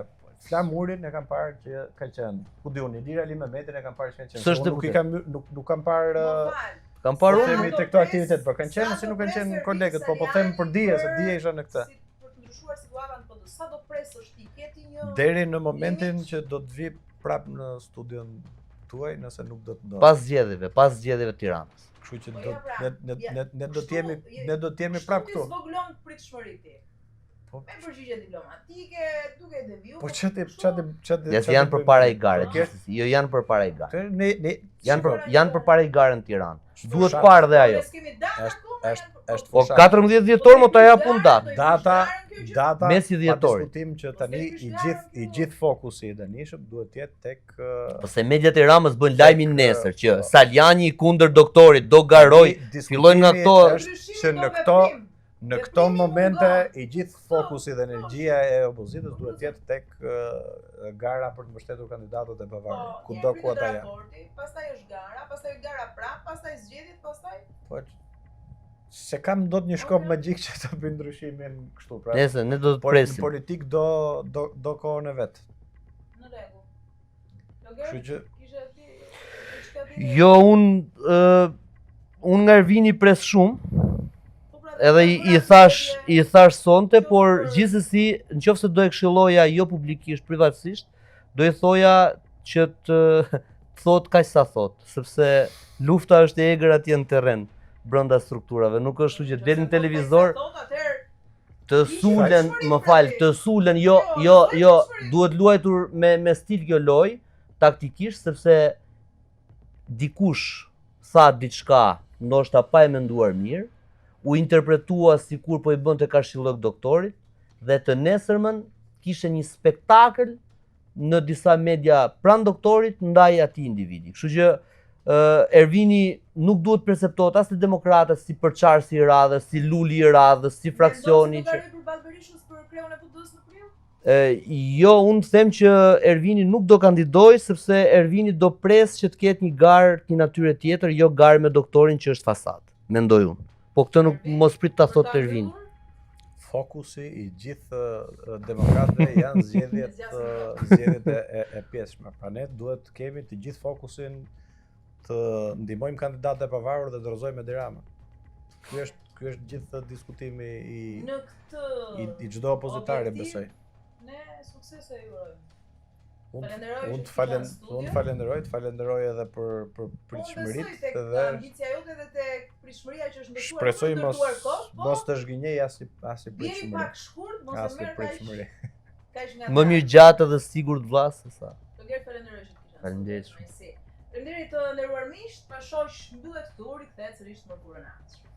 Flamurin e kam parë që ka qenë. Ku diun, Ilir Ali Mehmetin e kam parë që kanë qenë. Nuk kam parë Kam parë unë te këto aktivitet, por kanë qenë ose nuk kanë qenë kolegët, po them për dije se dije isha në këtë. Për të ndryshuar situatën PD, sa do presësh ti? Keti një deri në momentin që do të vi prap në studion tuaj, nëse nuk do të ndodhë. Pas zgjedhjeve të Tiranës. Kështu që ne do të jemi prap këtu. Ti zvoglon pritshmëri ti. Me përgjigje diplomatike, duke devijuar. Po çati Janë përpara i garës. Jo, janë përpara i garës. Janë përpara i garën në Tiranë. Duhet parë dhe ajo. Është Po 14 dhjetor më ta japun datë. Data mesi dhjetorit. Diskutim që tani i gjithë fokusi i Danishëm duhet të jetë tek Po se mediat e Ramës bën lajmin nesër që Saljani kundër doktorit do garoj, fillojnë nga këto që në këto momente i gjithë fokusi dhe energjia e opozitës duhet të jetë tek gara për të mbështetur kandidatët e pavarur, kudo ku ata janë. Pastaj është gara, pastaj gara prap, pastaj zgjedhjet, pastaj. Po se kam dot një shkop magjik që të bëj ndryshimin kështu pra. Nëse ne do të presim. Në politik do kohën e vet. Në rregull. Kështu që jo unë nga Ervini pres shumë. Edhe i thash sonte, por gjithsesi nëse do e këshilloja jo publikisht, privatësisht, do i thoja që të thot kaq sa thot, sepse lufta është e egër atje në terren, brenda strukturave, nuk është kështu që del në televizor të sulen, jo, duhet luajtur me stil kjo lojë, taktikisht, sepse dikush tha diçka, ndoshta pa e menduar mirë, u interpretua sikur po i bënte kashillok doktorit dhe të nesërmën kishte një spektakël në disa media pranë doktorit ndaj atij individi. Kështu që Ervini nuk duhet perceptohet as te demokratët si përçarsi i radhës, si luli i radhës, si fraksioni që jo, unë them që Ervini nuk do kandidoj sepse Ervini do pres që të ketë një garë një natyre tjetër, jo garë me doktorin që është fasad, mendoj unë. Po këtë nuk mos prit ta thotë Ervini. Fokusi i gjithë demokratëve janë zgjedhjet e pjesshme. Pra ne duhet të kemi të gjithë fokusin të ndihmojmë kandidatët e pavarur dhe të dorëzojmë Edi Ramën. Ky është gjithë diskutimi i çdo opozitari, besoj. Ne sukses e urojmë. Unë falenderoj edhe për pritshmëritë dhe ambicia jote edhe tek pritshmëria që është ndërtuar. Shpresoj mos të zhgënjej as i pritshmëri. Jeni pak shkurt, mos e merr pritshmëri. Më mirë gjatë dhe sigurt vllas se sa. Faleminderit shumë. Faleminderit të nderuar miq, pa shoq mbyllet këtu, rikthehet sërish në mërkurën e ardhshme.